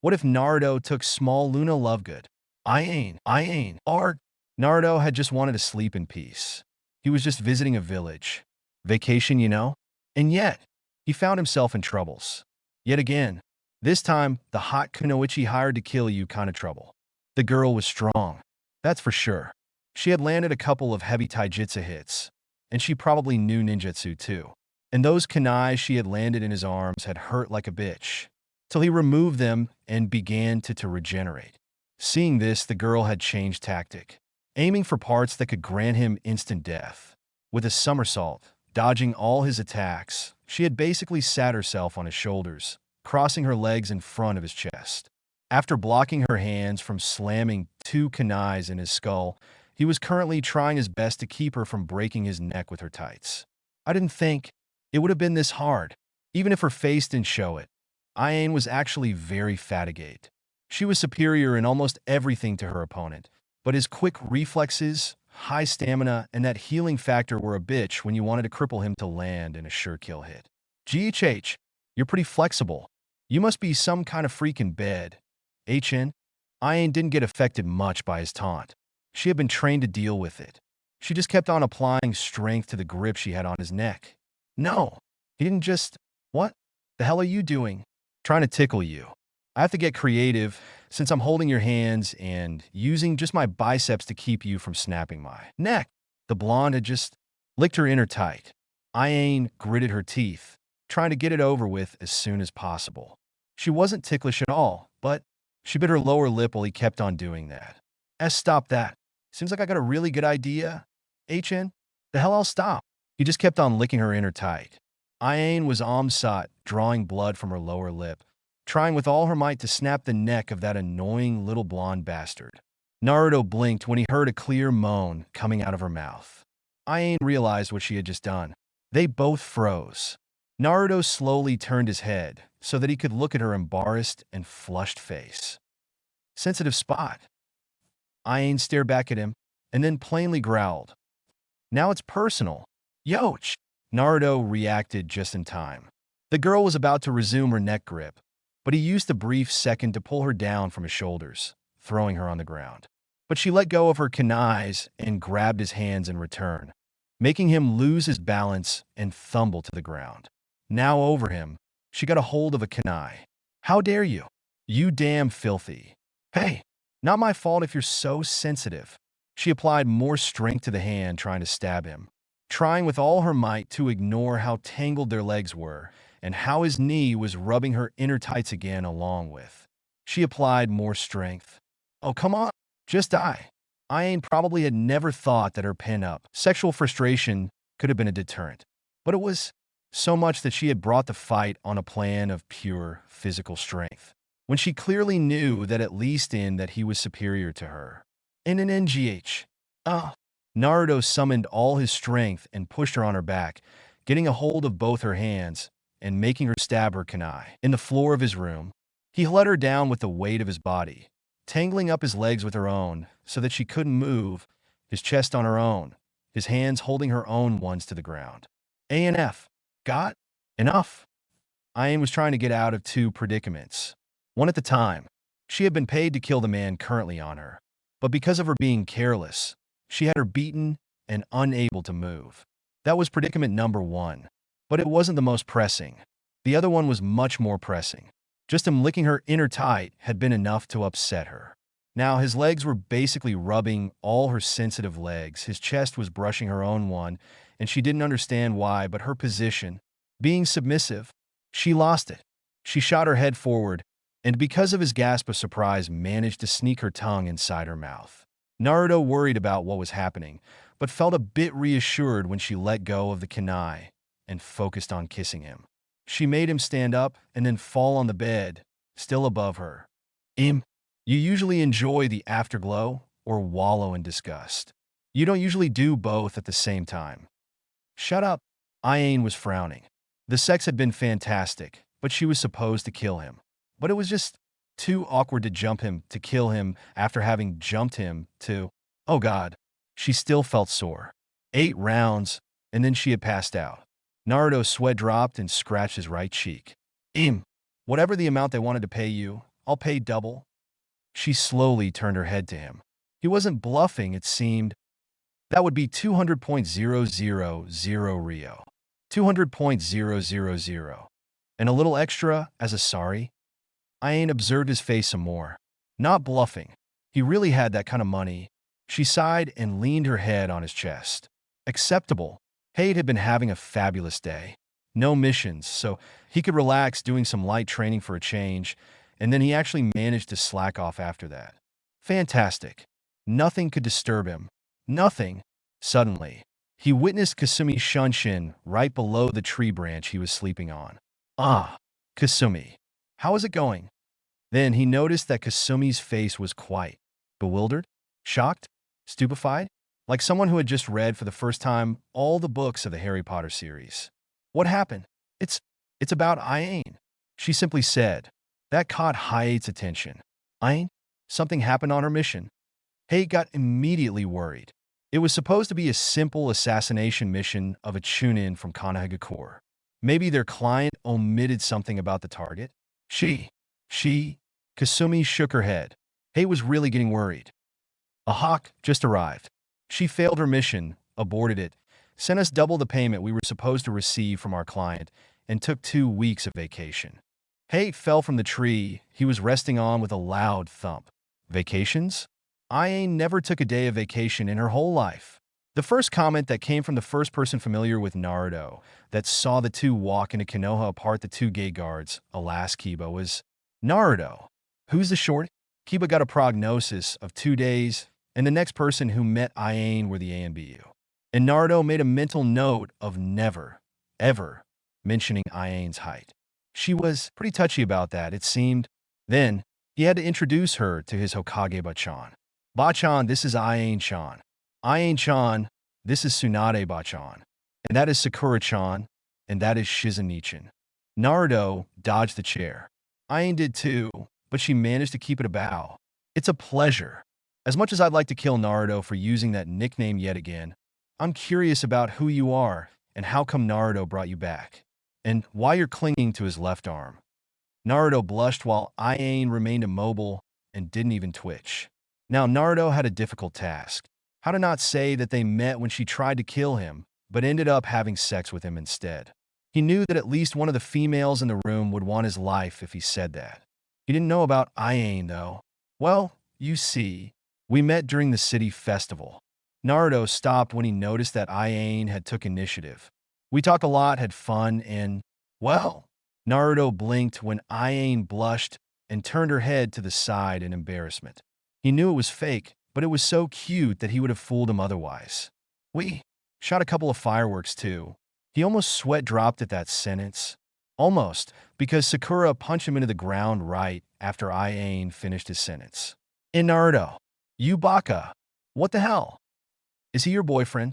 What if Naruto took small Luna Lovegood? I ain't. Art. Naruto had just wanted to sleep in peace. He was just visiting a village. Vacation, you know? And yet, he found himself in troubles. Yet again, this time, the hot kunoichi hired to kill you kind of trouble. The girl was strong. That's for sure. She had landed a couple of heavy taijutsu hits, and she probably knew ninjutsu too. And those kunai she had landed in his arms had hurt like a bitch, till he removed them and began to regenerate. Seeing this, the girl had changed tactic, aiming for parts that could grant him instant death. With a somersault, dodging all his attacks, she had basically sat herself on his shoulders, crossing her legs in front of his chest. After blocking her hands from slamming two kunais in his skull, he was currently trying his best to keep her from breaking his neck with her tights. I didn't think it would have been this hard. Even if her face didn't show it, Iane was actually very fatigate. She was superior in almost everything to her opponent, but his quick reflexes, high stamina, and that healing factor were a bitch when you wanted to cripple him to land in a sure kill hit. GHH, you're pretty flexible. You must be some kind of freak in bed. HN, Iane didn't get affected much by his taunt. She had been trained to deal with it. She just kept on applying strength to the grip she had on his neck. No, he didn't just... What the hell are you doing? Trying to tickle you. I have to get creative since I'm holding your hands and using just my biceps to keep you from snapping my neck. The blonde had just licked her inner tight. Iane gritted her teeth, trying to get it over with as soon as possible. She wasn't ticklish at all, but she bit her lower lip while he kept on doing that. Stop that. Seems like I got a really good idea. HN, the hell I'll stop. He just kept on licking her inner tight. Iane was omsat, drawing blood from her lower lip, trying with all her might to snap the neck of that annoying little blonde bastard. Naruto blinked when he heard a clear moan coming out of her mouth. Iane realized what she had just done. They both froze. Naruto slowly turned his head so that he could look at her embarrassed and flushed face. Sensitive spot. Iane stared back at him and then plainly growled. Now it's personal. Yoch! Naruto reacted just in time. The girl was about to resume her neck grip, but he used a brief second to pull her down from his shoulders, throwing her on the ground. But she let go of her kunais and grabbed his hands in return, making him lose his balance and tumble to the ground. Now over him, she got a hold of a kunai. How dare you? You damn filthy. Hey, not my fault if you're so sensitive. She applied more strength to the hand trying to stab him, trying with all her might to ignore how tangled their legs were and how his knee was rubbing her inner tights again along with. She applied more strength. Oh, come on, just die. Iane probably had never thought that her pin-up sexual frustration could have been a deterrent, but it was so much that she had brought the fight on a plan of pure physical strength, when she clearly knew that at least in that he was superior to her. In an NGH. Naruto summoned all his strength and pushed her on her back, getting a hold of both her hands and making her stab her kunai. In the floor of his room, he let her down with the weight of his body, tangling up his legs with her own so that she couldn't move, his chest on her own, his hands holding her own ones to the ground. ANF. Got enough. Iane was trying to get out of two predicaments. One at the time. She had been paid to kill the man currently on her, but because of her being careless, she had her beaten and unable to move. That was predicament number one, but it wasn't the most pressing. The other one was much more pressing. Just him licking her inner tight had been enough to upset her. Now his legs were basically rubbing all her sensitive legs, his chest was brushing her own one, and she didn't understand why, but her position, being submissive, she lost it. She shot her head forward, and because of his gasp of surprise, managed to sneak her tongue inside her mouth. Naruto worried about what was happening, but felt a bit reassured when she let go of the kunai and focused on kissing him. She made him stand up and then fall on the bed, still above her. You usually enjoy the afterglow or wallow in disgust. You don't usually do both at the same time. Shut up. Iane was frowning. The sex had been fantastic, but she was supposed to kill him. But it was just too awkward to jump him to kill him after having jumped him to... Oh God. She still felt sore. 8 rounds, and then she had passed out. Naruto's sweat dropped and scratched his right cheek. Whatever the amount they wanted to pay you, I'll pay double. She slowly turned her head to him. He wasn't bluffing, it seemed. That would be 200.000 Rio. 200.000. And a little extra as a sorry? Ian observed his face some more. Not bluffing. He really had that kind of money. She sighed and leaned her head on his chest. Acceptable. Hade had been having a fabulous day. No missions, so he could relax doing some light training for a change, and then he actually managed to slack off after that. Fantastic. Nothing could disturb him. Nothing. Suddenly, he witnessed Kasumi Shunshin right below the tree branch he was sleeping on. Ah, Kasumi. How is it going? Then he noticed that Kasumi's face was quite bewildered, shocked, stupefied, like someone who had just read for the first time all the books of the Harry Potter series. What happened? It's about Iane, she simply said. That caught Hayate's attention. Iane? Something happened on her mission. Hayate got immediately worried. It was supposed to be a simple assassination mission of a Chunin from Konohagakure. Maybe their client omitted something about the target? Kasumi shook her head. Hayate was really getting worried. A hawk just arrived. She failed her mission, aborted it, sent us double the payment we were supposed to receive from our client, and took 2 weeks of vacation. Hayate fell from the tree he was resting on with a loud thump. Vacations? Iane never took a day of vacation in her whole life. The first comment that came from the first person familiar with Naruto that saw the two walk into Konoha apart the 2 gate guards, alas Kiba, was, Naruto. Who's the short? Kiba got a prognosis of 2 days, and the next person who met Iane were the ANBU. And Naruto made a mental note of never, ever mentioning Iane's height. She was pretty touchy about that, it seemed. Then, he had to introduce her to his Hokage Bachan. Bachan, this is Iane-chan. Iane-chan, this is Tsunade Bachan. And that is Sakura-chan, and that is Shizunichan. Naruto dodged the chair. Iane did too, but she managed to keep it a bow. It's a pleasure. As much as I'd like to kill Naruto for using that nickname yet again, I'm curious about who you are and how come Naruto brought you back, and why you're clinging to his left arm. Naruto blushed while Iane remained immobile and didn't even twitch. Now Naruto had a difficult task. How to not say that they met when she tried to kill him, but ended up having sex with him instead. He knew that at least one of the females in the room would want his life if he said that. He didn't know about Iane, though. Well, you see, we met during the city festival. Naruto stopped when he noticed that Iane had took initiative. We talked a lot, had fun, and, well, Naruto blinked when Iane blushed and turned her head to the side in embarrassment. He knew it was fake, but it was so cute that he would have fooled him otherwise. We shot a couple of fireworks too. He almost sweat dropped at that sentence. Almost, because Sakura punched him into the ground right after Iane finished his sentence. In Naruto, you baka. What the hell? Is he your boyfriend?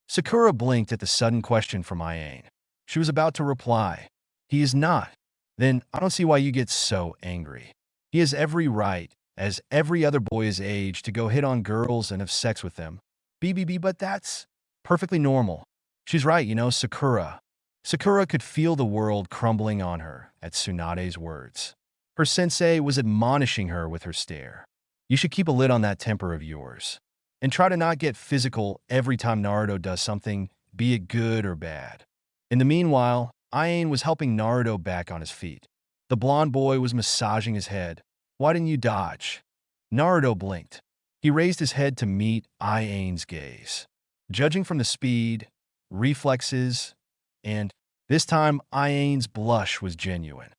Sakura blinked at the sudden question from Iane. She was about to reply. He is not. Then I don't see why you get so angry. He has every right, as every other boy his age, to go hit on girls and have sex with them. BBB, but that's perfectly normal. She's right, Sakura. Sakura could feel the world crumbling on her at Tsunade's words. Her sensei was admonishing her with her stare. You should keep a lid on that temper of yours. And try to not get physical every time Naruto does something, be it good or bad. In the meanwhile, Iane was helping Naruto back on his feet. The blonde boy was massaging his head. Why didn't you dodge? Naruto blinked. He raised his head to meet Iane's gaze. Judging from the speed, reflexes, and this time Iane's blush was genuine.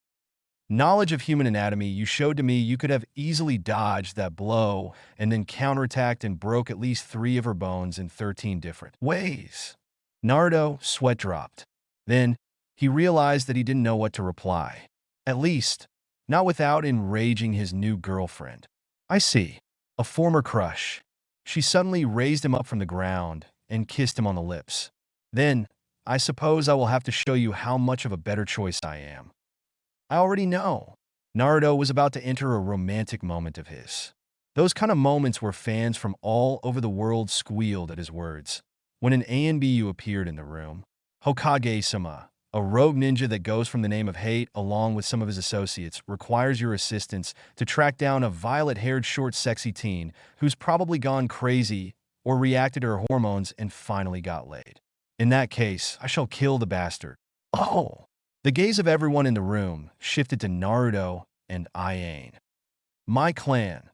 Knowledge of human anatomy, you showed to me you could have easily dodged that blow and then counterattacked and broke at least 3 of her bones in 13 different ways. Naruto sweat dropped. Then, he realized that he didn't know what to reply. At least, not without enraging his new girlfriend. I see. A former crush. She suddenly raised him up from the ground and kissed him on the lips. Then, I suppose I will have to show you how much of a better choice I am. I already know. Naruto was about to enter a romantic moment of his. Those kind of moments where fans from all over the world squealed at his words. When an ANBU appeared in the room, Hokage-sama, A rogue ninja that goes from the name of hate, along with some of his associates, requires your assistance to track down a violet-haired, short, sexy teen who's probably gone crazy or reacted to her hormones and finally got laid. In that case, I shall kill the bastard. Oh! The gaze of everyone in the room shifted to Naruto and Iane. My clan.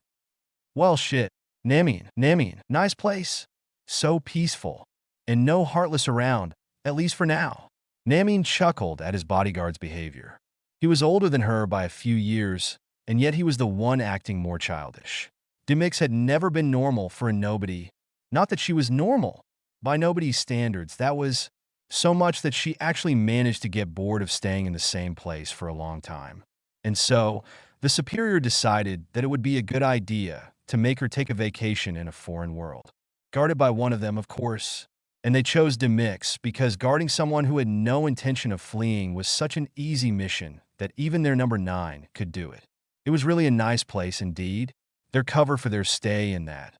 Well, shit. Namin, nice place. So peaceful. And no heartless around, at least for now. Namin chuckled at his bodyguard's behavior. He was older than her by a few years, and yet he was the one acting more childish. Demix had never been normal for a nobody. Not that she was normal. By nobody's standards, that was so much that she actually managed to get bored of staying in the same place for a long time. And so, the superior decided that it would be a good idea to make her take a vacation in a foreign world. Guarded by one of them, of course. And they chose Demix because guarding someone who had no intention of fleeing was such an easy mission that even their number 9 could do it. It was really a nice place indeed, their cover for their stay in that.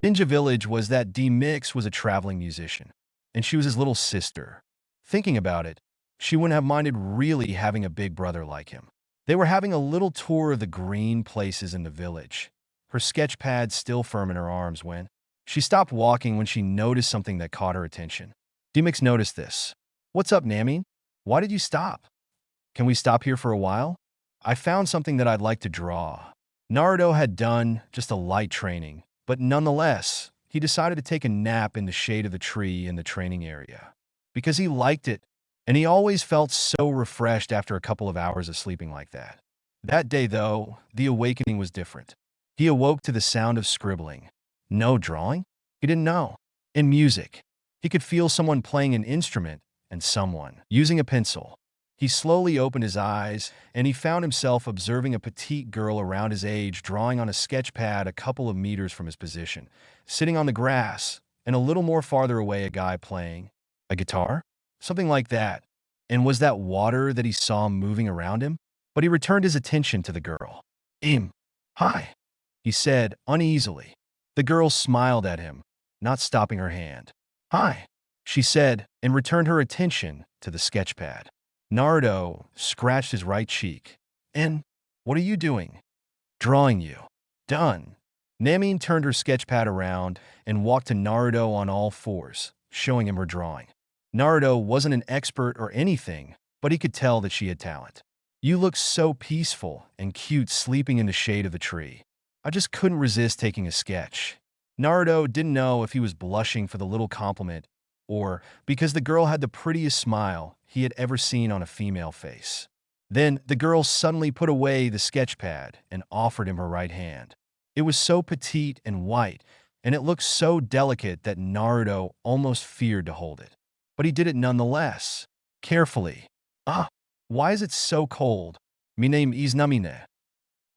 Ninja Village was that Demix was a traveling musician, and she was his little sister. Thinking about it, she wouldn't have minded really having a big brother like him. They were having a little tour of the green places in the village, her sketch pad still firm in her arms when she stopped walking when she noticed something that caught her attention. Demix noticed this. What's up, Nami? Why did you stop? Can we stop here for a while? I found something that I'd like to draw. Naruto had done just a light training, but nonetheless, he decided to take a nap in the shade of the tree in the training area. Because he liked it, and he always felt so refreshed after a couple of hours of sleeping like that. That day, though, the awakening was different. He awoke to the sound of scribbling. No drawing? He didn't know. In music, he could feel someone playing an instrument and someone using a pencil. He slowly opened his eyes, and he found himself observing a petite girl around his age drawing on a sketch pad a couple of meters from his position, sitting on the grass, and a little more farther away a guy playing a guitar? Something like that. And was that water that he saw moving around him? But he returned his attention to the girl. Hi, he said uneasily. The girl smiled at him, not stopping her hand. Hi, she said, and returned her attention to the sketchpad. Naruto scratched his right cheek. And what are you doing? Drawing you. Done. Nami turned her sketchpad around and walked to Naruto on all fours, showing him her drawing. Naruto wasn't an expert or anything, but he could tell that she had talent. You look so peaceful and cute sleeping in the shade of the tree. I just couldn't resist taking a sketch. Naruto didn't know if he was blushing for the little compliment or because the girl had the prettiest smile he had ever seen on a female face. Then the girl suddenly put away the sketch pad and offered him her right hand. It was so petite and white, and it looked so delicate that Naruto almost feared to hold it. But he did it nonetheless, carefully. Why is it so cold? My name is Nami,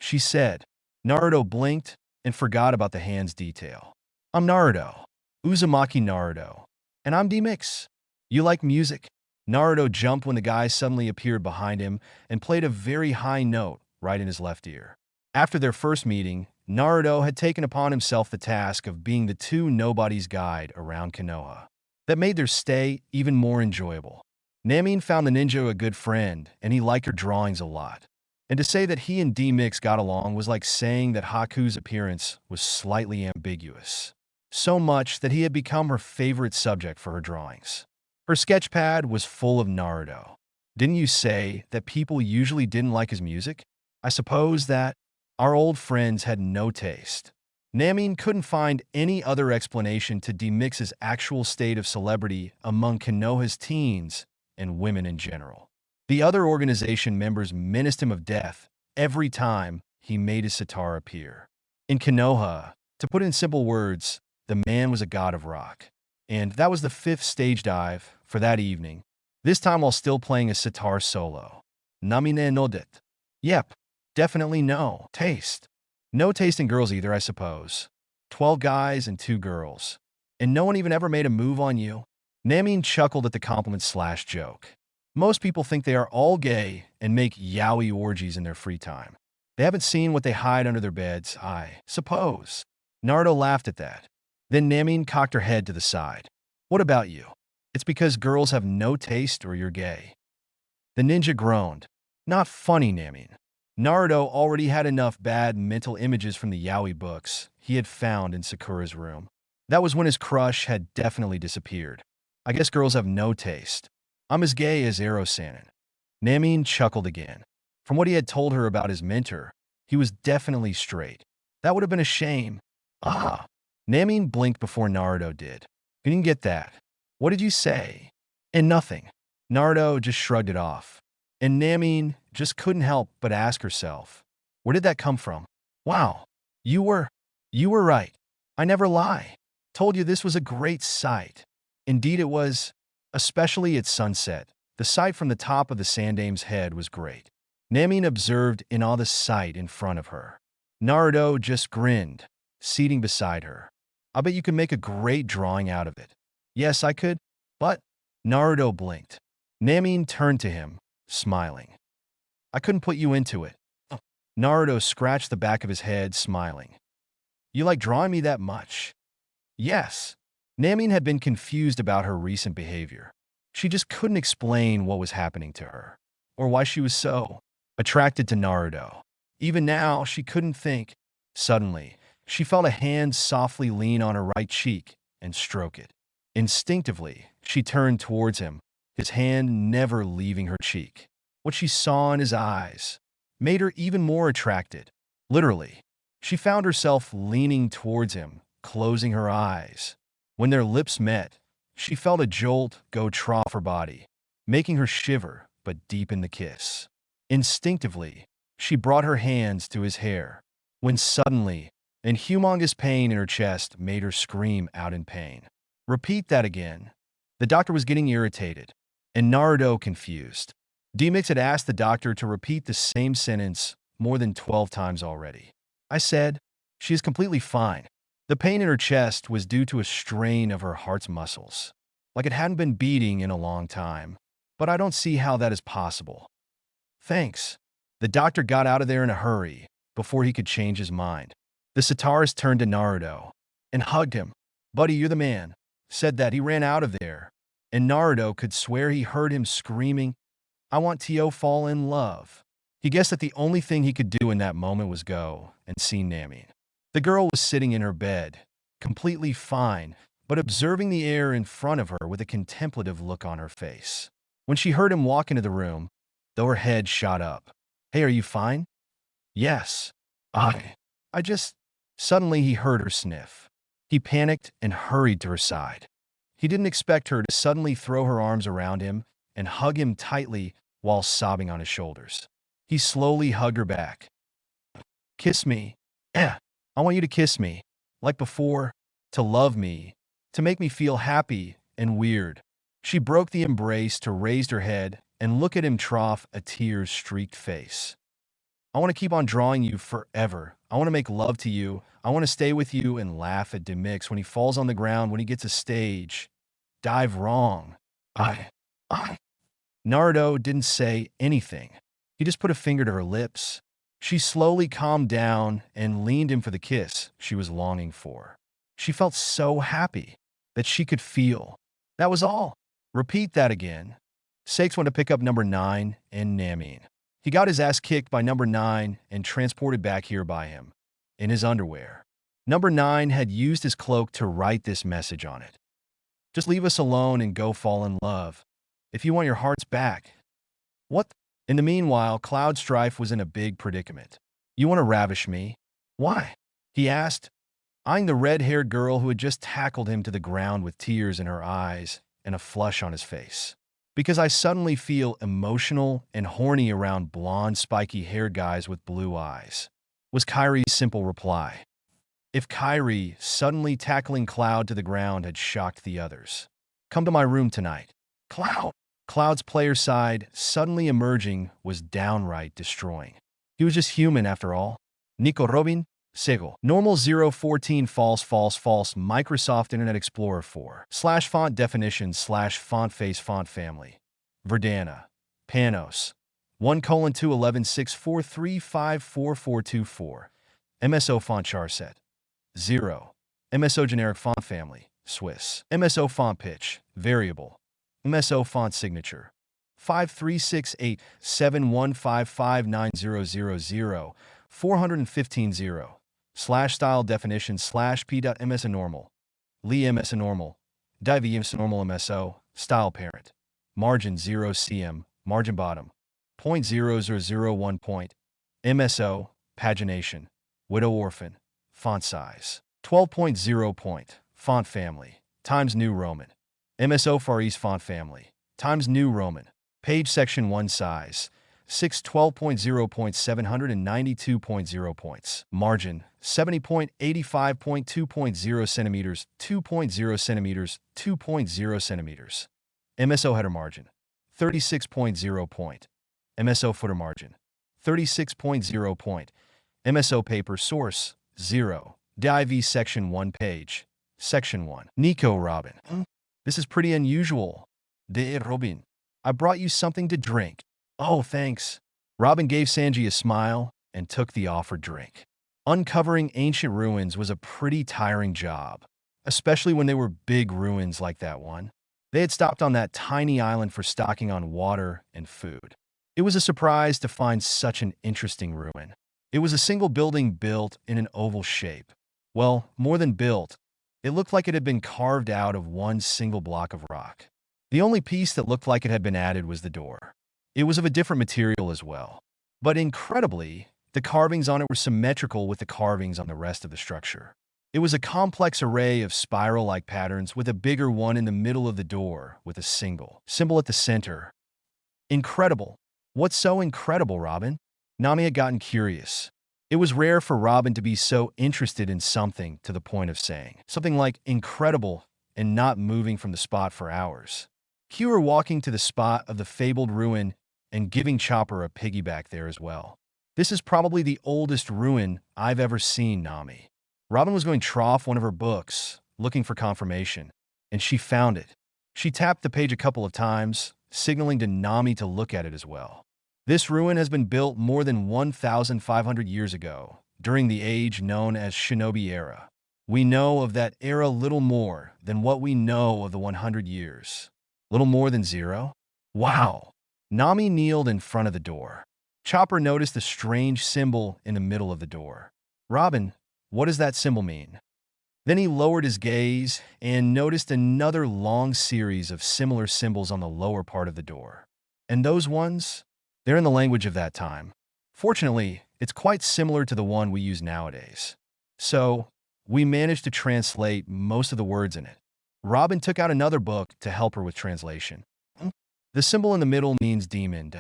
she said. Naruto blinked and forgot about the hand's detail. I'm Naruto, Uzumaki Naruto, and I'm Demix. You like music? Naruto jumped when the guy suddenly appeared behind him and played a very high note right in his left ear. After their first meeting, Naruto had taken upon himself the task of being the two nobodies' guide around Konoha. That made their stay even more enjoyable. Nami found the ninja a good friend, and he liked her drawings a lot. And to say that he and Demix got along was like saying that Haku's appearance was slightly ambiguous. So much that he had become her favorite subject for her drawings. Her sketchpad was full of Naruto. Didn't you say that people usually didn't like his music? I suppose that our old friends had no taste. Nami couldn't find any other explanation to Demix's actual state of celebrity among Konoha's teens and women in general. The other organization members menaced him of death every time he made his sitar appear. In Konoha, to put it in simple words, the man was a god of rock. And that was the 5th stage dive for that evening, this time while still playing a sitar solo. Namine no det. Yep, definitely no taste. No taste in girls either, I suppose. 12 guys and 2 girls. And no one even ever made a move on you? Nami chuckled at the compliment/joke. Most people think they are all gay and make yaoi orgies in their free time. They haven't seen what they hide under their beds, I suppose. Naruto laughed at that. Then Nami cocked her head to the side. What about you? It's because girls have no taste or you're gay. The ninja groaned. Not funny, Nami. Naruto already had enough bad mental images from the yaoi books he had found in Sakura's room. That was when his crush had definitely disappeared. I guess girls have no taste. I'm as gay as Ero-sanin. Namin chuckled again. From what he had told her about his mentor, he was definitely straight. That would have been a shame. Ah. Namin blinked before Naruto did. You didn't get that. What did you say? And nothing. Naruto just shrugged it off. And Namin just couldn't help but ask herself, where did that come from? Wow. You were right. I never lie. Told you this was a great sight. Indeed it was, especially at sunset. The sight from the top of the Sandame's head was great. Namin observed in awe the sight in front of her. Naruto just grinned, seating beside her. I bet you could make a great drawing out of it. Yes, I could, but Naruto blinked. Namin turned to him, smiling. I couldn't put you into it. Naruto scratched the back of his head, smiling. You like drawing me that much? Yes. Namin had been confused about her recent behavior. She just couldn't explain what was happening to her, or why she was so attracted to Naruto. Even now, she couldn't think. Suddenly, she felt a hand softly lean on her right cheek and stroke it. Instinctively, she turned towards him, his hand never leaving her cheek. What she saw in his eyes made her even more attracted. Literally, she found herself leaning towards him, closing her eyes. When their lips met, she felt a jolt go through her body, making her shiver but deepen the kiss. Instinctively, she brought her hands to his hair, when suddenly, an humongous pain in her chest made her scream out in pain. Repeat that again. The doctor was getting irritated, and Naruto confused. Demix had asked the doctor to repeat the same sentence more than 12 times already. I said, she is completely fine. The pain in her chest was due to a strain of her heart's muscles, like it hadn't been beating in a long time. But I don't see how that is possible. Thanks. The doctor got out of there in a hurry, before he could change his mind. The Satarist turned to Naruto and hugged him. Buddy, you're the man. Said that he ran out of there, and Naruto could swear he heard him screaming, I want to fall in love. He guessed that the only thing he could do in that moment was go and see Nami. The girl was sitting in her bed, completely fine, but observing the air in front of her with a contemplative look on her face. When she heard him walk into the room, though her head shot up. Hey, are you fine? Yes. I just... Suddenly he heard her sniff. He panicked and hurried to her side. He didn't expect her to suddenly throw her arms around him and hug him tightly while sobbing on his shoulders. He slowly hugged her back. Kiss me. I want you to kiss me. Like before. To love me. To make me feel happy and weird. She broke the embrace to raise her head and look at him trough a tear-streaked face. I want to keep on drawing you forever. I want to make love to you. I want to stay with you and laugh at Demix when he falls on the ground when he gets a stage. Dive wrong. Naruto didn't say anything. He just put a finger to her lips. She slowly calmed down and leaned in for the kiss she was longing for. She felt so happy that she could feel. That was all. Repeat that again. Sakes went to pick up number 9 and Nami. He got his ass kicked by number 9 and transported back here by him, in his underwear. Number 9 had used his cloak to write this message on it. Just leave us alone and go fall in love. If you want your hearts back. What? In the meanwhile, Cloud Strife was in a big predicament. You want to ravish me? Why? He asked, eyeing the red-haired girl who had just tackled him to the ground with tears in her eyes and a flush on his face. Because I suddenly feel emotional and horny around blonde, spiky-haired guys with blue eyes, was Kyrie's simple reply. If Kyrie suddenly tackling Cloud to the ground had shocked the others. Come to my room tonight. Cloud! Cloud's player side suddenly emerging was downright destroying. He was just human after all. Nico Robin, Sigil. Normal 014 false Microsoft Internet Explorer 4 / font definition / font face font family. Verdana. Panos. 1:2 11 643544424. MSO font char set. 0. MSO generic font family. Swiss. MSO font pitch. Variable. MSO font signature. 536871559000 415 slash style definition slash p.ms normal Lee ms normal div normal mso style parent margin 0 cm margin bottom 0.0001 point mso pagination widow orphan font size 12.0 point font family times New Roman MSO Far East font family times New Roman page section 1 size 612.0.792.0 points margin 70.85.2.0 centimeters 2.0 centimeters 2.0 centimeters MSO header margin 36.0 point MSO footer margin 36.0 point MSO paper source 0 div section 1 page section 1 Nico Robin. This is pretty unusual. De Robin, I brought you something to drink. Oh, thanks. Robin gave Sanji a smile and took the offered drink. Uncovering ancient ruins was a pretty tiring job, especially when they were big ruins like that one. They had stopped on that tiny island for stocking on water and food. It was a surprise to find such an interesting ruin. It was a single building built in an oval shape. Well, more than built, it looked like it had been carved out of one single block of rock. The only piece that looked like it had been added was the door. It was of a different material as well. But incredibly, the carvings on it were symmetrical with the carvings on the rest of the structure. It was a complex array of spiral-like patterns with a bigger one in the middle of the door with a single symbol at the center. Incredible. What's so incredible, Robin? Nami had gotten curious. It was rare for Robin to be so interested in something to the point of saying something like incredible and not moving from the spot for hours. Cue her walking to the spot of the fabled ruin and giving Chopper a piggyback there as well. This is probably the oldest ruin I've ever seen, Nami. Robin was going to trough one of her books, looking for confirmation, and she found it. She tapped the page a couple of times, signaling to Nami to look at it as well. This ruin has been built more than 1,500 years ago, during the age known as Shinobi Era. We know of that era little more than what we know of the 100 years. Little more than 0? Wow! Nami kneeled in front of the door. Chopper noticed the strange symbol in the middle of the door. Robin, what does that symbol mean? Then he lowered his gaze and noticed another long series of similar symbols on the lower part of the door. And those ones? They're in the language of that time. Fortunately, it's quite similar to the one we use nowadays. So, we managed to translate most of the words in it. Robin took out another book to help her with translation. The symbol in the middle means demon.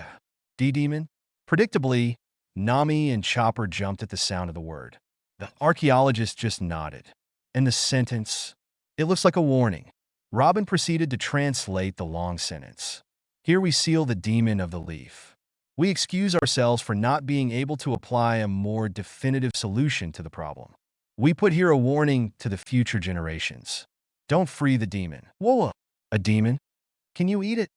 D-demon? Predictably, Nami and Chopper jumped at the sound of the word. The archaeologist just nodded. And the sentence? It looks like a warning. Robin proceeded to translate the long sentence. Here we seal the demon of the leaf. We excuse ourselves for not being able to apply a more definitive solution to the problem. We put here a warning to the future generations. Don't free the demon. Whoa, a demon? Can you eat it?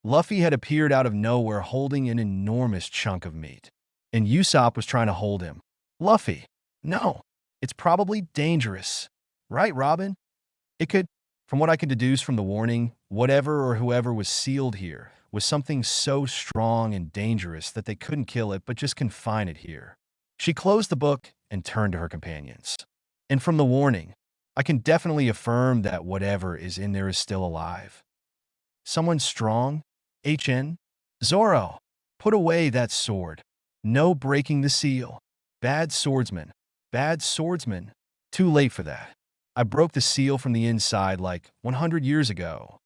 Luffy had appeared out of nowhere holding an enormous chunk of meat. And Usopp was trying to hold him. Luffy, no, it's probably dangerous. Right, Robin? It could, from what I can deduce from the warning, whatever or whoever was sealed here was something so strong and dangerous that they couldn't kill it but just confine it here. She closed the book and turned to her companions. And from the warning, I can definitely affirm that whatever is in there is still alive. Someone strong? HN? Zoro, put away that sword. No breaking the seal. Bad swordsman. Bad swordsman. Too late for that. I broke the seal from the inside like 100 years ago.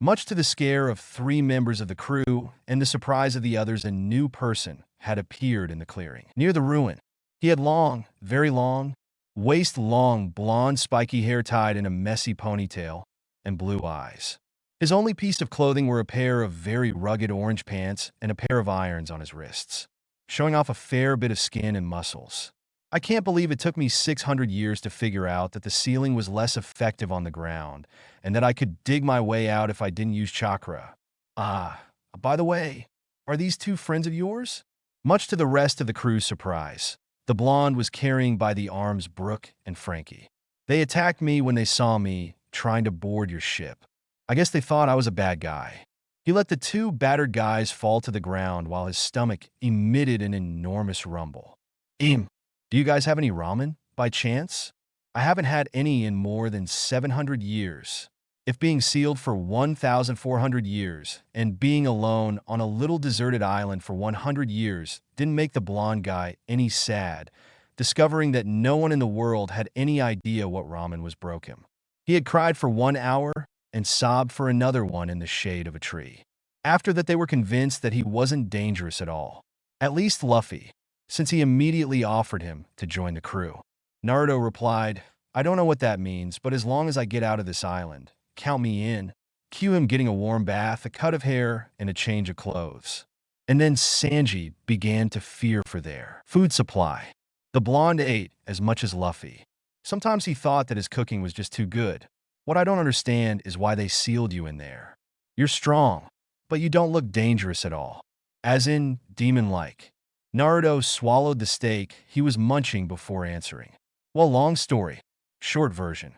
Much to the scare of 3 members of the crew and the surprise of the others, a new person had appeared in the clearing, near the ruin. He had long, very long, waist-long, blonde, spiky hair tied in a messy ponytail, and blue eyes. His only piece of clothing were a pair of very rugged orange pants and a pair of irons on his wrists, showing off a fair bit of skin and muscles. I can't believe it took me 600 years to figure out that the sealing was less effective on the ground, and that I could dig my way out if I didn't use chakra. Ah, by the way, are these 2 friends of yours? Much to the rest of the crew's surprise, the blonde was carrying by the arms Brooke and Frankie. They attacked me when they saw me trying to board your ship. I guess they thought I was a bad guy. He let the two battered guys fall to the ground while his stomach emitted an enormous rumble. Do you guys have any ramen, by chance? I haven't had any in more than 700 years. If being sealed for 1,400 years and being alone on a little deserted island for 100 years didn't make the blonde guy any sad, discovering that no one in the world had any idea what ramen was broke him. He had cried for 1 hour and sobbed for another one in the shade of a tree. After that, they were convinced that he wasn't dangerous at all. At least Luffy, since he immediately offered him to join the crew. Naruto replied, I don't know what that means, but as long as I get out of this island, count me in. Cue him getting a warm bath, a cut of hair, and a change of clothes. And then Sanji began to fear for their food supply. The blonde ate as much as Luffy. Sometimes he thought that his cooking was just too good. What I don't understand is why they sealed you in there. You're strong, but you don't look dangerous at all. As in, demon-like. Naruto swallowed the steak he was munching before answering. Well, long story. Short version.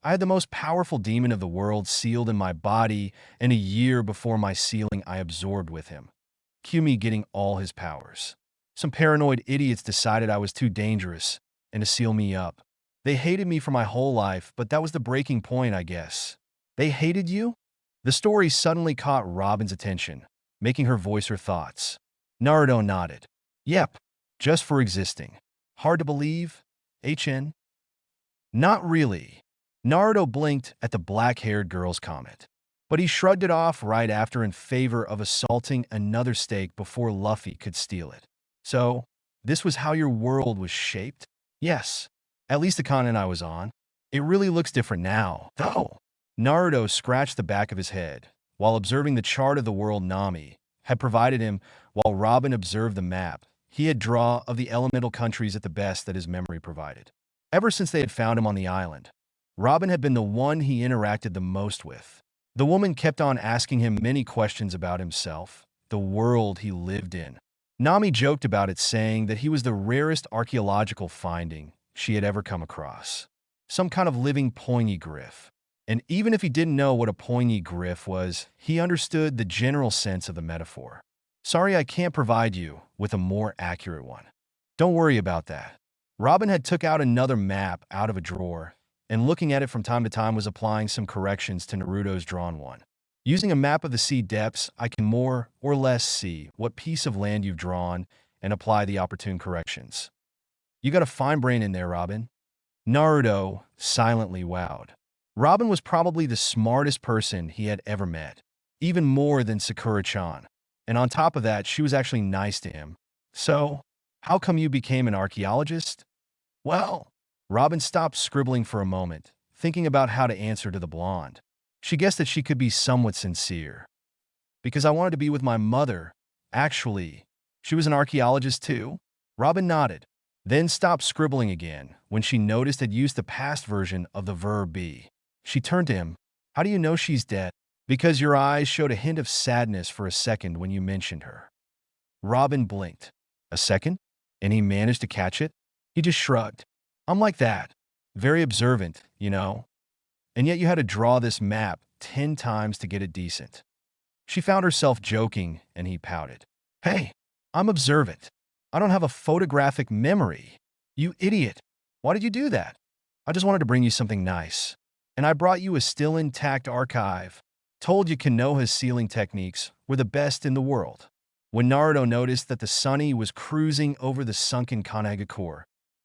I had the most powerful demon of the world sealed in my body, and a year before my sealing I absorbed with him. Cue me getting all his powers. Some paranoid idiots decided I was too dangerous and to seal me up. They hated me for my whole life, but that was the breaking point, I guess. They hated you? The story suddenly caught Robin's attention, making her voice her thoughts. Naruto nodded. Yep, just for existing. Hard to believe? HN? Not really. Naruto blinked at the black-haired girl's comment, but he shrugged it off right after in favor of assaulting another steak before Luffy could steal it. So, this was how your world was shaped? Yes, at least the continent I was on. It really looks different now, though. Naruto scratched the back of his head while observing the chart of the world Nami had provided him while Robin observed the map he had drawn of the elemental countries at the best that his memory provided. Ever since they had found him on the island, Robin had been the one he interacted the most with. The woman kept on asking him many questions about himself, the world he lived in. Nami joked about it, saying that he was the rarest archaeological finding she had ever come across. Some kind of living poinyglyph. And even if he didn't know what a poinyglyph was, he understood the general sense of the metaphor. Sorry, I can't provide you with a more accurate one. Don't worry about that. Robin had took out another map out of a drawer, and looking at it from time to time was applying some corrections to Naruto's drawn one. Using a map of the sea depths, I can more or less see what piece of land you've drawn and apply the opportune corrections. You got a fine brain in there, Robin. Naruto silently wowed. Robin was probably the smartest person he had ever met, even more than Sakura-chan. And on top of that, she was actually nice to him. So, how come you became an archaeologist? Well, Robin stopped scribbling for a moment, thinking about how to answer to the blonde. She guessed that she could be somewhat sincere. Because I wanted to be with my mother. Actually, she was an archaeologist too? Robin nodded, then stopped scribbling again when she noticed it used the past version of the verb be. She turned to him. How do you know she's dead? Because your eyes showed a hint of sadness for a second when you mentioned her. Robin blinked. A second? And he managed to catch it? He just shrugged. I'm like that. Very observant, you know. And yet you had to draw this map 10 times to get it decent. She found herself joking, and he pouted. Hey, I'm observant. I don't have a photographic memory. You idiot. Why did you do that? I just wanted to bring you something nice. And I brought you a still intact archive. Told you Konoha's sealing techniques were the best in the world. When Naruto noticed that the Sunny was cruising over the sunken Kanagacore,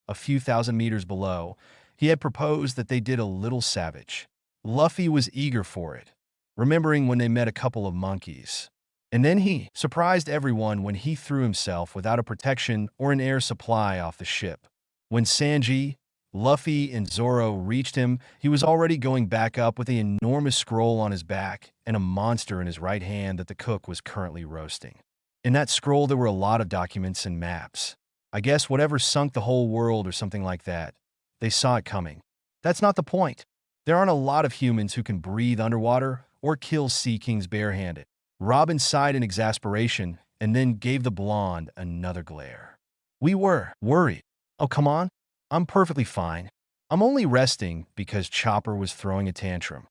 a few thousand meters below, he had proposed that they did a little savage. Luffy was eager for it, remembering when they met a couple of monkeys. And then he surprised everyone when he threw himself without a protection or an air supply off the ship. When Sanji, Luffy, and Zoro reached him, he was already going back up with an enormous scroll on his back and a monster in his right hand that the cook was currently roasting. In that scroll there were a lot of documents and maps. I guess whatever sunk the whole world or something like that. They saw it coming. That's not the point. There aren't a lot of humans who can breathe underwater or kill sea kings barehanded. Robin sighed in exasperation and then gave the blonde another glare. We were worried. Oh, come on. I'm perfectly fine. I'm only resting because Chopper was throwing a tantrum.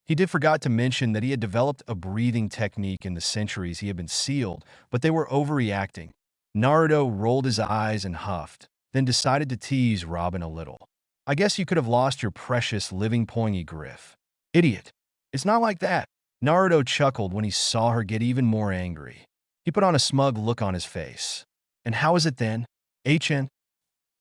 He did forgot to mention that he had developed a breathing technique in the centuries he had been sealed, but they were overreacting. Naruto rolled his eyes and huffed, then decided to tease Robin a little. I guess you could have lost your precious living poingy griff. Idiot. It's not like that. Naruto chuckled when he saw her get even more angry. He put on a smug look on his face. And how is it then? HN?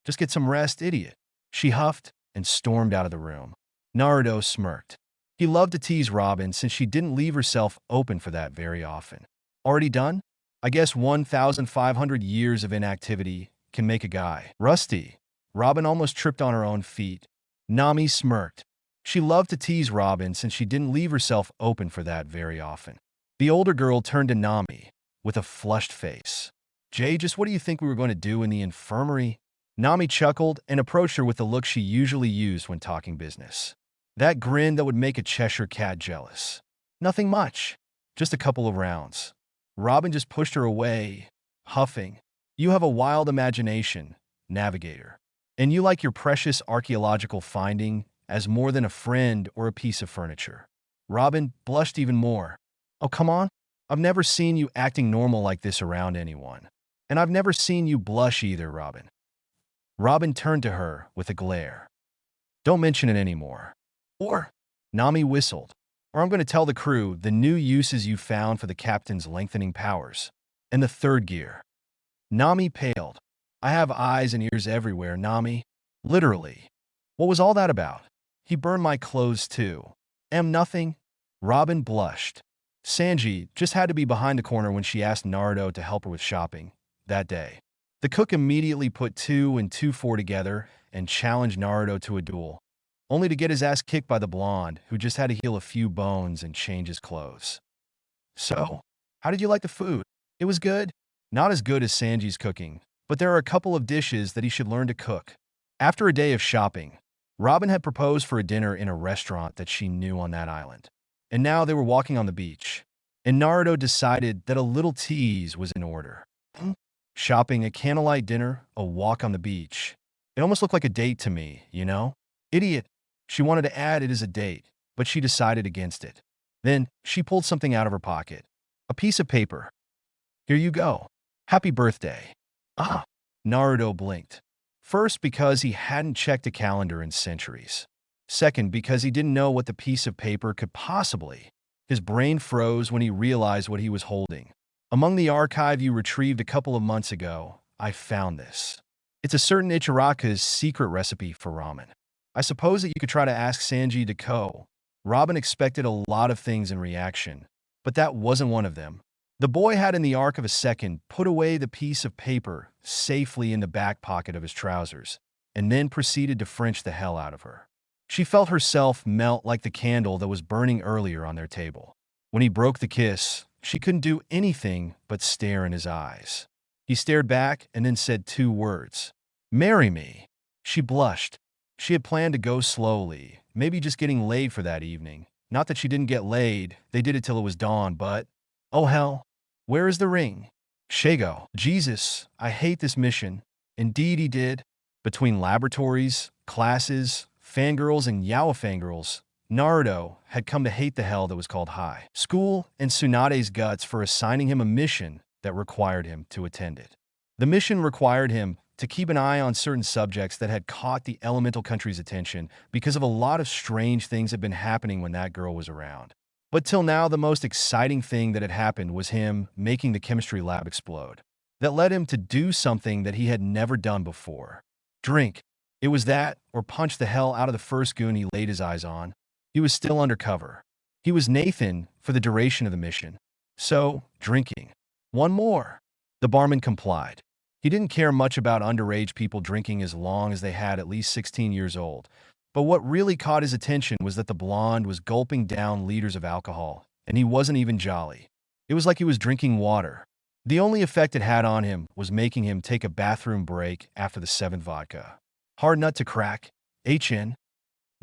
Just get some rest, idiot. She huffed and stormed out of the room. Naruto smirked. He loved to tease Robin since she didn't leave herself open for that very often. Already done? I guess 1,500 years of inactivity can make a guy rusty. Robin almost tripped on her own feet. Nami smirked. She loved to tease Robin since she didn't leave herself open for that very often. The older girl turned to Nami with a flushed face. Jay, just what do you think we were going to do in the infirmary? Nami chuckled and approached her with the look she usually used when talking business. That grin that would make a Cheshire cat jealous. Nothing much. Just a couple of rounds. Robin just pushed her away, huffing. You have a wild imagination, navigator. And you like your precious archaeological finding as more than a friend or a piece of furniture. Robin blushed even more. Oh, come on. I've never seen you acting normal like this around anyone. And I've never seen you blush either, Robin. Robin turned to her with a glare. Don't mention it anymore. Or, Nami whistled, or I'm going to tell the crew the new uses you found for the captain's lengthening powers. And the third gear. Nami paled. I have eyes and ears everywhere, Nami. Literally. What was all that about? He burned my clothes too. Am nothing? Robin blushed. Sanji just had to be behind the corner when she asked Naruto to help her with shopping that day. The cook immediately put 2 and 2 4 together and challenged Naruto to a duel, only to get his ass kicked by the blonde, who just had to heal a few bones and change his clothes. So, how did you like the food? It was good? Not as good as Sanji's cooking, but there are a couple of dishes that he should learn to cook. After a day of shopping, Robin had proposed for a dinner in a restaurant that she knew on that island. And now they were walking on the beach, and Naruto decided that a little tease was in order. Shopping, a candlelight dinner, a walk on the beach. It almost looked like a date to me, you know? Idiot. She wanted to add it as a date, but she decided against it. Then she pulled something out of her pocket. A piece of paper. Here you go. Happy birthday. Ah. Naruto blinked. First, because he hadn't checked a calendar in centuries. Second, because he didn't know what the piece of paper could possibly. His brain froze when he realized what he was holding. Among the archive you retrieved a couple of months ago, I found this. It's a certain Ichiraka's secret recipe for ramen. I suppose that you could try to ask Sanji to co. Robin expected a lot of things in reaction, but that wasn't one of them. The boy had in the arc of a second put away the piece of paper safely in the back pocket of his trousers, and then proceeded to French the hell out of her. She felt herself melt like the candle that was burning earlier on their table. When he broke the kiss, she couldn't do anything but stare in his eyes. He stared back and then said 2 words. Marry me. She blushed. She had planned to go slowly, maybe just getting laid for that evening. Not that she didn't get laid, they did it till it was dawn, but... Oh hell, where is the ring? Shago, Jesus, I hate this mission. Indeed he did. Between laboratories, classes, fangirls, and yaoi fangirls, Naruto had come to hate the hell that was called high school and Tsunade's guts for assigning him a mission that required him to attend it. The mission required him to keep an eye on certain subjects that had caught the elemental country's attention because of a lot of strange things that had been happening when that girl was around. But till now, the most exciting thing that had happened was him making the chemistry lab explode. That led him to do something that he had never done before. Drink. It was that, or punch the hell out of the first goon he laid his eyes on. He was still undercover. He was Nathan for the duration of the mission. So, drinking. One more. The barman complied. He didn't care much about underage people drinking as long as they had at least 16 years old. But what really caught his attention was that the blonde was gulping down liters of alcohol, and he wasn't even jolly. It was like he was drinking water. The only effect it had on him was making him take a bathroom break after the 7th vodka. Hard nut to crack. HN.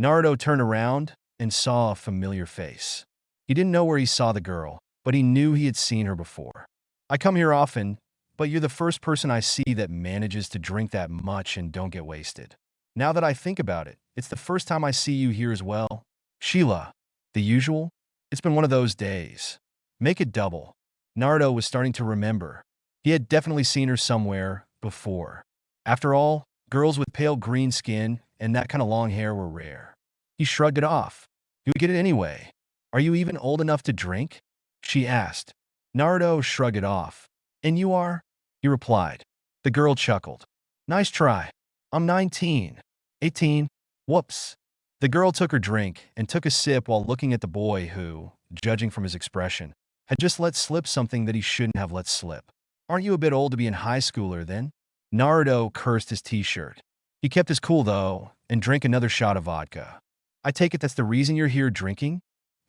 Naruto turned around and saw a familiar face. He didn't know where he saw the girl, but he knew he had seen her before. I come here often, but you're the first person I see that manages to drink that much and don't get wasted. Now that I think about it, it's the first time I see you here as well. Sheila. The usual? It's been one of those days. Make it double. Naruto was starting to remember. He had definitely seen her somewhere before. After all, girls with pale green skin and that kind of long hair were rare. He shrugged it off. You would get it anyway. Are you even old enough to drink? She asked. Naruto shrugged it off. And you are? He replied. The girl chuckled. Nice try. I'm 19. 18. Whoops. The girl took her drink and took a sip while looking at the boy who, judging from his expression, had just let slip something that he shouldn't have let slip. Aren't you a bit old to be in high schooler then? Naruto cursed his t-shirt. He kept his cool though and drank another shot of vodka. I take it that's the reason you're here drinking?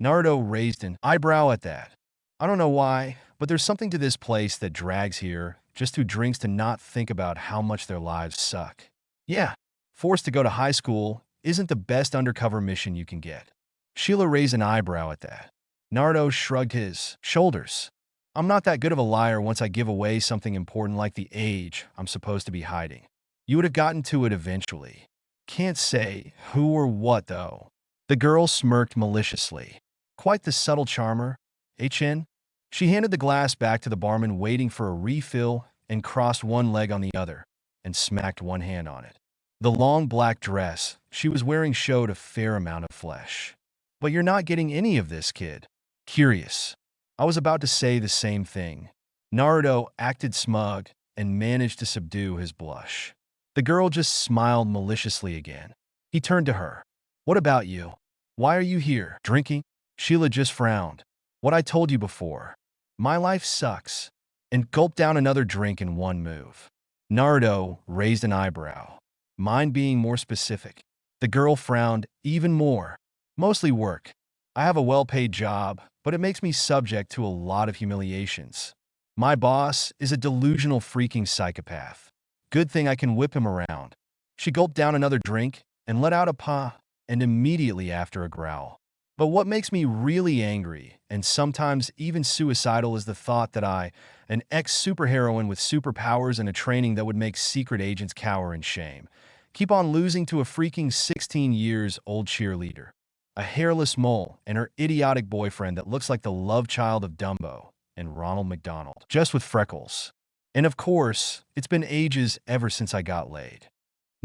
Naruto raised an eyebrow at that. I don't know why, but there's something to this place that drags here just who drinks to not think about how much their lives suck. Yeah, forced to go to high school isn't the best undercover mission you can get. Sheila raised an eyebrow at that. Naruto shrugged his shoulders. I'm not that good of a liar once I give away something important like the age I'm supposed to be hiding. You would have gotten to it eventually. Can't say who or what, though. The girl smirked maliciously. Quite the subtle charmer, HN. She handed the glass back to the barman waiting for a refill and crossed one leg on the other and smacked one hand on it. The long black dress she was wearing showed a fair amount of flesh. But you're not getting any of this, kid. Curious. I was about to say the same thing. Naruto acted smug and managed to subdue his blush. The girl just smiled maliciously again. He turned to her. What about you? Why are you here? Drinking? Sheila just frowned. What I told you before. My life sucks. And gulped down another drink in one move. Naruto raised an eyebrow. Mine being more specific. The girl frowned even more. Mostly work. I have a well-paid job, but it makes me subject to a lot of humiliations. My boss is a delusional freaking psychopath. Good thing I can whip him around. She gulped down another drink and let out a pah, and immediately after a growl. But what makes me really angry, and sometimes even suicidal, is the thought that I, an ex-superheroine with superpowers and a training that would make secret agents cower in shame, keep on losing to a freaking 16-years-old cheerleader, a hairless mole, and her idiotic boyfriend that looks like the love child of Dumbo and Ronald McDonald, just with freckles. And of course, it's been ages ever since I got laid.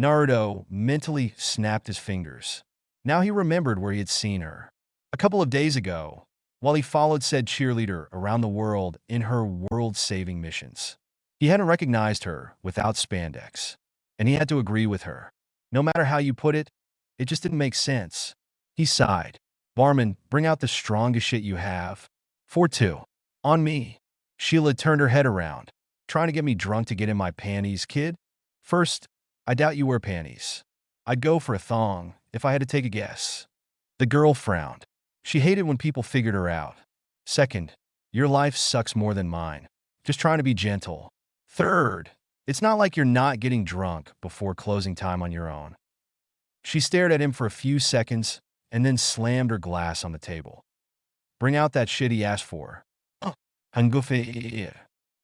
Naruto mentally snapped his fingers. Now he remembered where he had seen her. A couple of days ago, while he followed said cheerleader around the world in her world-saving missions. He hadn't recognized her without spandex, and he had to agree with her. No matter how you put it, it just didn't make sense. He sighed. Barman, bring out the strongest shit you have. For two. On me. Sheila turned her head around. Trying to get me drunk to get in my panties, kid? First, I doubt you wear panties. I'd go for a thong if I had to take a guess. The girl frowned. She hated when people figured her out. Second, your life sucks more than mine. Just trying to be gentle. Third, it's not like you're not getting drunk before closing time on your own. She stared at him for a few seconds and then slammed her glass on the table. Bring out that shit he asked for. The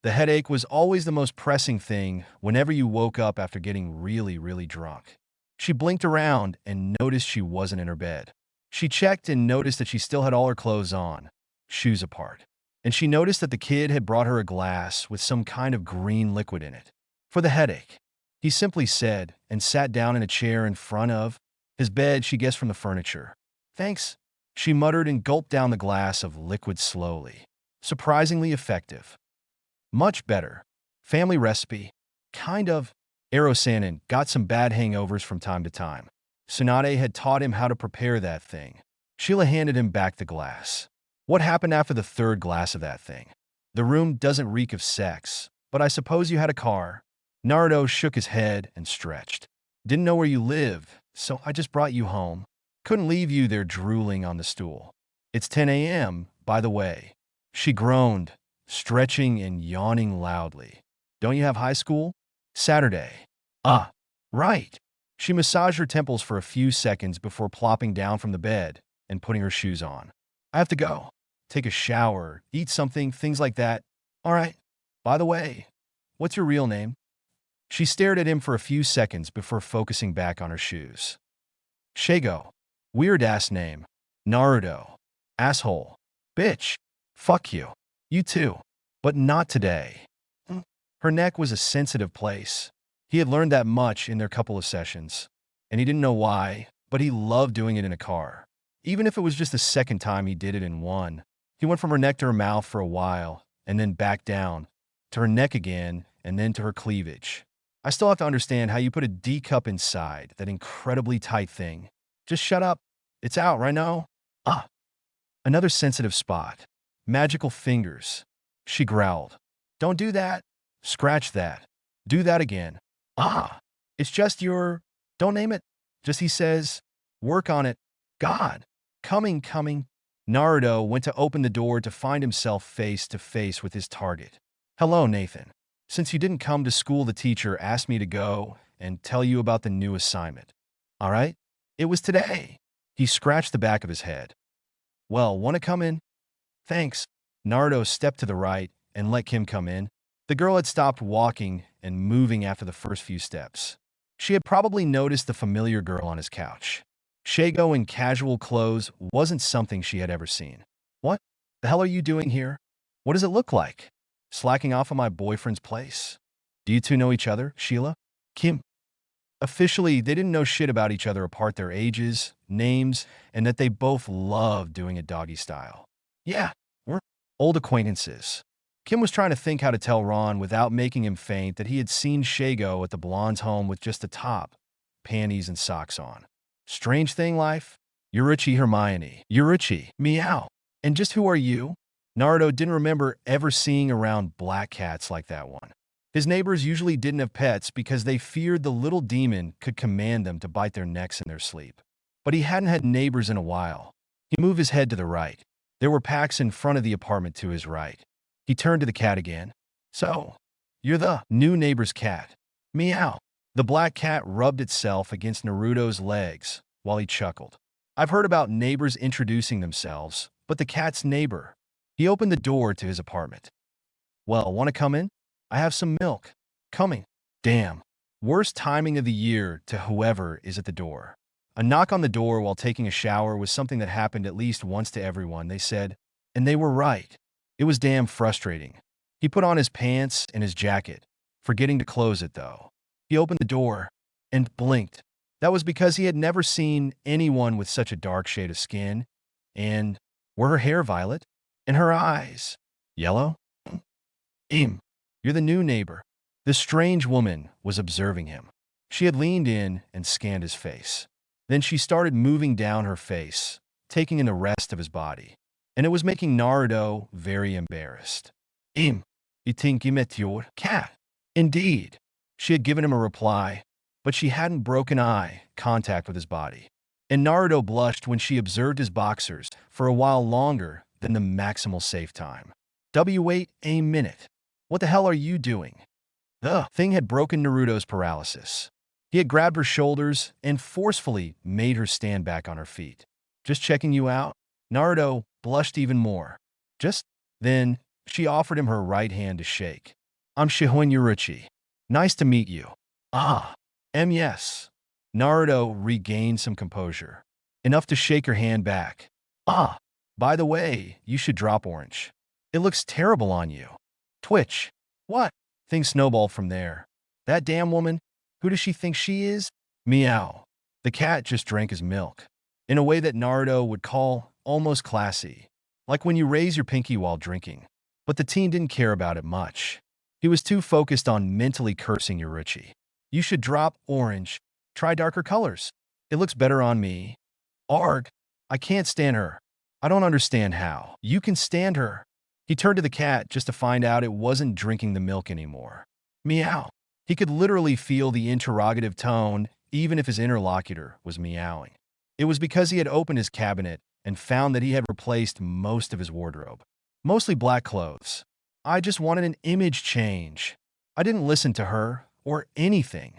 headache was always the most pressing thing whenever you woke up after getting really, really drunk. She blinked around and noticed she wasn't in her bed. She checked and noticed that she still had all her clothes on, shoes apart. And she noticed that the kid had brought her a glass with some kind of green liquid in it. For the headache, he simply said and sat down in a chair in front of his bed, she guessed from the furniture. Thanks, she muttered and gulped down the glass of liquid slowly. Surprisingly effective. Much better. Family recipe. Kind of. Ero-sanin got some bad hangovers from time to time. Tsunade had taught him how to prepare that thing. Sheila handed him back the glass. What happened after the third glass of that thing? The room doesn't reek of sex, but I suppose you had a car. Naruto shook his head and stretched. Didn't know where you live, so I just brought you home. Couldn't leave you there drooling on the stool. It's 10 a.m., by the way. She groaned, stretching and yawning loudly. Don't you have high school? Saturday. Ah, right. She massaged her temples for a few seconds before plopping down from the bed and putting her shoes on. I have to go. Take a shower, eat something, things like that. All right. By the way, what's your real name? She stared at him for a few seconds before focusing back on her shoes. Shago. Weird-ass name. Naruto. Asshole. Bitch. Fuck you. You too. But not today. Her neck was a sensitive place. He had learned that much in their couple of sessions, and he didn't know why, but he loved doing it in a car. Even if it was just the second time he did it in one. He went from her neck to her mouth for a while, and then back down, to her neck again, and then to her cleavage. I still have to understand how you put a D cup inside that incredibly tight thing. Just shut up. It's out right now. Ah. Another sensitive spot. Magical fingers. She growled. Don't do that. Scratch that. Do that again. Ah. It's just your... Don't name it. Just he says. Work on it. God. Coming. Naruto went to open the door to find himself face to face with his target. Hello, Nathan. Since you didn't come to school, the teacher asked me to go and tell you about the new assignment. All right? It was today. He scratched the back of his head. Well, want to come in? Thanks. Naruto stepped to the right and let Kim come in. The girl had stopped walking and moving after the first few steps. She had probably noticed the familiar girl on his couch. Shago in casual clothes wasn't something she had ever seen. What the hell are you doing here? What does it look like? Slacking off on my boyfriend's place? Do you two know each other, Sheila? Kim. Officially, they didn't know shit about each other apart their ages, names, and that they both loved doing it doggy style. Yeah, we're old acquaintances. Kim was trying to think how to tell Ron without making him faint that he had seen Shago at the blonde's home with just a top, panties, and socks on. Strange thing, life? Yurichi Hermione. Yurichi. Meow. And just who are you? Naruto didn't remember ever seeing around black cats like that one. His neighbors usually didn't have pets because they feared the little demon could command them to bite their necks in their sleep. But he hadn't had neighbors in a while. He moved his head to the right. There were packs in front of the apartment to his right. He turned to the cat again. So, you're the new neighbor's cat. Meow. The black cat rubbed itself against Naruto's legs while he chuckled. I've heard about neighbors introducing themselves, but the cat's neighbor. He opened the door to his apartment. Well, want to come in? I have some milk. Coming. Damn. Worst timing of the year to whoever is at the door. A knock on the door while taking a shower was something that happened at least once to everyone, they said. And they were right. It was damn frustrating. He put on his pants and his jacket, forgetting to close it though. He opened the door and blinked. That was because he had never seen anyone with such a dark shade of skin. And were her hair violet? And her eyes yellow? You're the new neighbor. The strange woman was observing him. She had leaned in and scanned his face. Then she started moving down her face, taking in the rest of his body. And it was making Naruto very embarrassed. You think you met your cat? Indeed. She had given him a reply, but she hadn't broken eye contact with his body. And Naruto blushed when she observed his boxers for a while longer than the maximal safe time. Wait a minute. What the hell are you doing? The thing had broken Naruto's paralysis. He had grabbed her shoulders and forcefully made her stand back on her feet. Just checking you out? Naruto blushed even more. Just then, she offered him her right hand to shake. I'm Shihoin Yurichi. Nice to meet you. Yes. Naruto regained some composure. Enough to shake her hand back. By the way, you should drop orange. It looks terrible on you. Twitch. What? Things snowballed from there. That damn woman? Who does she think she is? Meow. The cat just drank his milk. In a way that Naruto would call almost classy. Like when you raise your pinky while drinking. But the teen didn't care about it much. He was too focused on mentally cursing Yurichi. You should drop orange. Try darker colors. It looks better on me. Arg. I can't stand her. I don't understand how. You can stand her. He turned to the cat just to find out it wasn't drinking the milk anymore. Meow. He could literally feel the interrogative tone, even if his interlocutor was meowing. It was because he had opened his cabinet and found that he had replaced most of his wardrobe. Mostly black clothes. I just wanted an image change. I didn't listen to her or anything.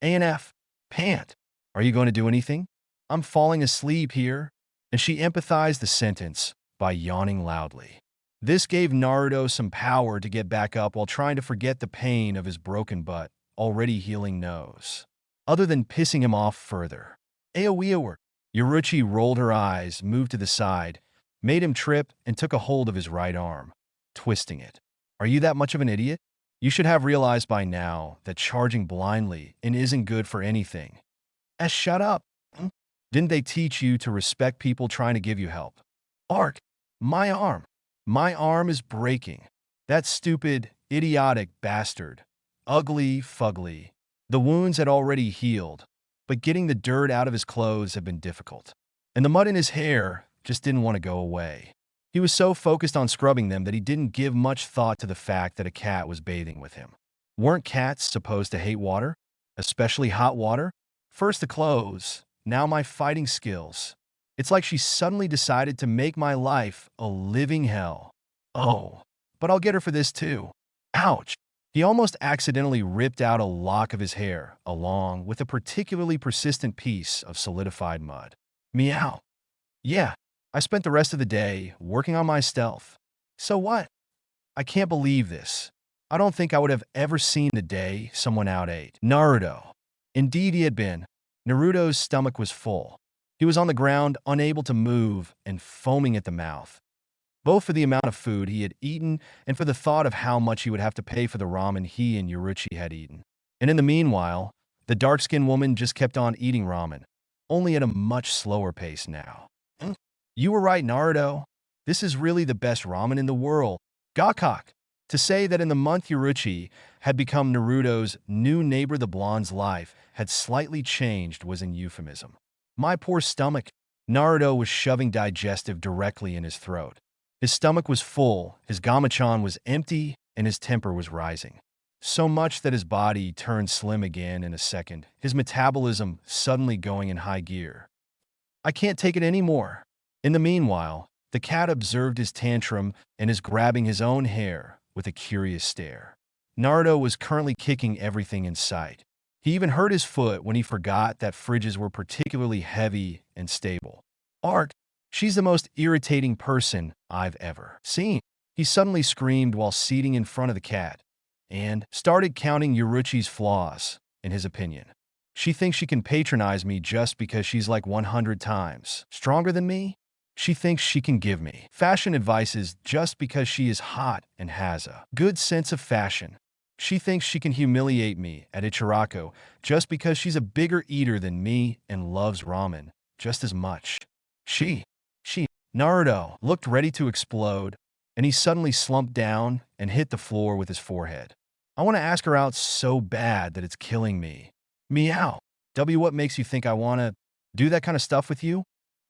ANF. Pant. Are you going to do anything? I'm falling asleep here. And she empathized the sentence by yawning loudly. This gave Naruto some power to get back up while trying to forget the pain of his broken but already healing nose. Other than pissing him off further. Aoe. Yurichi rolled her eyes, moved to the side, made him trip and took a hold of his right arm, twisting it. Are you that much of an idiot? You should have realized by now that charging blindly and isn't good for anything. Shut up. Didn't they teach you to respect people trying to give you help? Ark, my arm. My arm is breaking. That stupid, idiotic bastard. Ugly fugly. The wounds had already healed, but getting the dirt out of his clothes had been difficult. And the mud in his hair just didn't want to go away. He was so focused on scrubbing them that he didn't give much thought to the fact that a cat was bathing with him. Weren't cats supposed to hate water? Especially hot water? First the clothes, now my fighting skills. It's like she suddenly decided to make my life a living hell. Oh, but I'll get her for this too. Ouch. He almost accidentally ripped out a lock of his hair, along with a particularly persistent piece of solidified mud. Meow. Yeah, I spent the rest of the day working on my stealth. So what? I can't believe this. I don't think I would have ever seen the day someone outate Naruto. Indeed he had been. Naruto's stomach was full. He was on the ground, unable to move and foaming at the mouth, both for the amount of food he had eaten and for the thought of how much he would have to pay for the ramen he and Yoruichi had eaten. And in the meanwhile, the dark-skinned woman just kept on eating ramen, only at a much slower pace now. You were right, Naruto. This is really the best ramen in the world. Gakak. To say that in the month Yoruichi had become Naruto's new neighbor, the blonde's life had slightly changed was an euphemism. My poor stomach. Naruto was shoving digestive directly in his throat. His stomach was full, his gamachan was empty, and his temper was rising. So much that his body turned slim again in a second, his metabolism suddenly going in high gear. I can't take it anymore. In the meanwhile, the cat observed his tantrum and is grabbing his own hair with a curious stare. Naruto was currently kicking everything in sight. He even hurt his foot when he forgot that fridges were particularly heavy and stable. Ark, she's the most irritating person I've ever seen. He suddenly screamed while seating in front of the cat and started counting Yoruichi's flaws, in his opinion. She thinks she can patronize me just because she's like 100 times stronger than me. She thinks she can give me fashion advices just because she is hot and has a good sense of fashion. She thinks she can humiliate me at Ichiraku just because she's a bigger eater than me and loves ramen just as much. Naruto looked ready to explode, and he suddenly slumped down and hit the floor with his forehead. I want to ask her out so bad that it's killing me. Meow. What makes you think I want to do that kind of stuff with you?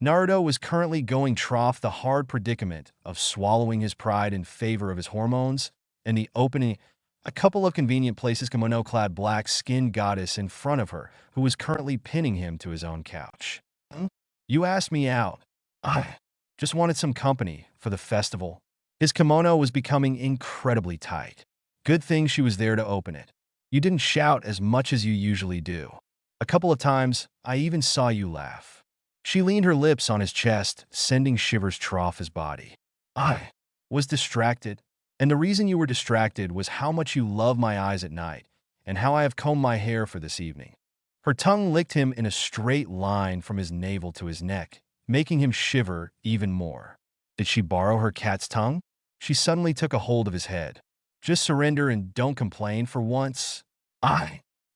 Naruto was currently going trough the hard predicament of swallowing his pride in favor of his hormones and the opening a couple of convenient places kimono-clad black-skinned goddess in front of her who was currently pinning him to his own couch. You asked me out. I just wanted some company for the festival. His kimono was becoming incredibly tight. Good thing she was there to open it. You didn't shout as much as you usually do. A couple of times, I even saw you laugh. She leaned her lips on his chest, sending shivers trough his body. I was distracted, and the reason you were distracted was how much you love my eyes at night and how I have combed my hair for this evening. Her tongue licked him in a straight line from his navel to his neck, making him shiver even more. Did she borrow her cat's tongue? She suddenly took a hold of his head. Just surrender and don't complain for once.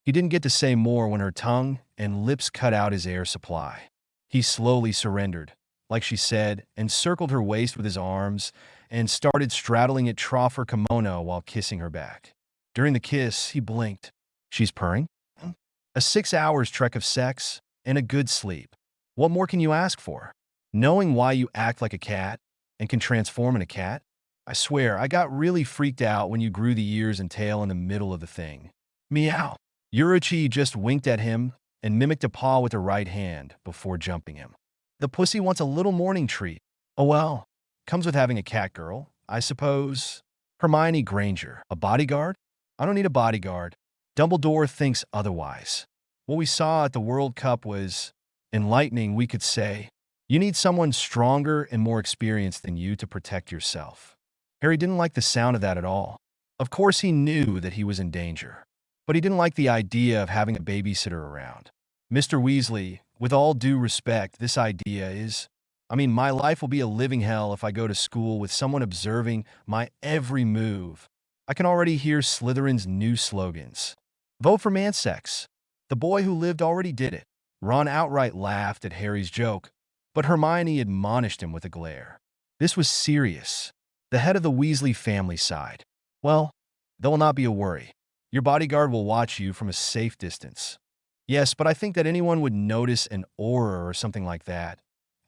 He didn't get to say more when her tongue and lips cut out his air supply. He slowly surrendered, like she said, and circled her waist with his arms and started straddling it trough her kimono while kissing her back. During the kiss, he blinked. She's purring? A 6 hours trek of sex and a good sleep. What more can you ask for? Knowing why you act like a cat and can transform in a cat? I swear, I got really freaked out when you grew the ears and tail in the middle of the thing. Meow. Yoruichi just winked at him and mimicked a paw with her right hand before jumping him. The pussy wants a little morning treat. Oh well, comes with having a cat girl, I suppose. Hermione Granger, a bodyguard? I don't need a bodyguard. Dumbledore thinks otherwise. What we saw at the World Cup was enlightening, we could say. You need someone stronger and more experienced than you to protect yourself. Harry didn't like the sound of that at all. Of course he knew that he was in danger, but he didn't like the idea of having a babysitter around. Mr. Weasley, with all due respect, this idea is My life will be a living hell if I go to school with someone observing my every move. I can already hear Slytherin's new slogans. Vote for Mansex. The boy who lived already did it. Ron outright laughed at Harry's joke, but Hermione admonished him with a glare. This was serious. The head of the Weasley family sighed. Well, there will not be a worry. Your bodyguard will watch you from a safe distance. Yes, but I think that anyone would notice an aura or something like that,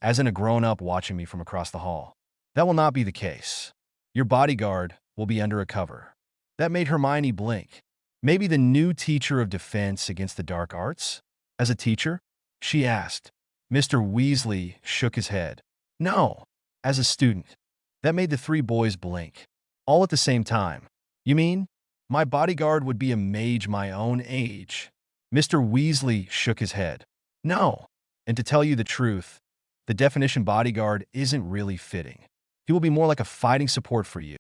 as in a grown-up watching me from across the hall. That will not be the case. Your bodyguard will be under a cover. That made Hermione blink. Maybe the new teacher of defense against the dark arts? As a teacher? She asked. Mr. Weasley shook his head. No, as a student. That made the three boys blink. All at the same time. You mean? My bodyguard would be a mage my own age. Mr. Weasley shook his head. No. And to tell you the truth, the definition bodyguard isn't really fitting. He will be more like a fighting support for you.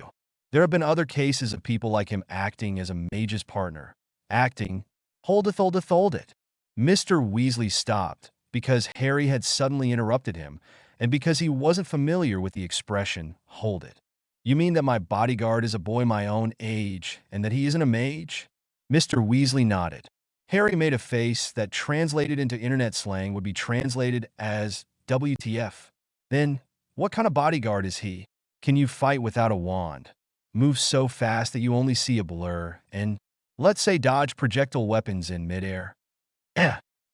There have been other cases of people like him acting as a mage's partner. Acting. Hold it. Mr. Weasley stopped because Harry had suddenly interrupted him and because he wasn't familiar with the expression, hold it. You mean that my bodyguard is a boy my own age and that he isn't a mage? Mr. Weasley nodded. Harry made a face that translated into internet slang would be translated as WTF. Then, what kind of bodyguard is he? Can you fight without a wand? Move so fast that you only see a blur and, let's say, dodge projectile weapons in midair?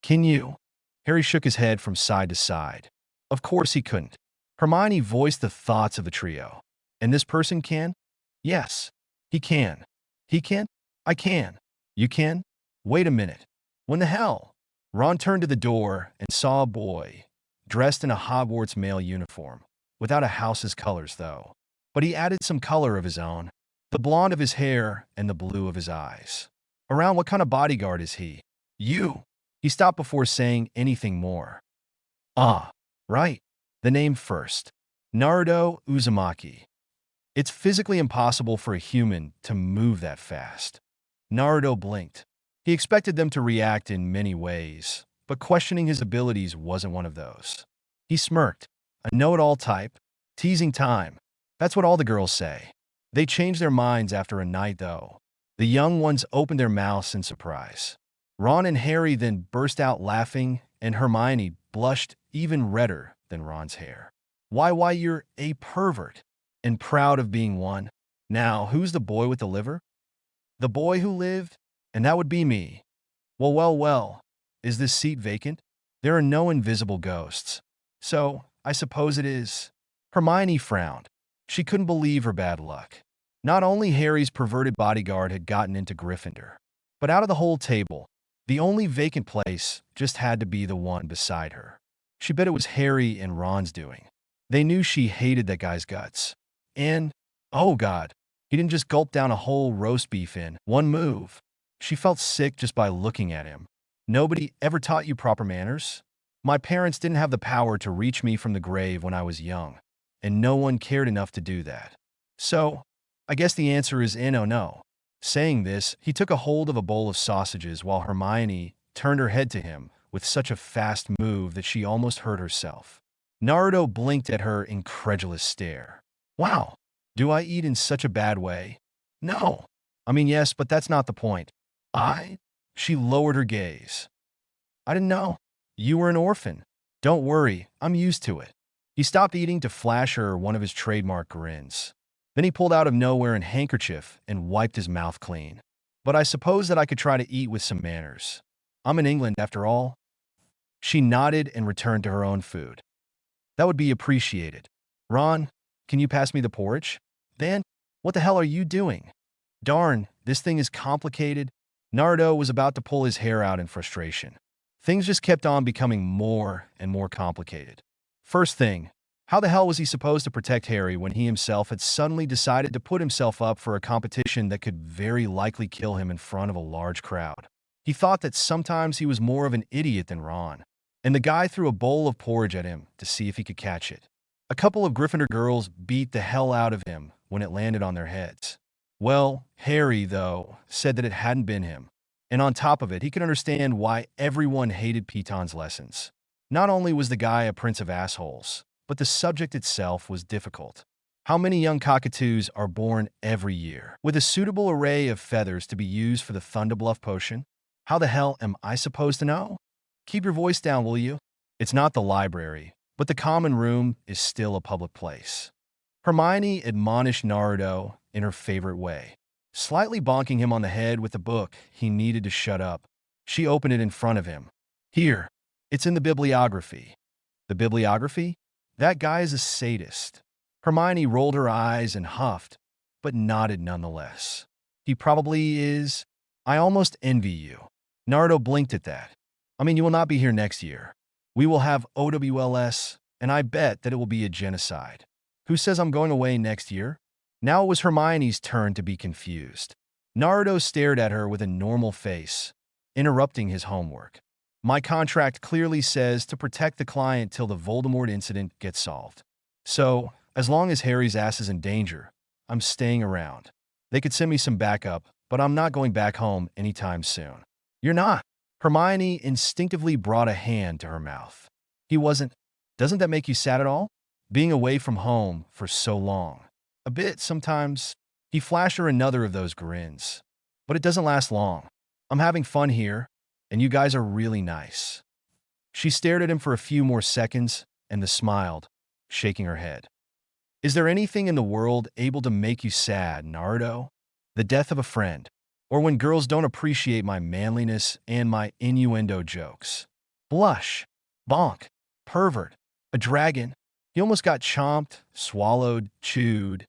Can you? Harry shook his head from side to side. Of course he couldn't. Hermione voiced the thoughts of the trio. And this person can? Yes, he can. He can? I can. You can? Wait a minute. When the hell? Ron turned to the door and saw a boy, dressed in a Hogwarts male uniform, without a house's colors, though. But he added some color of his own, the blonde of his hair and the blue of his eyes. Around what kind of bodyguard is he? You. He stopped before saying anything more. Ah, right. The name first. Naruto Uzumaki. It's physically impossible for a human to move that fast. Naruto blinked. He expected them to react in many ways, but questioning his abilities wasn't one of those. He smirked. A know-it-all type. Teasing time. That's what all the girls say. They change their minds after a night, though. The young ones opened their mouths in surprise. Ron and Harry then burst out laughing, and Hermione blushed even redder than Ron's hair. Why, you're a pervert, and proud of being one. Now, who's the boy with the liver? The boy who lived? And that would be me. Well, is this seat vacant? There are no invisible ghosts. So, I suppose it is. Hermione frowned. She couldn't believe her bad luck. Not only Harry's perverted bodyguard had gotten into Gryffindor, but out of the whole table, the only vacant place just had to be the one beside her. She bet it was Harry and Ron's doing. They knew she hated that guy's guts. And, oh God, he didn't just gulp down a whole roast beef in one move. She felt sick just by looking at him. Nobody ever taught you proper manners? My parents didn't have the power to reach me from the grave when I was young, and no one cared enough to do that. So, I guess the answer is no. Saying this, he took a hold of a bowl of sausages while Hermione turned her head to him with such a fast move that she almost hurt herself. Naruto blinked at her incredulous stare. Wow, do I eat in such a bad way? No. Yes, but that's not the point. She lowered her gaze. I didn't know. You were an orphan. Don't worry, I'm used to it. He stopped eating to flash her one of his trademark grins. Then he pulled out of nowhere a handkerchief and wiped his mouth clean. But I suppose that I could try to eat with some manners. I'm in England, after all. She nodded and returned to her own food. That would be appreciated. Ron, can you pass me the porridge? Then, what the hell are you doing? Darn, this thing is complicated. Naruto was about to pull his hair out in frustration. Things just kept on becoming more and more complicated. First thing, how the hell was he supposed to protect Harry when he himself had suddenly decided to put himself up for a competition that could very likely kill him in front of a large crowd? He thought that sometimes he was more of an idiot than Ron, and the guy threw a bowl of porridge at him to see if he could catch it. A couple of Gryffindor girls beat the hell out of him when it landed on their heads. Well, Harry, though, said that it hadn't been him. And on top of it, he could understand why everyone hated Piton's lessons. Not only was the guy a prince of assholes, but the subject itself was difficult. How many young cockatoos are born every year with a suitable array of feathers to be used for the Thunderbluff potion? How the hell am I supposed to know? Keep your voice down, will you? It's not the library, but the common room is still a public place. Hermione admonished Naruto in her favorite way, slightly bonking him on the head with the book he needed to shut up. She opened it in front of him. Here, it's in the bibliography. The bibliography? That guy is a sadist. Hermione rolled her eyes and huffed, but nodded nonetheless. He probably is. I almost envy you. Naruto blinked at that. I mean, you will not be here next year. We will have OWLS, and I bet that it will be a genocide. Who says I'm going away next year? Now it was Hermione's turn to be confused. Naruto stared at her with a normal face, interrupting his homework. My contract clearly says to protect the client till the Voldemort incident gets solved. So, as long as Harry's ass is in danger, I'm staying around. They could send me some backup, but I'm not going back home anytime soon. You're not. Hermione instinctively brought a hand to her mouth. He wasn't. Doesn't that make you sad at all? Being away from home for so long. A bit, sometimes. He flashed her another of those grins. But it doesn't last long. I'm having fun here, and you guys are really nice. She stared at him for a few more seconds and then smiled, shaking her head. Is there anything in the world able to make you sad, Naruto? The death of a friend, or when girls don't appreciate my manliness and my innuendo jokes. Blush, bonk, pervert, a dragon. He almost got chomped, swallowed, chewed,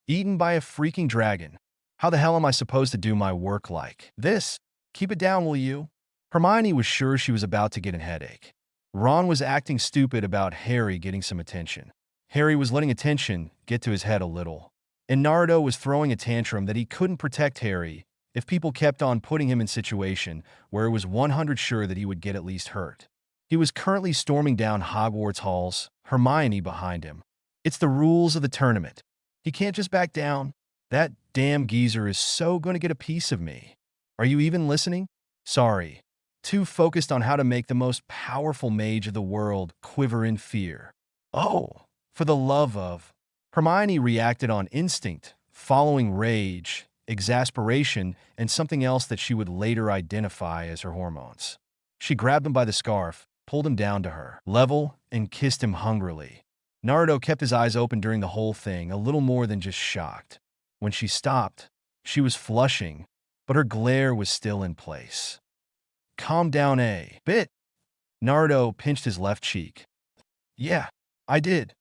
eaten by a freaking dragon. How the hell am I supposed to do my work like this? Keep it down, will you? Hermione was sure she was about to get a headache. Ron was acting stupid about Harry getting some attention. Harry was letting attention get to his head a little. And Naruto was throwing a tantrum that he couldn't protect Harry if people kept on putting him in a situation where it was 100 sure that he would get at least hurt. He was currently storming down Hogwarts halls, Hermione behind him. It's the rules of the tournament. He can't just back down. That damn geezer is so going to get a piece of me. Are you even listening? Sorry. Too focused on how to make the most powerful mage of the world quiver in fear. Oh, for the love of... Hermione reacted on instinct, following rage, exasperation, and something else that she would later identify as her hormones. She grabbed him by the scarf, pulled him down to her level, and kissed him hungrily. Naruto kept his eyes open during the whole thing, a little more than just shocked. When she stopped, she was flushing, but her glare was still in place. Calm down a bit. Naruto pinched his left cheek. Yeah, I did.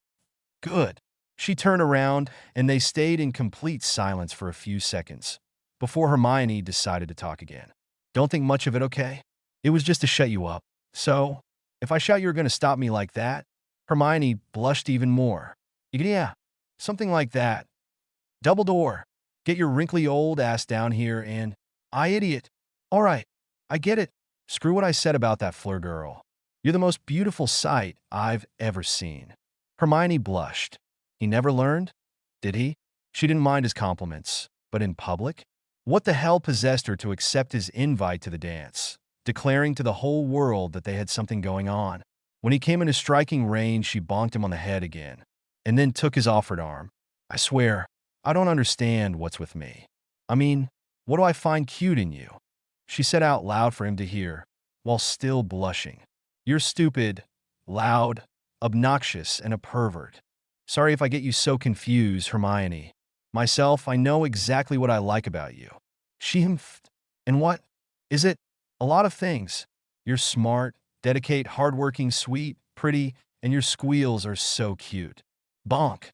Good. She turned around, and they stayed in complete silence for a few seconds, before Hermione decided to talk again. Don't think much of it, okay? It was just to shut you up. So, if I shout you were going to stop me like that? Hermione blushed even more. Yeah, something like that. Dumbledore, get your wrinkly old ass down here and... I idiot. All right, I get it. Screw what I said about that Fleur girl. You're the most beautiful sight I've ever seen. Hermione blushed. He never learned? Did he? She didn't mind his compliments. But in public? What the hell possessed her to accept his invite to the dance, declaring to the whole world that they had something going on? When he came into striking range, she bonked him on the head again, and then took his offered arm. I swear, I don't understand what's with me. I mean, what do I find cute in you? She said out loud for him to hear, while still blushing. You're stupid, loud, obnoxious, and a pervert. Sorry if I get you so confused, Hermione. Myself, I know exactly what I like about you. She humphed. And what? Is it? A lot of things. You're smart, dedicate, hardworking, sweet, pretty, and your squeals are so cute. Bonk.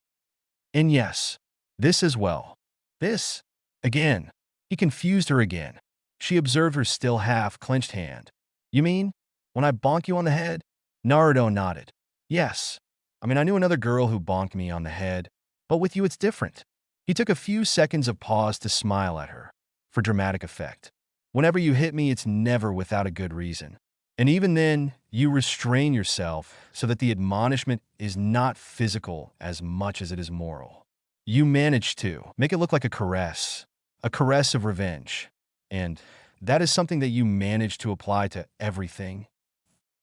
And yes, this as well. This. Again. He confused her again. She observed her still half-clenched hand. You mean, when I bonk you on the head? Naruto nodded. Yes. I mean, I knew another girl who bonked me on the head, but with you it's different. He took a few seconds of pause to smile at her, for dramatic effect. Whenever you hit me, it's never without a good reason. And even then, you restrain yourself so that the admonishment is not physical as much as it is moral. You manage to make it look like a caress of revenge. And that is something that you manage to apply to everything.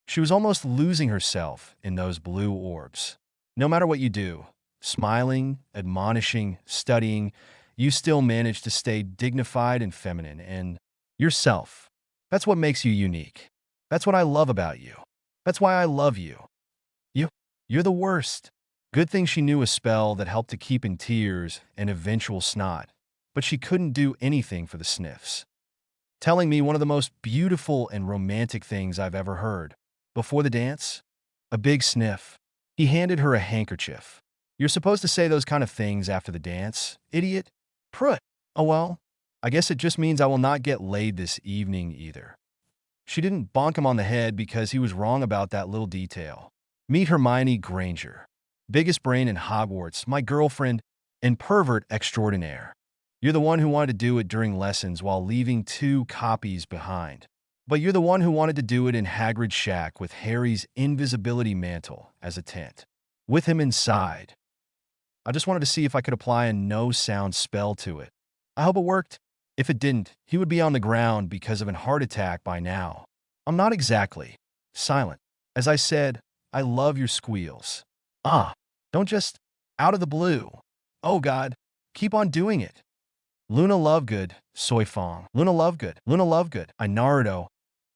She was almost losing herself in those blue orbs. No matter what you do, smiling, admonishing, studying, you still manage to stay dignified and feminine and yourself. That's what makes you unique. That's what I love about you. That's why I love you. You, you're the worst. Good thing she knew a spell that helped to keep in tears and eventual snot, but she couldn't do anything for the sniffs. Telling me one of the most beautiful and romantic things I've ever heard. Before the dance, a big sniff. He handed her a handkerchief. You're supposed to say those kind of things after the dance, idiot. Prut. Oh well, I guess it just means I will not get laid this evening either. She didn't bonk him on the head because he was wrong about that little detail. Meet Hermione Granger. Biggest brain in Hogwarts, my girlfriend, and pervert extraordinaire. You're the one who wanted to do it during lessons while leaving 2 copies behind. But you're the one who wanted to do it in Hagrid's shack with Harry's invisibility mantle as a tent. With him inside. I just wanted to see if I could apply a no-sound spell to it. I hope it worked. If it didn't, he would be on the ground because of a heart attack by now. I'm not exactly silent. As I said, I love your squeals. Don't just out of the blue. Oh God, keep on doing it. Luna Lovegood, Soi Fon. Luna Lovegood, Luna Lovegood. I Naruto.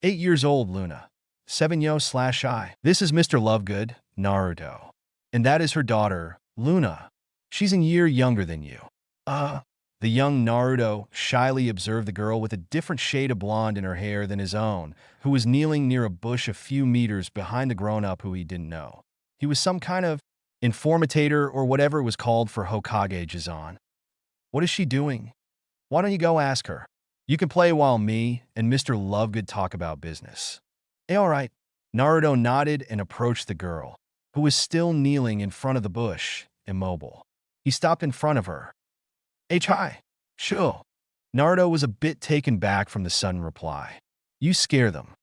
8 years old, Luna. 7yo/I. This is Mr. Lovegood, Naruto. And that is her daughter, Luna. She's a year younger than you. The young Naruto shyly observed the girl with a different shade of blonde in her hair than his own, who was kneeling near a bush a few meters behind the grown-up who he didn't know. He was some kind of informator or whatever it was called for Hokage Jizan. What is she doing? Why don't you go ask her? You can play while me and Mr. Lovegood talk about business. All right. Naruto nodded and approached the girl, who was still kneeling in front of the bush, immobile. He stopped in front of her. Hi. Sure. Naruto was a bit taken back from the sudden reply. You scare them.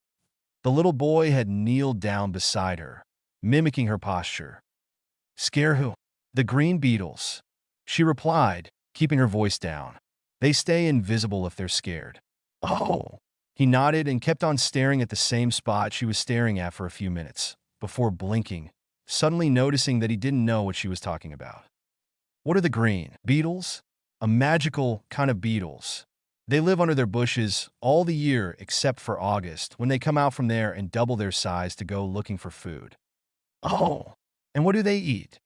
The little boy had kneeled down beside her, mimicking her posture. Scare who? The green beetles. She replied, keeping her voice down. They stay invisible if they're scared. Oh. He nodded and kept on staring at the same spot she was staring at for a few minutes, before blinking, suddenly noticing that he didn't know what she was talking about. What are the green beetles? A magical kind of beetles. They live under their bushes all the year except for August, when they come out from there and double their size to go looking for food. Oh. And what do they eat?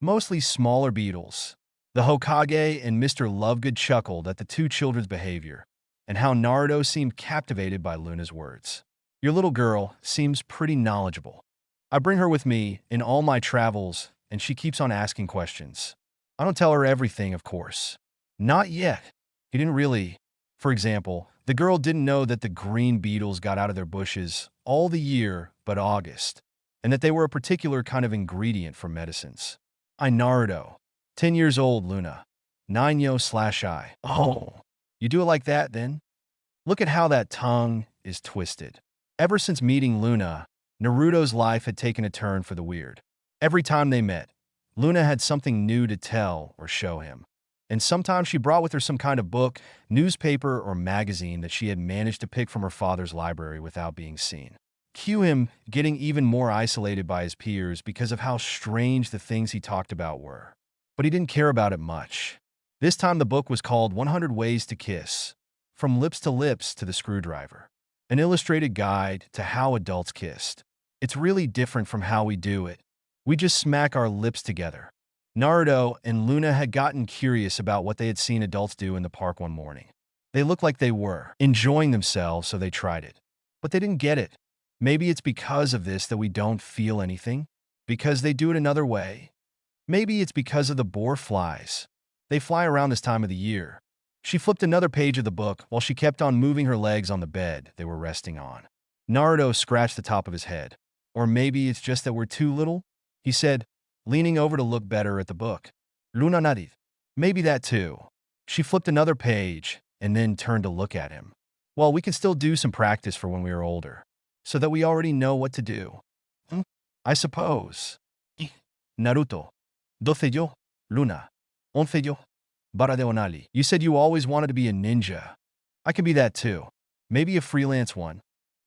Mostly smaller beetles. The Hokage and Mr. Lovegood chuckled at the 2 children's behavior, and how Naruto seemed captivated by Luna's words. Your little girl seems pretty knowledgeable. I bring her with me in all my travels, and she keeps on asking questions. I don't tell her everything, of course. Not yet. He didn't really. For example, the girl didn't know that the green beetles got out of their bushes all the year but August, and that they were a particular kind of ingredient for medicines. I Naruto. 10 years old, Luna. 9yo/I. Oh. You do it like that, then? Look at how that tongue is twisted. Ever since meeting Luna, Naruto's life had taken a turn for the weird. Every time they met, Luna had something new to tell or show him. And sometimes she brought with her some kind of book, newspaper, or magazine that she had managed to pick from her father's library without being seen. Cue him getting even more isolated by his peers because of how strange the things he talked about were. But he didn't care about it much. This time the book was called 100 Ways to Kiss, From Lips to Lips to the Screwdriver. An illustrated guide to how adults kissed. It's really different from how we do it. We just smack our lips together. Naruto and Luna had gotten curious about what they had seen adults do in the park one morning. They looked like they were enjoying themselves, so they tried it. But they didn't get it. Maybe it's because of this that we don't feel anything? Because they do it another way? Maybe it's because of the boar flies. They fly around this time of the year. She flipped another page of the book while she kept on moving her legs on the bed they were resting on. Naruto scratched the top of his head. Or maybe it's just that we're too little? He said, leaning over to look better at the book. Luna nodded. Maybe that too. She flipped another page and then turned to look at him. Well, we can still do some practice for when we are older, so that we already know what to do. I suppose. Naruto. 12 yo, Luna. 11 yo, Bara de Onali. You said you always wanted to be a ninja. I can be that too. Maybe a freelance one.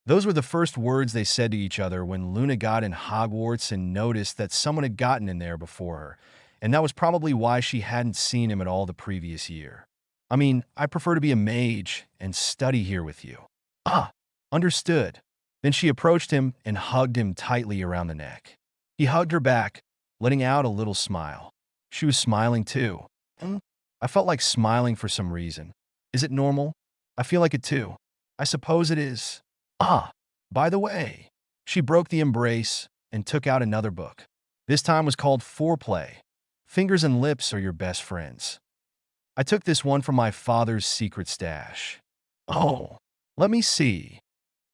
Those were the first words they said to each other when Luna got in Hogwarts and noticed that someone had gotten in there before her, and that was probably why she hadn't seen him at all the previous year. I mean, I prefer to be a mage and study here with you. Ah, understood. Then she approached him and hugged him tightly around the neck. He hugged her back, letting out a little smile. She was smiling too. I felt like smiling for some reason. Is it normal? I feel like it too. I suppose it is. Ah, by the way, she broke the embrace and took out another book. This time was called Foreplay. Fingers and lips are your best friends. I took this one from my father's secret stash. Oh, let me see.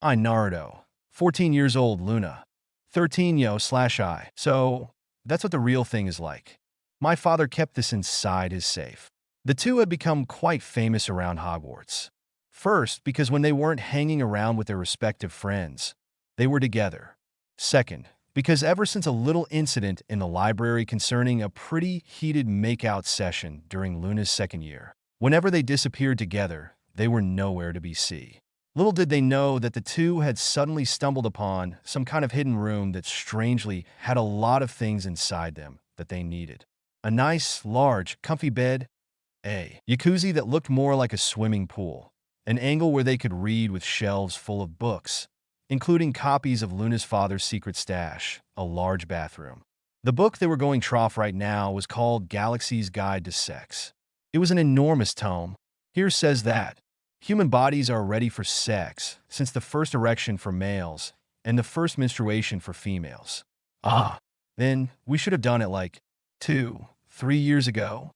I Naruto. 14 years old, Luna. 13 yo/I. So, that's what the real thing is like. My father kept this inside his safe. The two had become quite famous around Hogwarts. First, because when they weren't hanging around with their respective friends, they were together. Second, because ever since a little incident in the library concerning a pretty heated makeout session during Luna's second year, whenever they disappeared together, they were nowhere to be seen. Little did they know that the two had suddenly stumbled upon some kind of hidden room that strangely had a lot of things inside them that they needed. A nice, large, comfy bed, a jacuzzi that looked more like a swimming pool, an angle where they could read with shelves full of books, including copies of Luna's father's secret stash, a large bathroom. The book they were going trough right now was called Galaxy's Guide to Sex. It was an enormous tome. Here says that human bodies are ready for sex since the first erection for males and the first menstruation for females. Ah, then we should have done it like 2-3 years ago,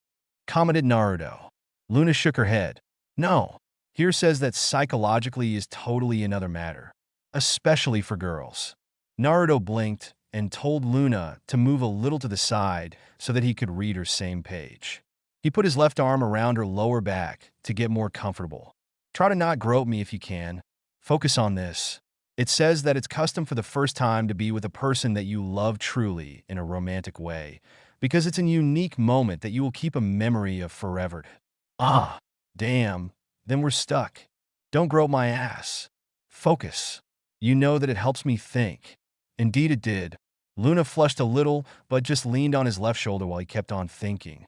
commented Naruto. Luna shook her head. No, here says that psychologically is totally another matter, especially for girls. Naruto blinked and told Luna to move a little to the side so that he could read her same page. He put his left arm around her lower back to get more comfortable. Try to not grope me if you can. Focus on this. It says that it's custom for the first time to be with a person that you love truly in a romantic way, because it's a unique moment that you will keep a memory of forever. Ah, damn. Then we're stuck. Don't grope my ass. Focus. You know that it helps me think. Indeed it did. Luna flushed a little, but just leaned on his left shoulder while he kept on thinking.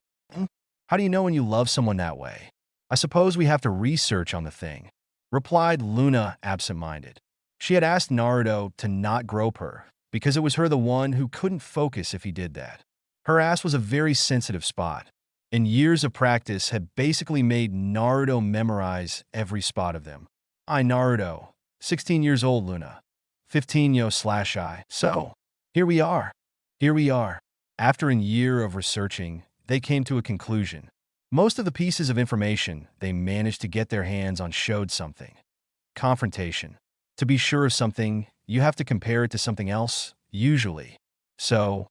How do you know when you love someone that way? I suppose we have to research on the thing, replied Luna absent-minded. She had asked Naruto to not grope her, because it was her the one who couldn't focus if he did that. Her ass was a very sensitive spot, and years of practice had basically made Naruto memorize every spot of them. I Naruto, 16 years old, Luna. 15 yo/I. So, here we are. Here we are. After a year of researching, they came to a conclusion. Most of the pieces of information they managed to get their hands on showed something. Confrontation. To be sure of something, you have to compare it to something else, usually. So,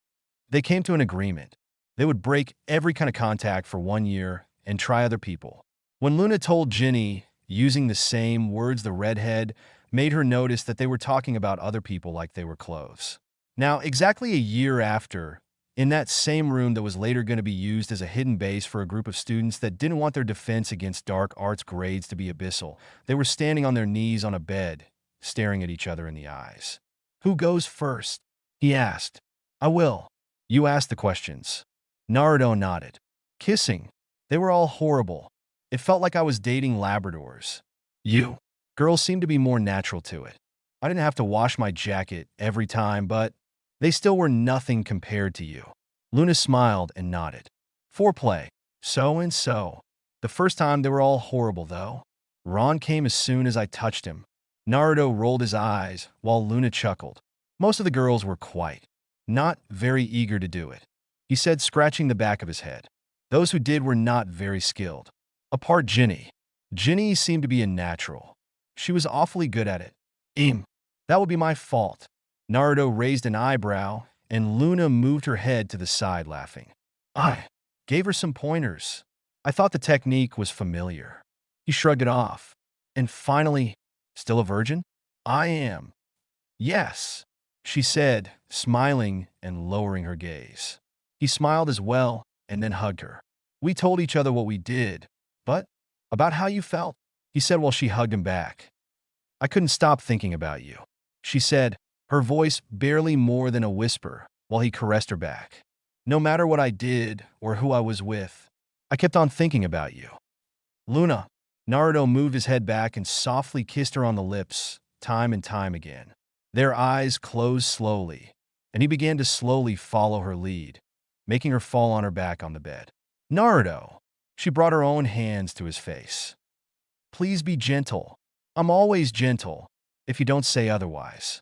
they came to an agreement. They would break every kind of contact for 1 year and try other people. When Luna told Ginny, using the same words, the redhead made her notice that they were talking about other people like they were clothes. Now, exactly a year after, in that same room that was later going to be used as a hidden base for a group of students that didn't want their defense against dark arts grades to be abyssal, they were standing on their knees on a bed, staring at each other in the eyes. Who goes first? He asked. I will. You asked the questions. Naruto nodded. Kissing. They were all horrible. It felt like I was dating Labradors. You. Girls seemed to be more natural to it. I didn't have to wash my jacket every time, but they still were nothing compared to you. Luna smiled and nodded. Foreplay. So and so. The first time they were all horrible, though. Ron came as soon as I touched him. Naruto rolled his eyes while Luna chuckled. Most of the girls were quite not very eager to do it, he said, scratching the back of his head. Those who did were not very skilled. Apart Ginny. Ginny seemed to be a natural. She was awfully good at it. That would be my fault. Naruto raised an eyebrow, and Luna moved her head to the side, laughing. I gave her some pointers. I thought the technique was familiar. He shrugged it off. And finally, still a virgin? I am. Yes, she said, smiling and lowering her gaze. He smiled as well and then hugged her. We told each other what we did, but about how you felt, he said while she hugged him back. I couldn't stop thinking about you, she said, her voice barely more than a whisper, while he caressed her back. No matter what I did or who I was with, I kept on thinking about you. Luna. Naruto moved his head back and softly kissed her on the lips, time and time again. Their eyes closed slowly, and he began to slowly follow her lead, making her fall on her back on the bed. Naruto. She brought her own hands to his face. Please be gentle. I'm always gentle, if you don't say otherwise.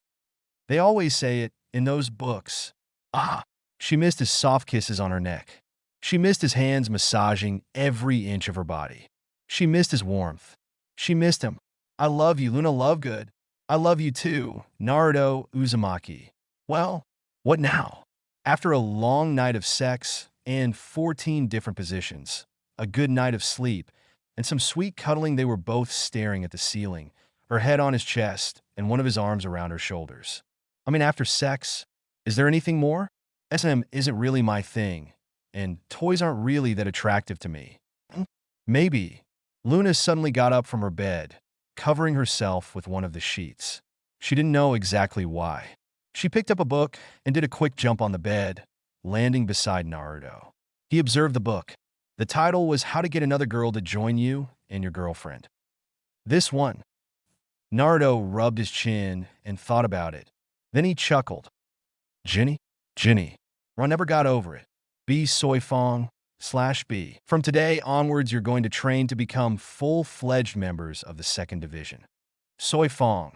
They always say it in those books. Ah! She missed his soft kisses on her neck. She missed his hands massaging every inch of her body. She missed his warmth. She missed him. I love you, Luna Lovegood. I love you too, Naruto Uzumaki. Well, what now? After a long night of sex and 14 different positions, a good night of sleep, and some sweet cuddling, they were both staring at the ceiling, her head on his chest and one of his arms around her shoulders. I mean, after sex, is there anything more? SM isn't really my thing, and toys aren't really that attractive to me. Maybe. Luna suddenly got up from her bed, covering herself with one of the sheets. She didn't know exactly why. She picked up a book and did a quick jump on the bed, landing beside Naruto. He observed the book. The title was How to Get Another Girl to Join You and Your Girlfriend. This one. Naruto rubbed his chin and thought about it. Then he chuckled. Ginny. Ron never got over it. B Soi Fon /B. From today onwards, you're going to train to become full-fledged members of the 2nd Division. Soi Fon,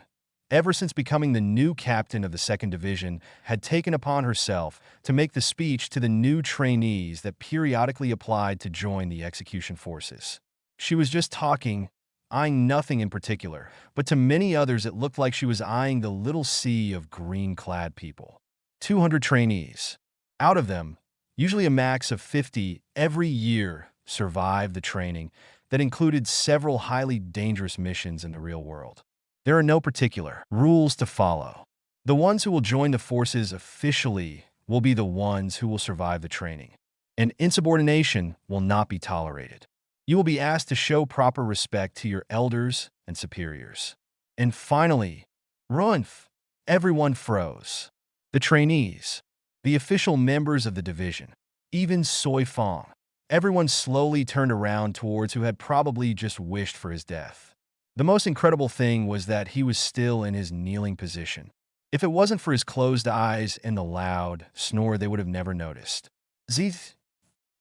ever since becoming the new captain of the 2nd Division, had taken upon herself to make the speech to the new trainees that periodically applied to join the execution forces. She was just talking, eyeing nothing in particular, but to many others it looked like she was eyeing the little sea of green-clad people. 200 trainees. Out of them, usually a max of 50 every year, survived the training that included several highly dangerous missions in the real world. There are no particular rules to follow. The ones who will join the forces officially will be the ones who will survive the training, and insubordination will not be tolerated. You will be asked to show proper respect to your elders and superiors. And finally, Runf, everyone froze. The trainees, the official members of the division, even Soi Fon. Everyone slowly turned around towards who had probably just wished for his death. The most incredible thing was that he was still in his kneeling position. If it wasn't for his closed eyes and the loud snore, they would have never noticed.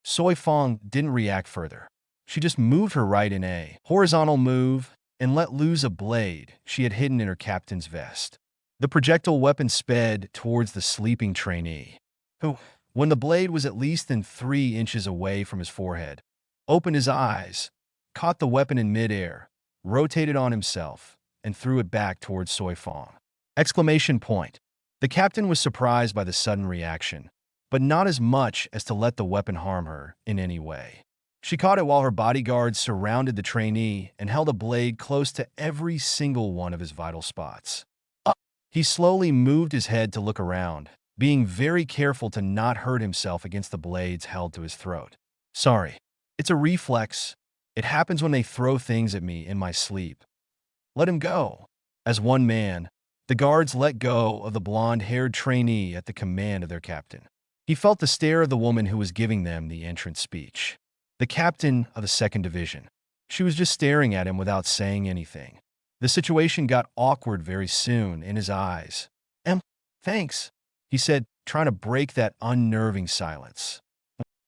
Soi Fon didn't react further. She just moved her right in a horizontal move and let loose a blade she had hidden in her captain's vest. The projectile weapon sped towards the sleeping trainee, who, when the blade was at least 3 inches away from his forehead, opened his eyes, caught the weapon in midair, rotated on himself, and threw it back towards Soi Fon. Exclamation point. The captain was surprised by the sudden reaction, but not as much as to let the weapon harm her in any way. She caught it while her bodyguards surrounded the trainee and held a blade close to every single one of his vital spots. He slowly moved his head to look around, being very careful to not hurt himself against the blades held to his throat. Sorry, it's a reflex. It happens when they throw things at me in my sleep. Let him go. As one man, the guards let go of the blonde-haired trainee at the command of their captain. He felt the stare of the woman who was giving them the entrance speech. The captain of the 2nd Division. She was just staring at him without saying anything. The situation got awkward very soon in his eyes. Thanks, he said, trying to break that unnerving silence.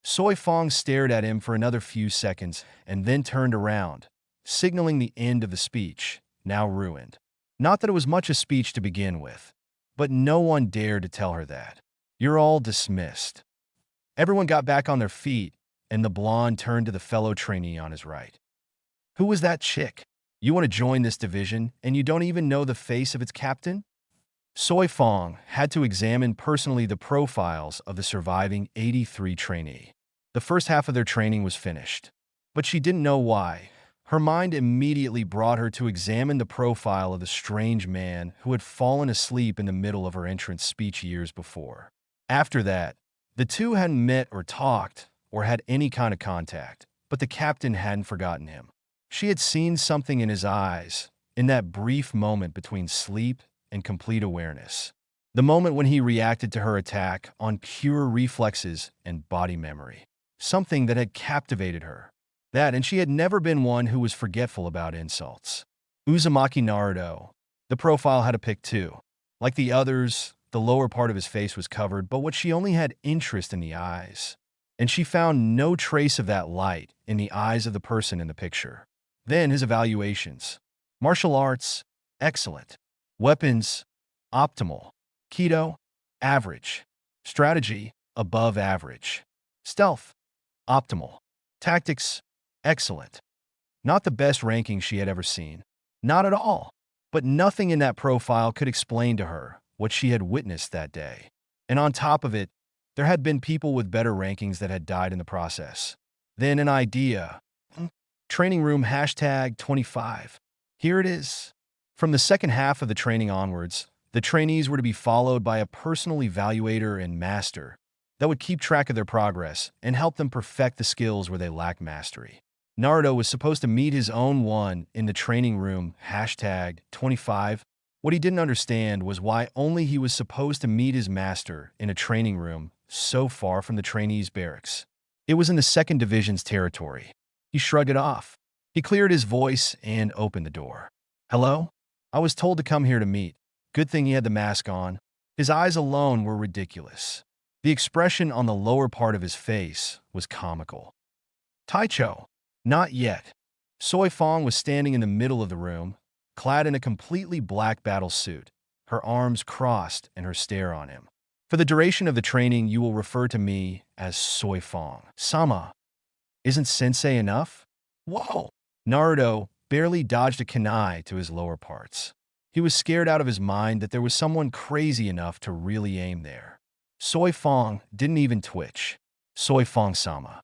Soi Fon stared at him for another few seconds and then turned around, signaling the end of the speech, now ruined. Not that it was much a speech to begin with, but no one dared to tell her that. You're all dismissed. Everyone got back on their feet, and the blonde turned to the fellow trainee on his right. Who was that chick? You want to join this division, and you don't even know the face of its captain? Soi Fon had to examine personally the profiles of the surviving 83 trainee. The first half of their training was finished, but she didn't know why. Her mind immediately brought her to examine the profile of the strange man who had fallen asleep in the middle of her entrance speech years before. After that, the two hadn't met or talked or had any kind of contact, but the captain hadn't forgotten him. She had seen something in his eyes, in that brief moment between sleep and complete awareness. The moment when he reacted to her attack on pure reflexes and body memory. Something that had captivated her. That, and she had never been one who was forgetful about insults. Uzumaki Naruto. The profile had a pic too. Like the others, the lower part of his face was covered, but what she only had interest in the eyes. And she found no trace of that light in the eyes of the person in the picture. Then his evaluations. Martial arts, excellent. Weapons, optimal. Keto, average. Strategy, above average. Stealth, optimal. Tactics, excellent. Not the best ranking she had ever seen. Not at all. But nothing in that profile could explain to her what she had witnessed that day. And on top of it, there had been people with better rankings that had died in the process. Then an idea. Training room hashtag 25. Here it is. From the second half of the training onwards, the trainees were to be followed by a personal evaluator and master that would keep track of their progress and help them perfect the skills where they lacked mastery. Naruto was supposed to meet his own one in the training room hashtag 25. What he didn't understand was why only he was supposed to meet his master in a training room so far from the trainees' barracks. It was in the second division's territory. He shrugged it off. He cleared his voice and opened the door. Hello? I was told to come here to meet. Good thing he had the mask on. His eyes alone were ridiculous. The expression on the lower part of his face was comical. Taicho. Not yet. Soi Fon was standing in the middle of the room, clad in a completely black battle suit, her arms crossed and her stare on him. For the duration of the training, you will refer to me as Soi Fon. Sama. Isn't sensei enough? Whoa! Naruto barely dodged a kunai to his lower parts. He was scared out of his mind that there was someone crazy enough to really aim there. Soi Fon didn't even twitch. Soi Fon-sama.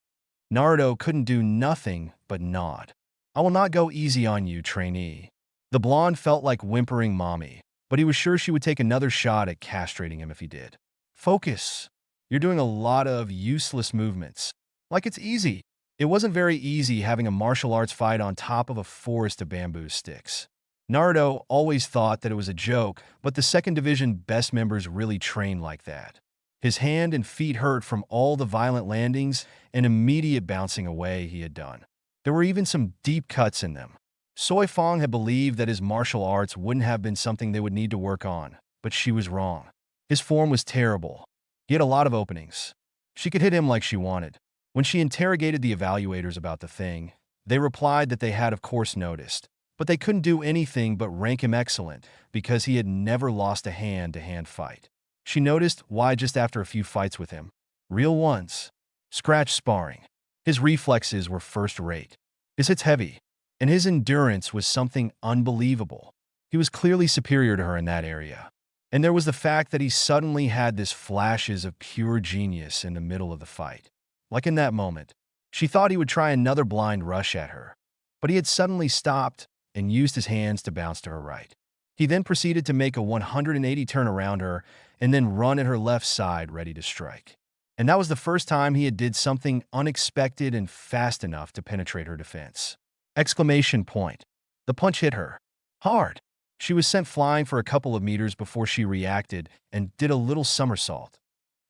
Naruto couldn't do nothing but nod. I will not go easy on you, trainee. The blonde felt like whimpering mommy, but he was sure she would take another shot at castrating him if he did. Focus. You're doing a lot of useless movements. Like it's easy. It wasn't very easy having a martial arts fight on top of a forest of bamboo sticks. Naruto always thought that it was a joke, but the second division best members really trained like that. His hand and feet hurt from all the violent landings and immediate bouncing away he had done. There were even some deep cuts in them. Soi Fon had believed that his martial arts wouldn't have been something they would need to work on, but she was wrong. His form was terrible. He had a lot of openings. She could hit him like she wanted. When she interrogated the evaluators about the thing, they replied that they had of course noticed, but they couldn't do anything but rank him excellent because he had never lost a hand-to-hand fight. She noticed why just after a few fights with him. Real ones. Scratch sparring. His reflexes were first-rate. His hits heavy. And his endurance was something unbelievable. He was clearly superior to her in that area. And there was the fact that he suddenly had this flashes of pure genius in the middle of the fight. Like in that moment, she thought he would try another blind rush at her. But he had suddenly stopped and used his hands to bounce to her right. He then proceeded to make a 180 turn around her and then run at her left side ready to strike. And that was the first time he had did something unexpected and fast enough to penetrate her defense. Exclamation point. The punch hit her. Hard. She was sent flying for a couple of meters before she reacted and did a little somersault,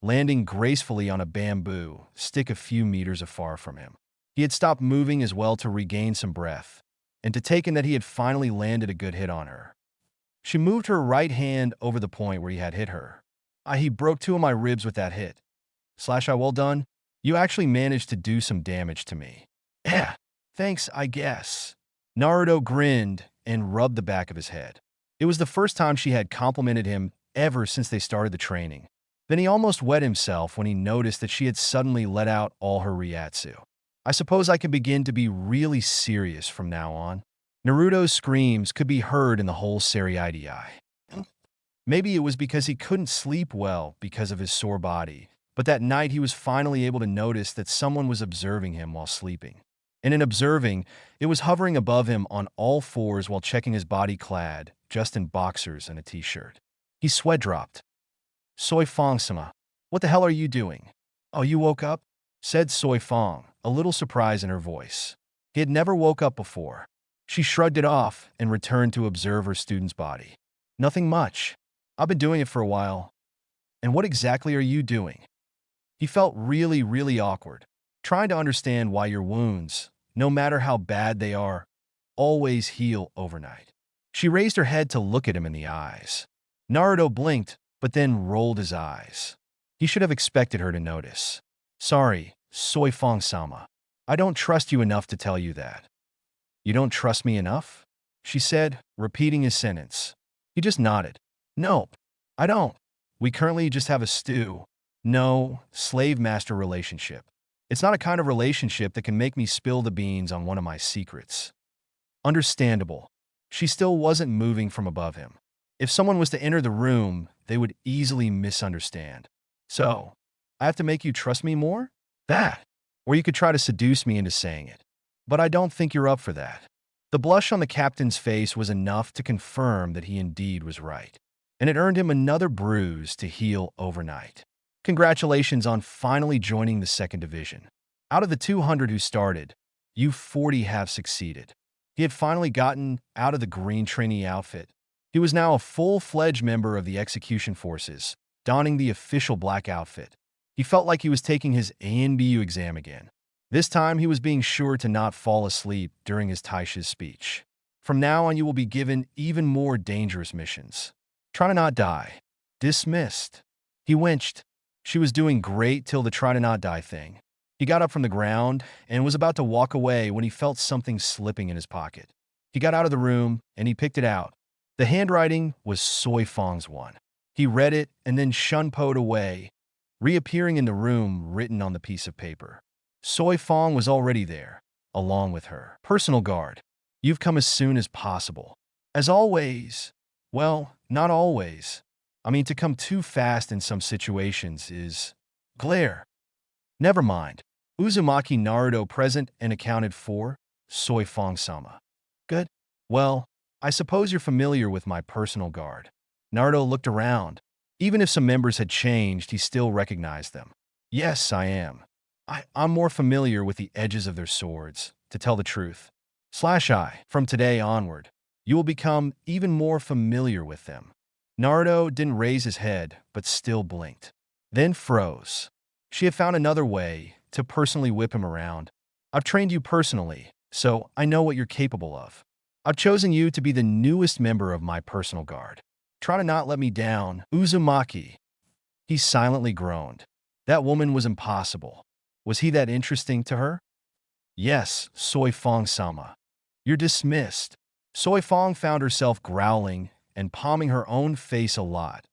landing gracefully on a bamboo stick a few meters afar from him. He had stopped moving as well to regain some breath, and to take in that he had finally landed a good hit on her. She moved her right hand over the point where he had hit her. He broke two of my ribs with that hit. Well done. You actually managed to do some damage to me. Yeah, thanks, I guess. Naruto grinned and rubbed the back of his head. It was the first time she had complimented him ever since they started the training. Then he almost wet himself when he noticed that she had suddenly let out all her ryatsu. I suppose I can begin to be really serious from now on. Naruto's screams could be heard in the whole Seriidii. Maybe it was because he couldn't sleep well because of his sore body, but that night he was finally able to notice that someone was observing him while sleeping. And in observing, it was hovering above him on all fours while checking his body clad, just in boxers and a t-shirt. He sweat dropped. Soi Fon-sama, what the hell are you doing? Oh, you woke up? Said Soi Fon, a little surprise in her voice. He had never woke up before. She shrugged it off and returned to observe her student's body. Nothing much. I've been doing it for a while. And what exactly are you doing? He felt really awkward, trying to understand why your wounds, no matter how bad they are, always heal overnight. She raised her head to look at him in the eyes. Naruto blinked, but then rolled his eyes. He should have expected her to notice. Sorry, Soi Fon-sama. I don't trust you enough to tell you that. You don't trust me enough? She said, repeating his sentence. He just nodded. Nope, I don't. We currently just have a slave-master relationship. It's not a kind of relationship that can make me spill the beans on one of my secrets. Understandable. She still wasn't moving from above him. If someone was to enter the room, they would easily misunderstand. So, I have to make you trust me more? That. Or you could try to seduce me into saying it. But I don't think you're up for that. The blush on the captain's face was enough to confirm that he indeed was right. And it earned him another bruise to heal overnight. Congratulations on finally joining the second division. Out of the 200 who started, you 40 have succeeded. He had finally gotten out of the green trainee outfit. He was now a full-fledged member of the execution forces, donning the official black outfit. He felt like he was taking his ANBU exam again. This time, he was being sure to not fall asleep during his Taisha's speech. From now on, you will be given even more dangerous missions. Try to not die. Dismissed. He winched. She was doing great till the try to not die thing. He got up from the ground and was about to walk away when he felt something slipping in his pocket. He got out of the room and he picked it out. The handwriting was Soi Fon's one. He read it and then shunpoed away, reappearing in the room written on the piece of paper. Soi Fon was already there, along with her personal guard. You've come as soon as possible. As always. Well, not always. I mean, to come too fast in some situations is glare. Never mind. Uzumaki Naruto present and accounted for, Soi Fon-sama. Good. Well, I suppose you're familiar with my personal guard. Naruto looked around. Even if some members had changed, he still recognized them. Yes, I am. I'm more familiar with the edges of their swords, to tell the truth. From today onward, you will become even more familiar with them. Naruto didn't raise his head, but still blinked. Then froze. She had found another way to personally whip him around. I've trained you personally, so I know what you're capable of. I've chosen you to be the newest member of my personal guard. Try to not let me down, Uzumaki. He silently groaned. That woman was impossible. Was he that interesting to her? Yes, Soi Fon-sama. You're dismissed. Soi Fon found herself growling and palming her own face a lot,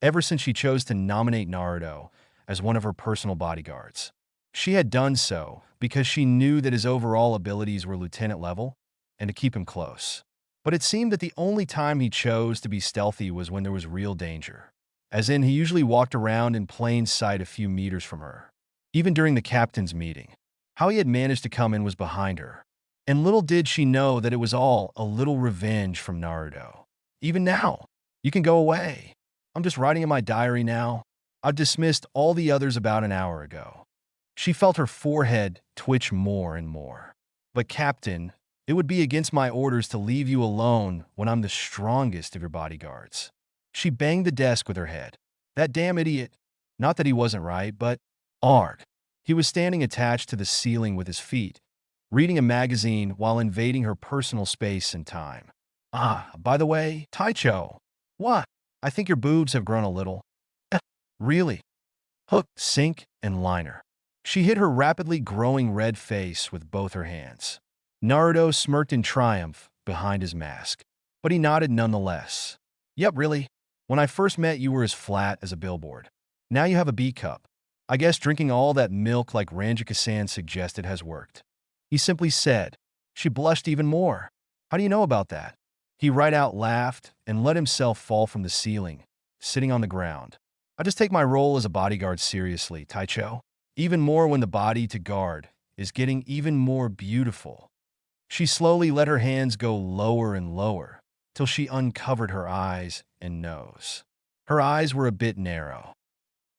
ever since she chose to nominate Naruto as one of her personal bodyguards. She had done so because she knew that his overall abilities were lieutenant level and to keep him close. But it seemed that the only time he chose to be stealthy was when there was real danger. As in, he usually walked around in plain sight a few meters from her. Even during the captain's meeting, how he had managed to come in was behind her. And little did she know that it was all a little revenge from Naruto. Even now, you can go away. I'm just writing in my diary now. I've dismissed all the others about an hour ago. She felt her forehead twitch more and more. But Captain, it would be against my orders to leave you alone when I'm the strongest of your bodyguards. She banged the desk with her head. That damn idiot. Not that he wasn't right, but arg. He was standing attached to the ceiling with his feet, reading a magazine while invading her personal space and time. Ah, by the way, Taicho. What? I think your boobs have grown a little. Really? Hook, sink, and liner. She hid her rapidly growing red face with both her hands. Naruto smirked in triumph behind his mask, but he nodded nonetheless. Yep, really. When I first met, you were as flat as a billboard. Now you have a B-cup. I guess drinking all that milk like Ranjika-san suggested has worked. He simply said. She blushed even more. How do you know about that? He right out laughed and let himself fall from the ceiling, sitting on the ground. I just take my role as a bodyguard seriously, Taicho. Even more when the body to guard is getting even more beautiful. She slowly let her hands go lower and lower, till she uncovered her eyes and nose. Her eyes were a bit narrow.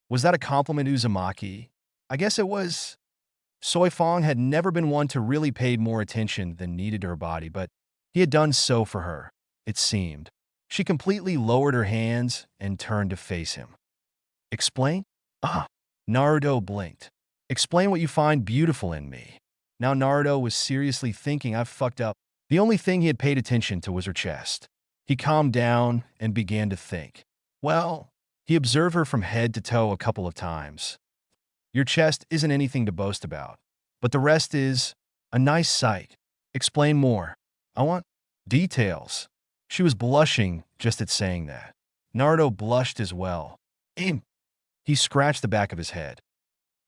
Was that a compliment, Uzumaki? I guess it was. Soi Fon had never been one to really pay more attention than needed to her body, but He had done so for her, it seemed. She completely lowered her hands and turned to face him. Explain? Ah. Naruto blinked. Explain what you find beautiful in me. Now Naruto was seriously thinking, I've fucked up. The only thing he had paid attention to was her chest. He calmed down and began to think. Well, he observed her from head to toe a couple of times. Your chest isn't anything to boast about, but the rest is a nice sight. Explain more. I want details. She was blushing just at saying that. Naruto blushed as well. Aim. He scratched the back of his head.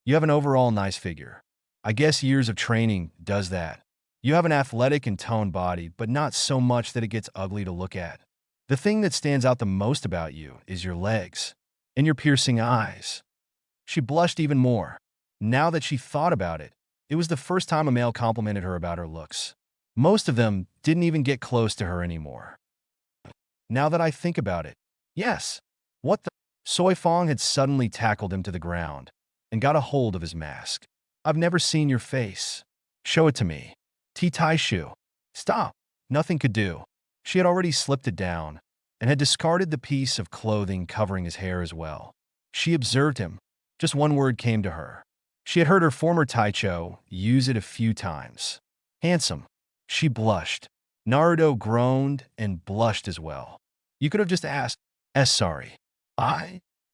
You have an overall nice figure. I guess years of training does that. You have an athletic and toned body, but not so much that it gets ugly to look at. The thing that stands out the most about you is your legs and your piercing eyes. She blushed even more. Now that she thought about it, it was the first time a male complimented her about her looks. Most of them didn't even get close to her anymore. Now that I think about it, yes. What the? Soi Fon had suddenly tackled him to the ground and got a hold of his mask. I've never seen your face. Show it to me. Taishu. Stop. Nothing could do. She had already slipped it down and had discarded the piece of clothing covering his hair as well. She observed him. Just one word came to her. She had heard her former Taicho use it a few times. Handsome. She blushed. Naruto groaned and blushed as well. You could have just asked, sorry.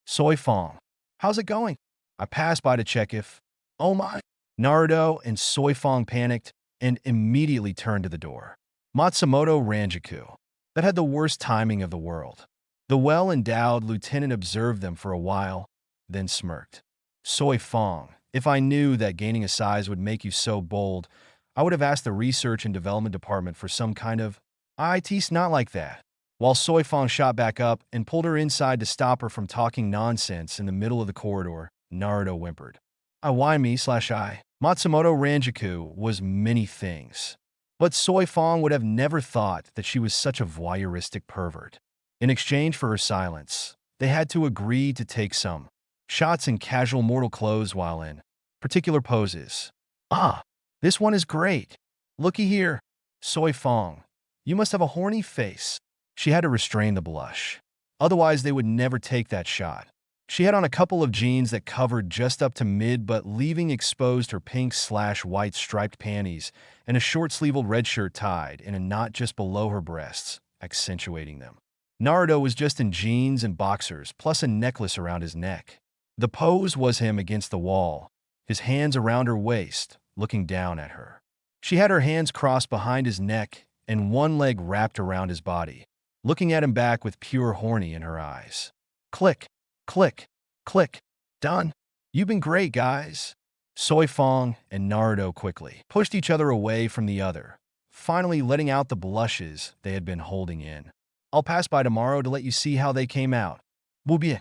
Soi Fon. How's it going? I passed by to check if... Oh my. Naruto and Soi Fon panicked and immediately turned to the door. Matsumoto Ranjaku. That had the worst timing of the world. The well-endowed lieutenant observed them for a while, then smirked. Soi Fon, if I knew that gaining a size would make you so bold, I would have asked the research and development department for some kind of... It's not like that. While Soi Fon shot back up and pulled her inside to stop her from talking nonsense in the middle of the corridor, Naruto whimpered. Why me/I? Matsumoto Ranjaku was many things. But Soi Fon would have never thought that she was such a voyeuristic pervert. In exchange for her silence, they had to agree to take some shots in casual mortal clothes while in particular poses. This one is great. Looky here. Soi Fon, you must have a horny face. She had to restrain the blush. Otherwise, they would never take that shot. She had on a couple of jeans that covered just up to mid but leaving exposed her pink/white striped panties and a short-sleeved red shirt tied in a knot just below her breasts, accentuating them. Naruto was just in jeans and boxers plus a necklace around his neck. The pose was him against the wall, his hands around her waist, looking down at her. She had her hands crossed behind his neck and one leg wrapped around his body, looking at him back with pure horny in her eyes. Click, click, click. Done. You've been great, guys. Soi Fon and Naruto quickly pushed each other away from the other, finally letting out the blushes they had been holding in. I'll pass by tomorrow to let you see how they came out. Boobie.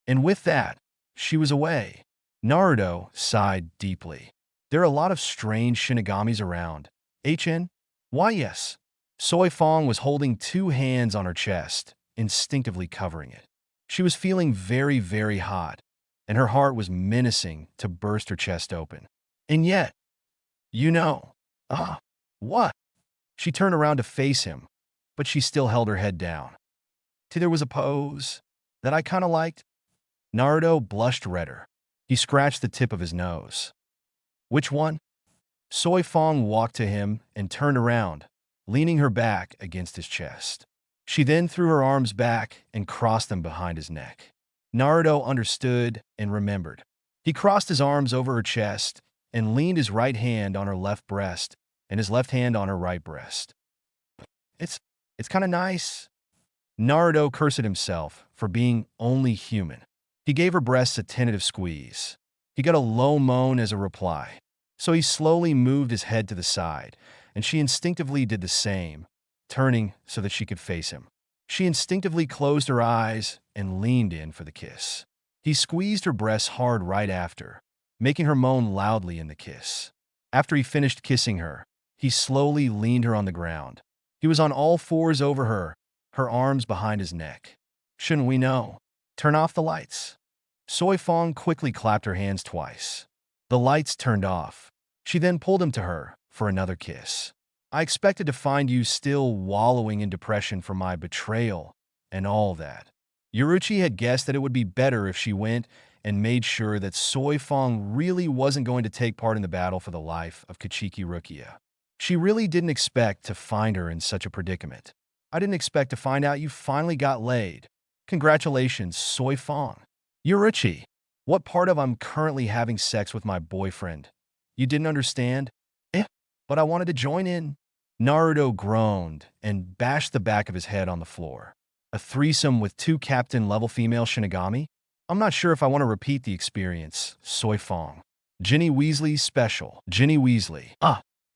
And with that, she was away. Naruto sighed deeply. There are a lot of strange shinigamis around. Why yes. Soi Fon was holding two hands on her chest, instinctively covering it. She was feeling very, very hot, and her heart was menacing to burst her chest open. And yet, what? She turned around to face him, but she still held her head down. There was a pose that I kind of liked. Naruto blushed redder. He scratched the tip of his nose. Which one? Soi Fon walked to him and turned around, leaning her back against his chest. She then threw her arms back and crossed them behind his neck. Naruto understood and remembered. He crossed his arms over her chest and leaned his right hand on her left breast and his left hand on her right breast. It's kind of nice. Naruto cursed himself for being only human. He gave her breasts a tentative squeeze. He got a low moan as a reply. So he slowly moved his head to the side, and she instinctively did the same, turning so that she could face him. She instinctively closed her eyes and leaned in for the kiss. He squeezed her breasts hard right after, making her moan loudly in the kiss. After he finished kissing her, he slowly leaned her on the ground. He was on all fours over her, her arms behind his neck. Shouldn't we know? Turn off the lights. Soi Fon quickly clapped her hands twice. The lights turned off. She then pulled him to her for another kiss. I expected to find you still wallowing in depression from my betrayal and all that. Yoruchi had guessed that it would be better if she went and made sure that Soi Fon really wasn't going to take part in the battle for the life of Kachiki Rukia. She really didn't expect to find her in such a predicament. I didn't expect to find out you finally got laid. Congratulations, Soi Fon. Yoruchi, what part of I'm currently having sex with my boyfriend? You didn't understand? But I wanted to join in. Naruto groaned and bashed the back of his head on the floor. A threesome with two captain-level female Shinigami? I'm not sure if I want to repeat the experience, Soi Fong. Ginny Weasley special. Ginny Weasley.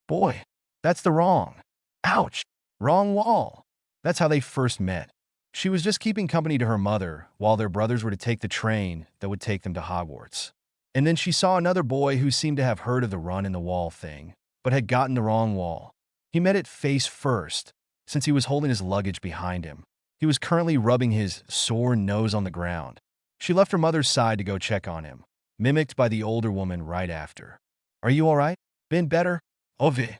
Boy, that's the wrong. Ouch. Wrong wall. That's how they first met. She was just keeping company to her mother while their brothers were to take the train that would take them to Hogwarts. And then she saw another boy who seemed to have heard of the run-in-the-wall thing, but had gotten the wrong wall. He met it face first, since he was holding his luggage behind him. He was currently rubbing his sore nose on the ground. She left her mother's side to go check on him, mimicked by the older woman right after. Are you all right? Been better? Ovi.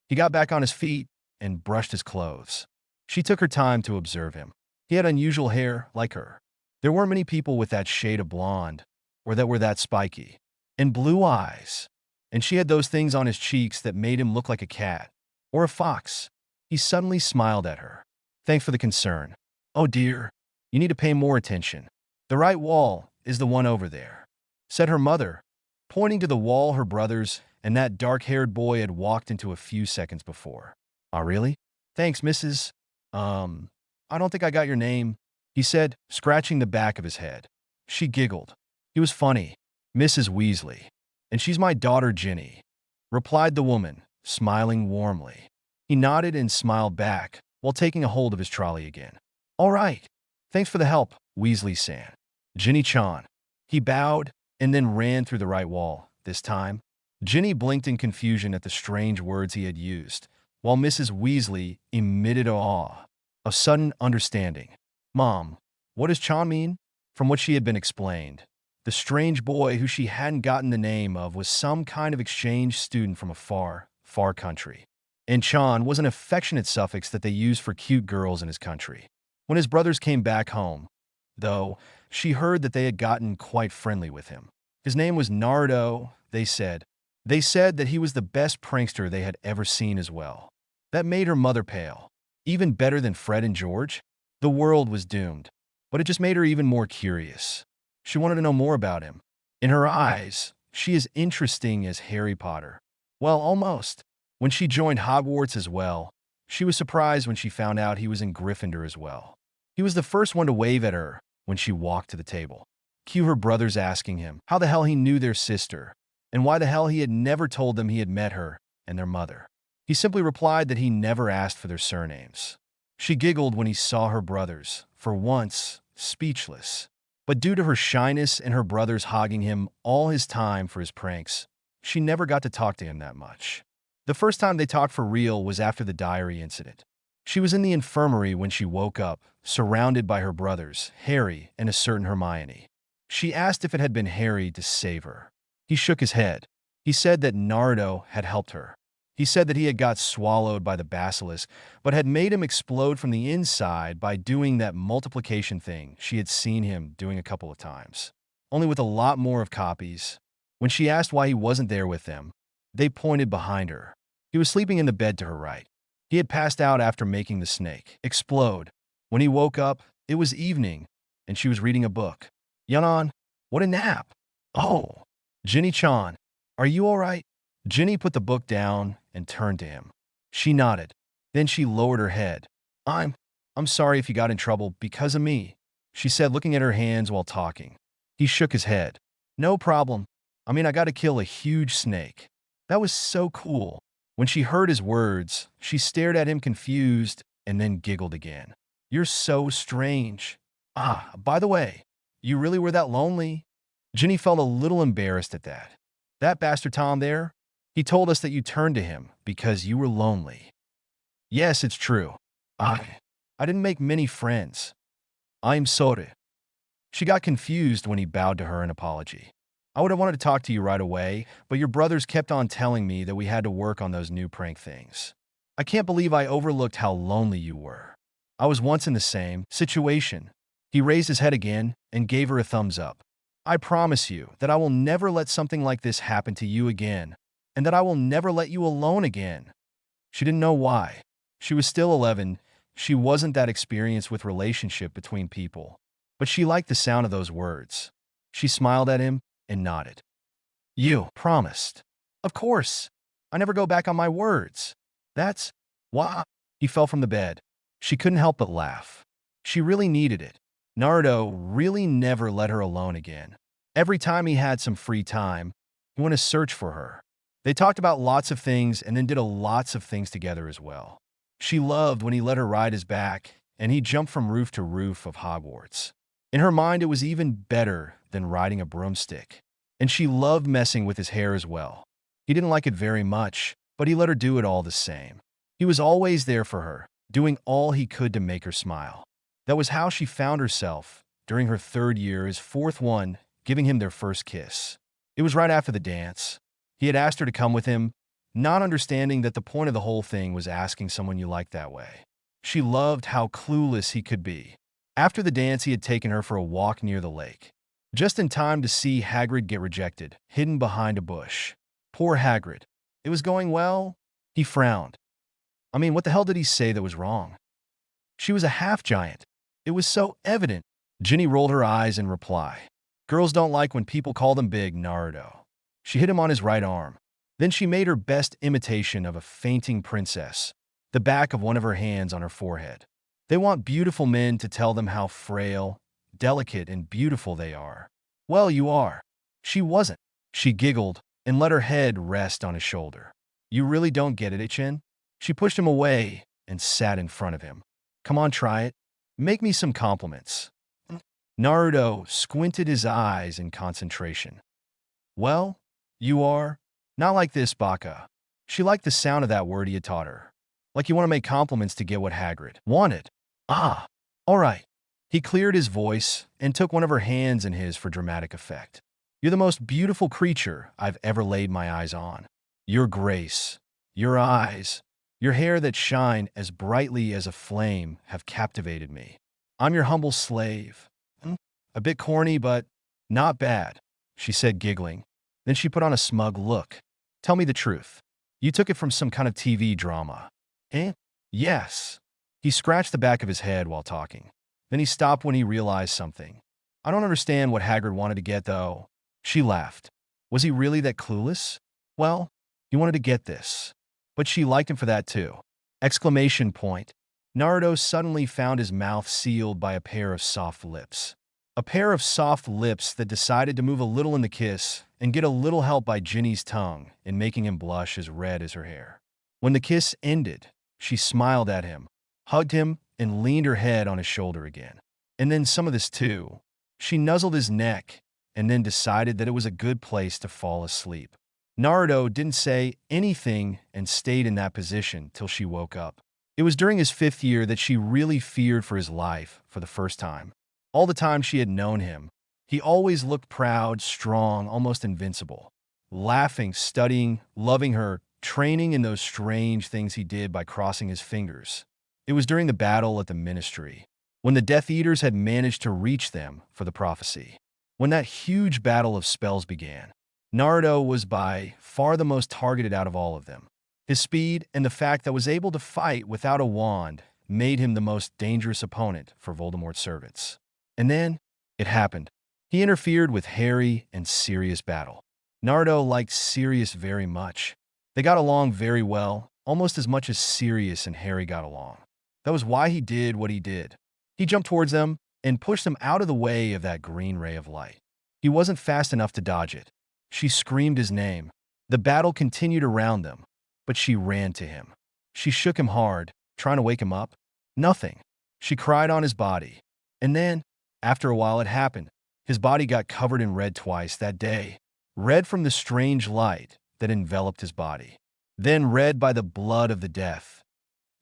He got back on his feet and brushed his clothes. She took her time to observe him. He had unusual hair, like her. There weren't many people with that shade of blonde, or that were that spiky. And blue eyes. And she had those things on his cheeks that made him look like a cat. Or a fox. He suddenly smiled at her. Thanks for the concern. Oh dear, you need to pay more attention. The right wall is the one over there, said her mother, pointing to the wall her brothers and that dark-haired boy had walked into a few seconds before. Oh, really? Thanks, Mrs. I don't think I got your name, he said, scratching the back of his head. She giggled. He was funny. Mrs. Weasley. And she's my daughter, Ginny, replied the woman, smiling warmly. He nodded and smiled back while taking a hold of his trolley again. All right. Thanks for the help, Weasley-san. Ginny-chan. He bowed and then ran through the right wall. This time, Ginny blinked in confusion at the strange words he had used, while Mrs. Weasley emitted awe, a sudden understanding. Mom, what does Chan mean? From what she had been explained, the strange boy who she hadn't gotten the name of was some kind of exchange student from a far, far country. And Chan was an affectionate suffix that they used for cute girls in his country. When his brothers came back home, though, she heard that they had gotten quite friendly with him. His name was Naruto, they said. They said that he was the best prankster they had ever seen as well. That made her mother pale. Even better than Fred and George? The world was doomed. But it just made her even more curious. She wanted to know more about him. In her eyes, she is interesting as Harry Potter. Well, almost. When she joined Hogwarts as well, she was surprised when she found out he was in Gryffindor as well. He was the first one to wave at her when she walked to the table. Cue her brothers asking him how the hell he knew their sister, and why the hell he had never told them he had met her and their mother. He simply replied that he never asked for their surnames. She giggled when he saw her brothers, for once, speechless. But due to her shyness and her brothers hogging him all his time for his pranks, she never got to talk to him that much. The first time they talked for real was after the diary incident. She was in the infirmary when she woke up, surrounded by her brothers, Harry and a certain Hermione. She asked if it had been Harry to save her. He shook his head. He said that Naruto had helped her. He said that he had got swallowed by the basilisk, but had made him explode from the inside by doing that multiplication thing she had seen him doing a couple of times, only with a lot more of copies. When she asked why he wasn't there with them, they pointed behind her. He was sleeping in the bed to her right. He had passed out after making the snake explode. When he woke up, it was evening, and she was reading a book. Yanan, what a nap. Oh, Ginny-chan, are you all right? Ginny put the book down and turned to him. She nodded. Then she lowered her head. I'm sorry if you got in trouble because of me, she said, looking at her hands while talking. He shook his head. No problem. I mean, I got to kill a huge snake. That was so cool. When she heard his words, she stared at him confused and then giggled again. You're so strange. By the way, you really were that lonely? Ginny felt a little embarrassed at that. That bastard Tom there, he told us that you turned to him because you were lonely. Yes, it's true. I didn't make many friends. I'm sorry. She got confused when he bowed to her in apology. I would have wanted to talk to you right away, but your brothers kept on telling me that we had to work on those new prank things. I can't believe I overlooked how lonely you were. I was once in the same situation. He raised his head again and gave her a thumbs up. I promise you that I will never let something like this happen to you again, and that I will never let you alone again. She didn't know why. She was still 11. She wasn't that experienced with relationship between people, but she liked the sound of those words. She smiled at him and nodded. You promised. Of course. I never go back on my words. That's why. He fell from the bed. She couldn't help but laugh. She really needed it. Naruto really never let her alone again. Every time he had some free time, he went to search for her. They talked about lots of things and then did lots of things together as well. She loved when he let her ride his back, and he jumped from roof to roof of Hogwarts. In her mind, it was even better than riding a broomstick. And she loved messing with his hair as well. He didn't like it very much, but he let her do it all the same. He was always there for her, doing all he could to make her smile. That was how she found herself during her 3rd year, his 4th one, giving him their first kiss. It was right after the dance. He had asked her to come with him, not understanding that the point of the whole thing was asking someone you liked that way. She loved how clueless he could be. After the dance, he had taken her for a walk near the lake, just in time to see Hagrid get rejected, hidden behind a bush. Poor Hagrid. It was going well. He frowned. I mean, what the hell did he say that was wrong? She was a half-giant. It was so evident. Ginny rolled her eyes in reply. Girls don't like when people call them big, Naruto. She hit him on his right arm. Then she made her best imitation of a fainting princess, the back of one of her hands on her forehead. They want beautiful men to tell them how frail, delicate, and beautiful they are. Well, you are. She wasn't. She giggled and let her head rest on his shoulder. You really don't get it, Chin? She pushed him away and sat in front of him. Come on, try it. Make me some compliments. Naruto squinted his eyes in concentration. Well, you are? Not like this, Baka. She liked the sound of that word he had taught her. Like you want to make compliments to get what Hagrid wanted. Ah, all right. He cleared his voice and took one of her hands in his for dramatic effect. You're the most beautiful creature I've ever laid my eyes on. Your grace, your eyes, your hair that shine as brightly as a flame have captivated me. I'm your humble slave. A bit corny, but not bad, she said, giggling. Then she put on a smug look. Tell me the truth. You took it from some kind of TV drama. Eh? Yes. He scratched the back of his head while talking. Then he stopped when he realized something. I don't understand what Hagrid wanted to get, though. She laughed. Was he really that clueless? Well, he wanted to get this. But she liked him for that, too. Exclamation point. Naruto suddenly found his mouth sealed by a pair of soft lips. A pair of soft lips that decided to move a little in the kiss and get a little help by Ginny's tongue in making him blush as red as her hair. When the kiss ended, she smiled at him, hugged him, and leaned her head on his shoulder again. And then some of this too. She nuzzled his neck and then decided that it was a good place to fall asleep. Naruto didn't say anything and stayed in that position till she woke up. It was during his 5th year that she really feared for his life for the first time. All the time she had known him, he always looked proud, strong, almost invincible. Laughing, studying, loving her, training in those strange things he did by crossing his fingers. It was during the battle at the Ministry, when the Death Eaters had managed to reach them for the prophecy. When that huge battle of spells began, Naruto was by far the most targeted out of all of them. His speed and the fact that was able to fight without a wand made him the most dangerous opponent for Voldemort's servants. And then, it happened. He interfered with Harry and Sirius' battle. Naruto liked Sirius very much. They got along very well, almost as much as Sirius and Harry got along. That was why he did what he did. He jumped towards them and pushed them out of the way of that green ray of light. He wasn't fast enough to dodge it. She screamed his name. The battle continued around them, but she ran to him. She shook him hard, trying to wake him up. Nothing. She cried on his body. And then, after a while, it happened. His body got covered in red twice that day. Red from the strange light that enveloped his body. Then red by the blood of the Death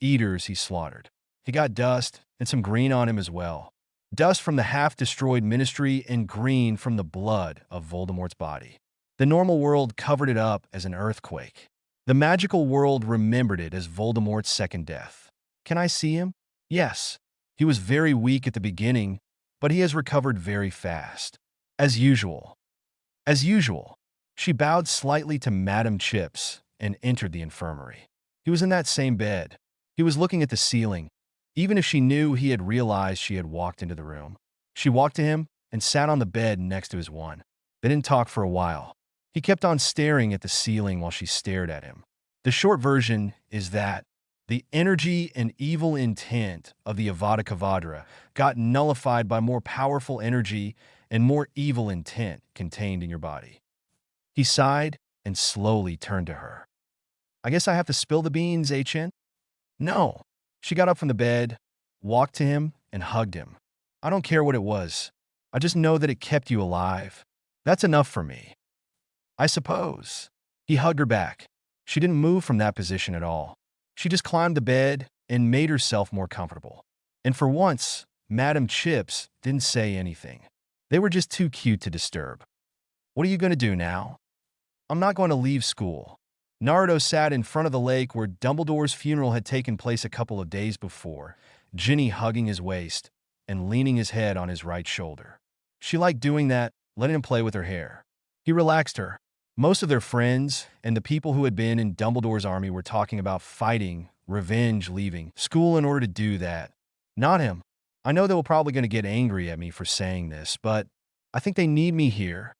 Eaters he slaughtered. He got dust and some green on him as well. Dust from the half-destroyed Ministry and green from the blood of Voldemort's body. The normal world covered it up as an earthquake. The magical world remembered it as Voldemort's second death. Can I see him? Yes. He was very weak at the beginning, but he has recovered very fast. As usual. As usual. She bowed slightly to Madame Chips and entered the infirmary. He was in that same bed. He was looking at the ceiling. Even if she knew he had realized she had walked into the room. She walked to him and sat on the bed next to his one. They didn't talk for a while. He kept on staring at the ceiling while she stared at him. The short version is that the energy and evil intent of the Avada Kedavra got nullified by more powerful energy and more evil intent contained in your body. He sighed and slowly turned to her. I guess I have to spill the beans, Chen? No. She got up from the bed, walked to him, and hugged him. I don't care what it was. I just know that it kept you alive. That's enough for me. I suppose. He hugged her back. She didn't move from that position at all. She just climbed the bed and made herself more comfortable. And for once, Madame Chips didn't say anything. They were just too cute to disturb. What are you going to do now? I'm not going to leave school. Naruto sat in front of the lake where Dumbledore's funeral had taken place a couple of days before, Ginny hugging his waist and leaning his head on his right shoulder. She liked doing that, letting him play with her hair. He relaxed her. Most of their friends and the people who had been in Dumbledore's army were talking about fighting, revenge, leaving school in order to do that. Not him. I know they were probably going to get angry at me for saying this, but I think they need me here.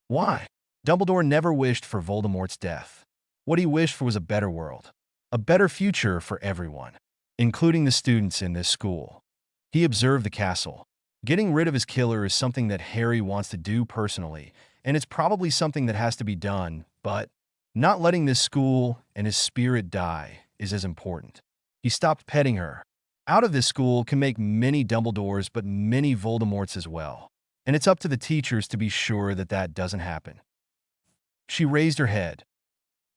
Why? Dumbledore never wished for Voldemort's death. What he wished for was a better world, a better future for everyone, including the students in this school. He observed the castle. Getting rid of his killer is something that Harry wants to do personally, and it's probably something that has to be done, but not letting this school and his spirit die is as important. He stopped petting her. Out of this school can make many Dumbledores, but many Voldemorts as well. And it's up to the teachers to be sure that that doesn't happen. She raised her head.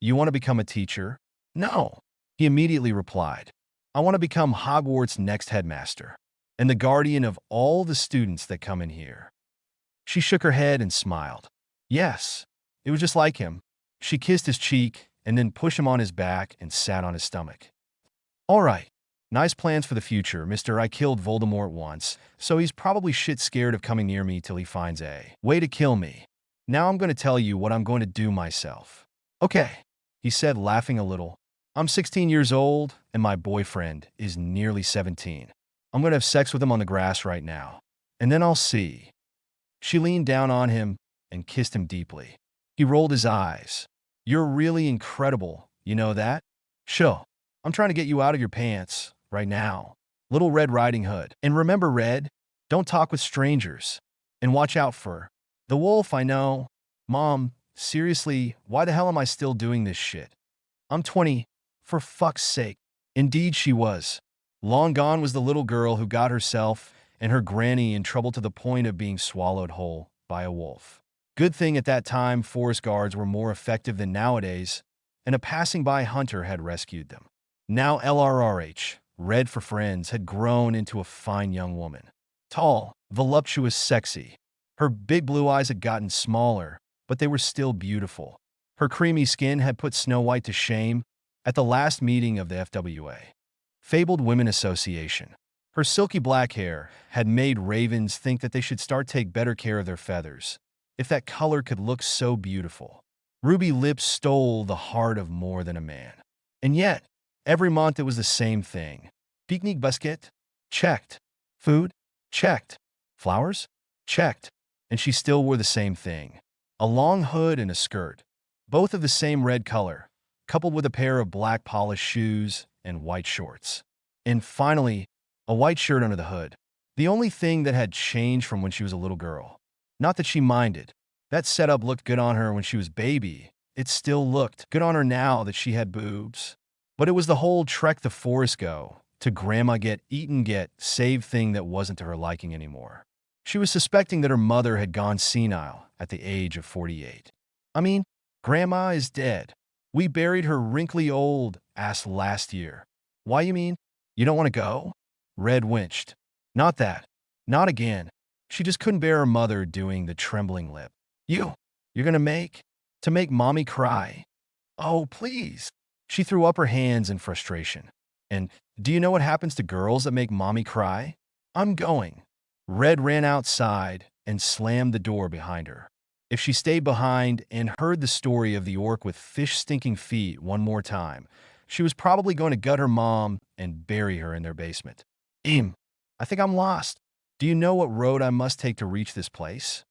You want to become a teacher? No. He immediately replied. I want to become Hogwarts' next headmaster and the guardian of all the students that come in here. She shook her head and smiled. Yes, it was just like him. She kissed his cheek and then pushed him on his back and sat on his stomach. All right. Nice plans for the future, Mr. I killed Voldemort once, so he's probably shit scared of coming near me till he finds a way to kill me. Now I'm going to tell you what I'm going to do myself. Okay, he said, laughing a little. I'm 16 years old, and my boyfriend is nearly 17. I'm going to have sex with him on the grass right now, and then I'll see. She leaned down on him and kissed him deeply. He rolled his eyes. You're really incredible, you know that? Sure. I'm trying to get you out of your pants. Right now. Little Red Riding Hood. And remember, Red, don't talk with strangers. And watch out for the wolf, I know. Mom, seriously, why the hell am I still doing this shit? I'm 20. For fuck's sake. Indeed she was. Long gone was the little girl who got herself and her granny in trouble to the point of being swallowed whole by a wolf. Good thing at that time forest guards were more effective than nowadays, and a passing-by hunter had rescued them. Now LRRH. Red for Friends had grown into a fine young woman. Tall, voluptuous, sexy. Her big blue eyes had gotten smaller, but they were still beautiful. Her creamy skin had put Snow White to shame at the last meeting of the FWA. Fabled Women Association. Her silky black hair had made ravens think that they should start take better care of their feathers, if that color could look so beautiful. Ruby lips stole the heart of more than a man. And yet, every month it was the same thing. Picnic basket? Checked. Food? Checked. Flowers? Checked. And she still wore the same thing. A long hood and a skirt, both of the same red color, coupled with a pair of black polished shoes and white shorts. And finally, a white shirt under the hood. The only thing that had changed from when she was a little girl. Not that she minded. That setup looked good on her when she was baby. It still looked good on her now that she had boobs. But it was the whole trek the forest go, to grandma get eaten get save thing that wasn't to her liking anymore. She was suspecting that her mother had gone senile at the age of 48. I mean, grandma is dead. We buried her wrinkly old ass last year. Why you mean? You don't want to go? Red winched. Not that. Not again. She just couldn't bear her mother doing the trembling lip. You're gonna make? To make mommy cry? Oh, please. She threw up her hands in frustration. And do you know what happens to girls that make mommy cry? I'm going. Red ran outside and slammed the door behind her. If she stayed behind and heard the story of the orc with fish-stinking feet one more time, she was probably going to gut her mom and bury her in their basement. I think I'm lost. Do you know what road I must take to reach this place?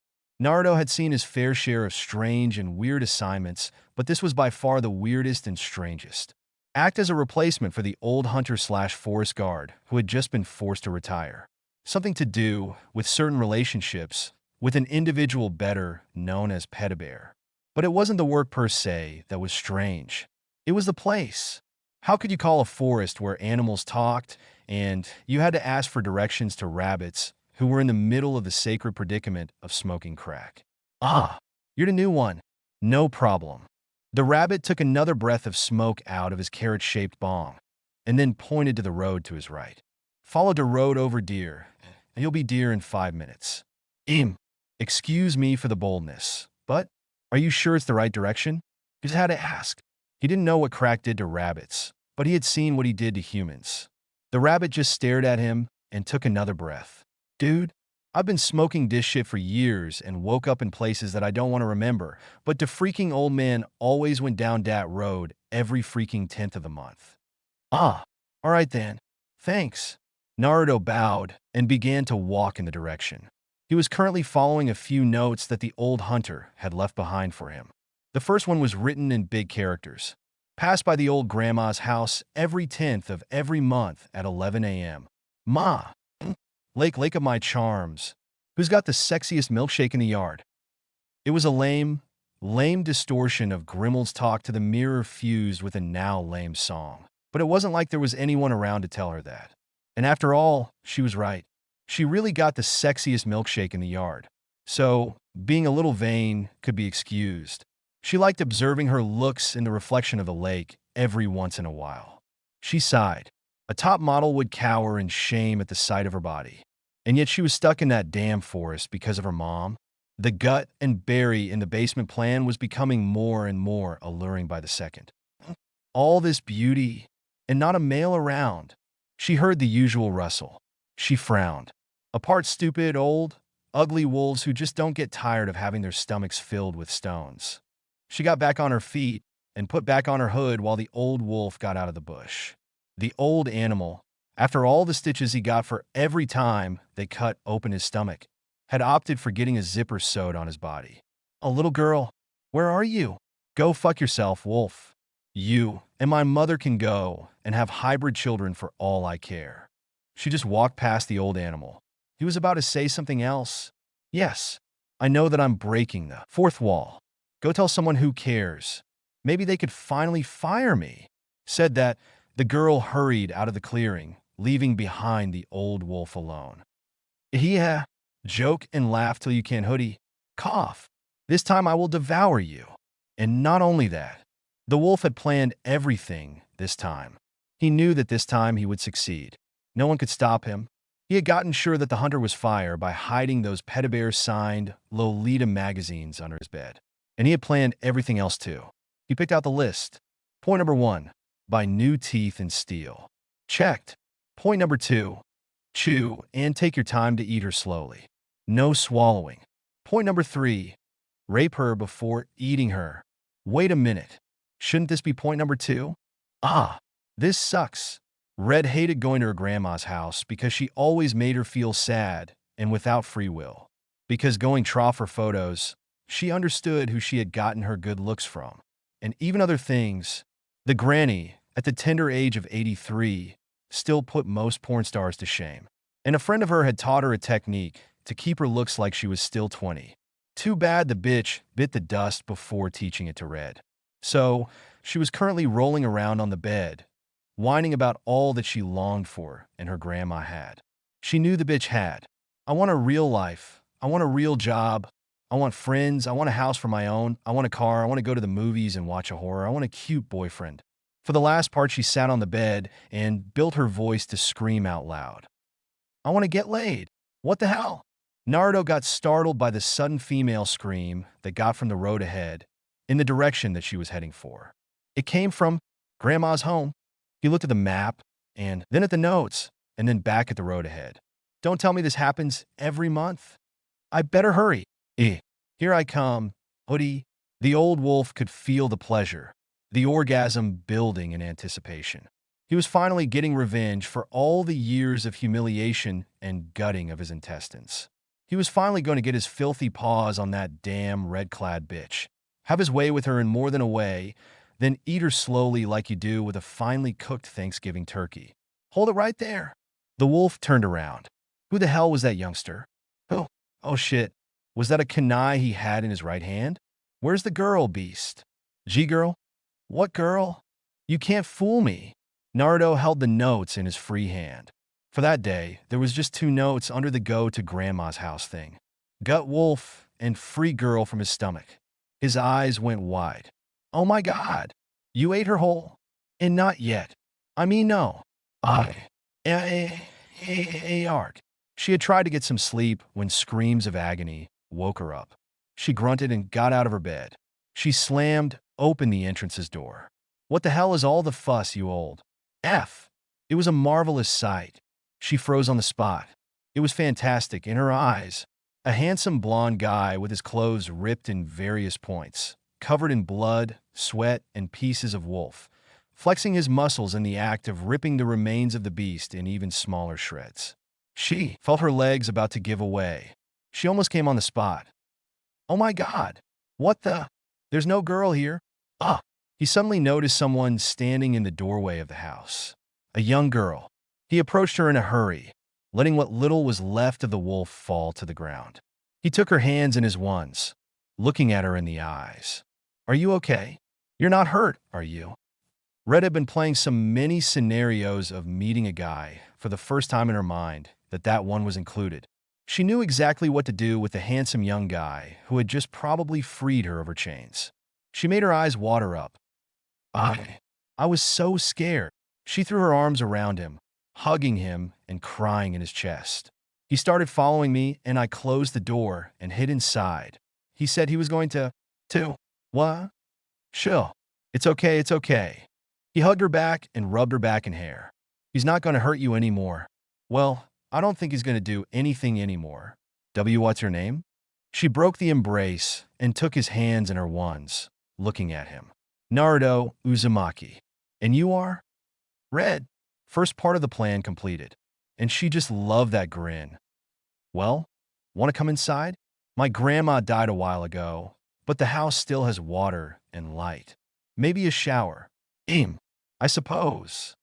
Naruto had seen his fair share of strange and weird assignments, but this was by far the weirdest and strangest. Act as a replacement for the old hunter/forest guard who had just been forced to retire. Something to do with certain relationships with an individual better known as Bear. But it wasn't the work per se that was strange. It was the place. How could you call a forest where animals talked and you had to ask for directions to rabbits who were in the middle of the sacred predicament of smoking crack? Ah, you're the new one. No problem. The rabbit took another breath of smoke out of his carrot-shaped bong and then pointed to the road to his right. Follow the road over deer, and you'll be deer in 5 minutes. Excuse me for the boldness, but are you sure it's the right direction? He just had to ask. He didn't know what crack did to rabbits, but he had seen what he did to humans. The rabbit just stared at him and took another breath. Dude, I've been smoking this shit for years and woke up in places that I don't want to remember, but the freaking old man always went down that road every freaking 10th of the month. Ah, all right then. Thanks. Naruto bowed and began to walk in the direction. He was currently following a few notes that the old hunter had left behind for him. The first one was written in big characters. Pass by the old grandma's house every 10th of every month at 11 a.m. Ma, lake of my charms. Who's got the sexiest milkshake in the yard? It was a lame distortion of Grimmel's talk to the mirror fused with a now lame song. But it wasn't like there was anyone around to tell her that. And after all, she was right. She really got the sexiest milkshake in the yard. So, being a little vain could be excused. She liked observing her looks in the reflection of the lake every once in a while. She sighed. A top model would cower in shame at the sight of her body. And yet she was stuck in that damn forest because of her mom. The gut and berry in the basement plan was becoming more and more alluring by the second. All this beauty, and not a male around. She heard the usual rustle. She frowned. Apart stupid, old, ugly wolves who just don't get tired of having their stomachs filled with stones. She got back on her feet and put back on her hood while the old wolf got out of the bush. The old animal, after all the stitches he got for every time they cut open his stomach, had opted for getting a zipper sewed on his body. A little girl, where are you? Go fuck yourself, wolf. You and my mother can go and have hybrid children for all I care. She just walked past the old animal. He was about to say something else. Yes, I know that I'm breaking the fourth wall. Go tell someone who cares. Maybe they could finally fire me. Said that, the girl hurried out of the clearing, leaving behind the old wolf alone. Yeah, joke and laugh till you can't hoodie. Cough. This time I will devour you. And not only that, the wolf had planned everything this time. He knew that this time he would succeed. No one could stop him. He had gotten sure that the hunter was fire by hiding those Bear-signed Lolita magazines under his bed. And he had planned everything else too. He picked out the list. Point number 1, buy new teeth and steel. Checked. Point number 2, chew and take your time to eat her slowly. No swallowing. Point number 3, rape her before eating her. Wait a minute. Shouldn't this be point number 2? Ah, this sucks. Red hated going to her grandma's house because she always made her feel sad and without free will. Because going trough for photos, she understood who she had gotten her good looks from. And even other things, the granny, at the tender age of 83, still put most porn stars to shame. And a friend of her had taught her a technique to keep her looks like she was still 20. Too bad the bitch bit the dust before teaching it to Red. So, she was currently rolling around on the bed, whining about all that she longed for and her grandma had. She knew the bitch had. I want a real life. I want a real job. I want friends. I want a house for my own. I want a car. I want to go to the movies and watch a horror. I want a cute boyfriend. For the last part, she sat on the bed and built her voice to scream out loud. I want to get laid. What the hell? Naruto got startled by the sudden female scream that got from the road ahead in the direction that she was heading for. It came from Grandma's home. He looked at the map, and then at the notes, and then back at the road ahead. Don't tell me this happens every month. I better hurry. Here I come, Hoodie. The old wolf could feel the pleasure, the orgasm building in anticipation. He was finally getting revenge for all the years of humiliation and gutting of his intestines. He was finally going to get his filthy paws on that damn red-clad bitch, have his way with her in more than a way, then eat her slowly like you do with a finely cooked Thanksgiving turkey. Hold it right there. The wolf turned around. Who the hell was that youngster? Oh shit. Was that a kunai he had in his right hand? Where's the girl, beast? G-girl? What girl? You can't fool me. Naruto held the notes in his free hand. For that day, there was just 2 notes under the go to Grandma's house thing. Gut wolf and free girl from his stomach. His eyes went wide. Oh my god. You ate her whole? And not yet. I mean, no. Arg. She had tried to get some sleep when screams of agony woke her up. She grunted and got out of her bed. She slammed open the entrance's door. What the hell is all the fuss, you old F? It was a marvelous sight. She froze on the spot. It was fantastic in her eyes. A handsome blonde guy with his clothes ripped in various points, covered in blood, sweat, and pieces of wolf, flexing his muscles in the act of ripping the remains of the beast in even smaller shreds. She felt her legs about to give away. She almost came on the spot. Oh my god. What the? There's no girl here. He suddenly noticed someone standing in the doorway of the house. A young girl. He approached her in a hurry, letting what little was left of the wolf fall to the ground. He took her hands in his ones, looking at her in the eyes. Are you okay? You're not hurt, are you? Red had been playing some many scenarios of meeting a guy for the first time in her mind, that one was included. She knew exactly what to do with the handsome young guy who had just probably freed her of her chains. She made her eyes water up. I was so scared. She threw her arms around him, hugging him and crying in his chest. He started following me, and I closed the door and hid inside. He said he was going to. What? Chill. It's okay, it's okay. He hugged her back and rubbed her back and hair. He's not going to hurt you anymore. Well, I don't think he's going to do anything anymore. What's her name? She broke the embrace and took his hands in her ones, looking at him. Naruto Uzumaki. And you are? Red. First part of the plan completed. And she just loved that grin. Well, want to come inside? My grandma died a while ago, but the house still has water and light. Maybe a shower. I suppose.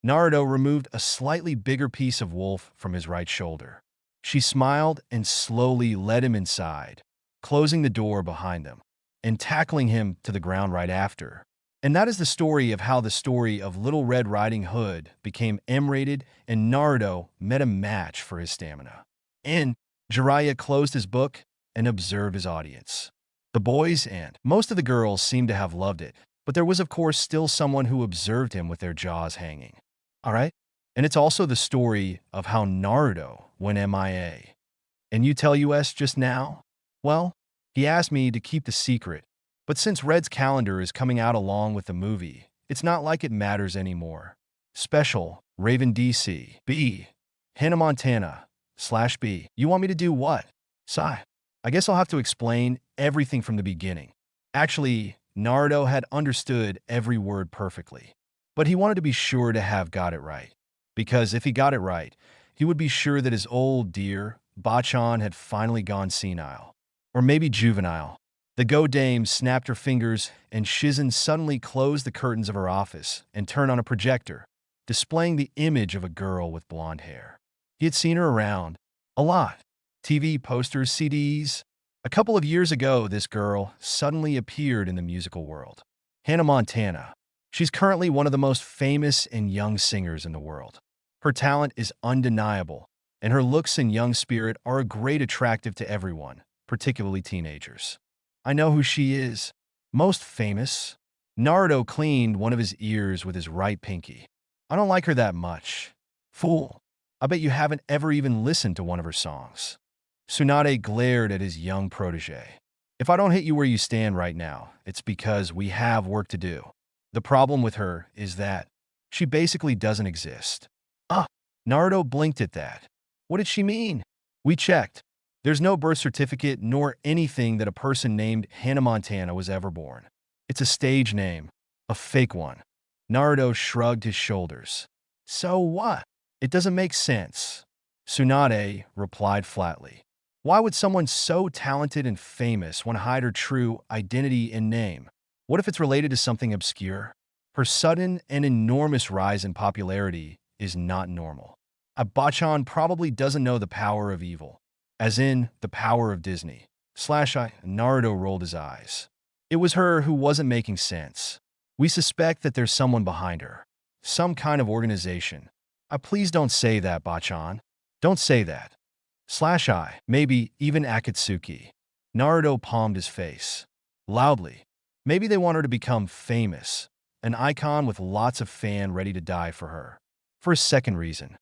Naruto removed a slightly bigger piece of wolf from his right shoulder. She smiled and slowly led him inside, closing the door behind them and tackling him to the ground right after. And that is the story of how the story of Little Red Riding Hood became M-rated and Naruto met a match for his stamina. And Jiraiya closed his book and observed his audience. The boys and most of the girls seemed to have loved it, but there was of course still someone who observed him with their jaws hanging. All right? And it's also the story of how Naruto went MIA. And you tell us just now? Well, he asked me to keep the secret, but since Red's calendar is coming out along with the movie, it's not like it matters anymore. Special, Raven DC, B, Hannah Montana, /B. You want me to do what? Sigh. I guess I'll have to explain everything from the beginning. Actually, Naruto had understood every word perfectly, but he wanted to be sure to have got it right. Because if he got it right, he would be sure that his old dear, Bachan, had finally gone senile. Or maybe juvenile. The Go-Dame snapped her fingers, and Shizen suddenly closed the curtains of her office and turned on a projector, displaying the image of a girl with blonde hair. He had seen her around. A lot. TV, posters, CDs. A couple of years ago, this girl suddenly appeared in the musical world. Hannah Montana. She's currently one of the most famous and young singers in the world. Her talent is undeniable, and her looks and young spirit are a great attractive to everyone, particularly teenagers. I know who she is. Most famous. Naruto cleaned one of his ears with his right pinky. I don't like her that much. Fool. I bet you haven't ever even listened to one of her songs. Tsunade glared at his young protege. If I don't hit you where you stand right now, it's because we have work to do. The problem with her is that she basically doesn't exist. Ah, Naruto blinked at that. What did she mean? We checked. There's no birth certificate nor anything that a person named Hannah Montana was ever born. It's a stage name, a fake one. Naruto shrugged his shoulders. So what? It doesn't make sense. Tsunade replied flatly. Why would someone so talented and famous want to hide her true identity and name? What if it's related to something obscure? Her sudden and enormous rise in popularity is not normal. A Bachan probably doesn't know the power of evil, as in the power of Disney. Naruto rolled his eyes. It was her who wasn't making sense. We suspect that there's someone behind her. Some kind of organization. Please don't say that, Bachan. Don't say that. Maybe even Akatsuki. Naruto palmed his face. Loudly. Maybe they want her to become famous. An icon with lots of fans ready to die for her. For a second reason.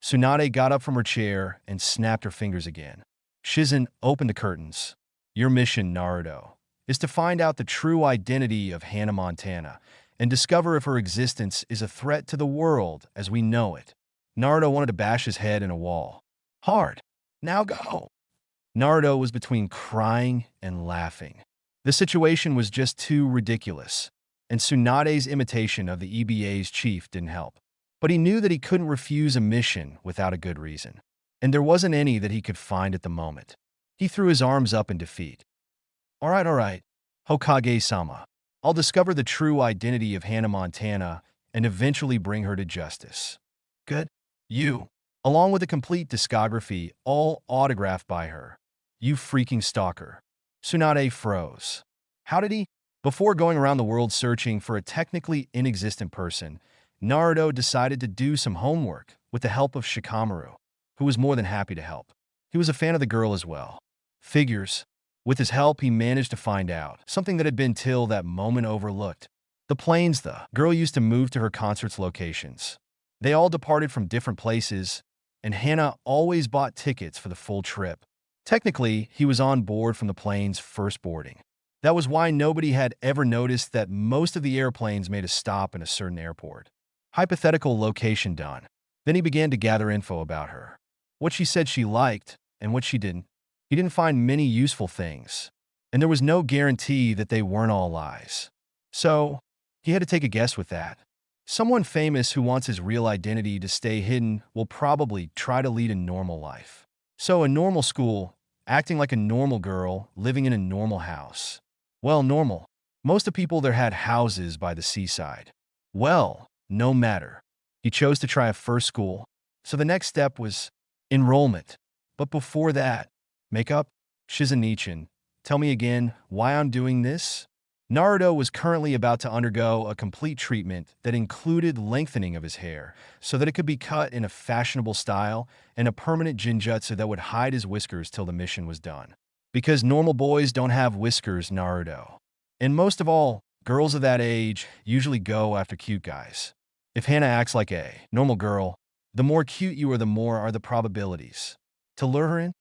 Tsunade got up from her chair and snapped her fingers again. Shizen opened the curtains. Your mission, Naruto, is to find out the true identity of Hannah Montana and discover if her existence is a threat to the world as we know it. Naruto wanted to bash his head in a wall. Hard. Now go. Naruto was between crying and laughing. The situation was just too ridiculous, and Tsunade's imitation of the EBA's chief didn't help. But he knew that he couldn't refuse a mission without a good reason, and there wasn't any that he could find at the moment. He threw his arms up in defeat. All right, Hokage-sama. I'll discover the true identity of Hannah Montana and eventually bring her to justice. Good. You, along with a complete discography, all autographed by her. You freaking stalker. Tsunade froze. How did he? Before going around the world searching for a technically inexistent person, Naruto decided to do some homework with the help of Shikamaru, who was more than happy to help. He was a fan of the girl as well. Figures. With his help, he managed to find out something that had been till that moment overlooked. The planes the girl used to move to her concerts locations. They all departed from different places, and Hannah always bought tickets for the full trip. Technically, he was on board from the plane's first boarding. That was why nobody had ever noticed that most of the airplanes made a stop in a certain airport. Hypothetical location done. Then he began to gather info about her. What she said she liked, and what she didn't. He didn't find many useful things, and there was no guarantee that they weren't all lies. So, he had to take a guess with that. Someone famous who wants his real identity to stay hidden will probably try to lead a normal life. So a normal school, acting like a normal girl, living in a normal house. Well, normal. Most of the people there had houses by the seaside. Well, no matter. He chose to try a first school, so the next step was enrollment. But before that, makeup? Shizen-nichin, tell me again why I'm doing this? Naruto was currently about to undergo a complete treatment that included lengthening of his hair so that it could be cut in a fashionable style and a permanent jinjutsu that would hide his whiskers till the mission was done. Because normal boys don't have whiskers, Naruto. And most of all, girls of that age usually go after cute guys. If Hannah acts like a normal girl, the more cute you are, the more are the probabilities. To lure her in?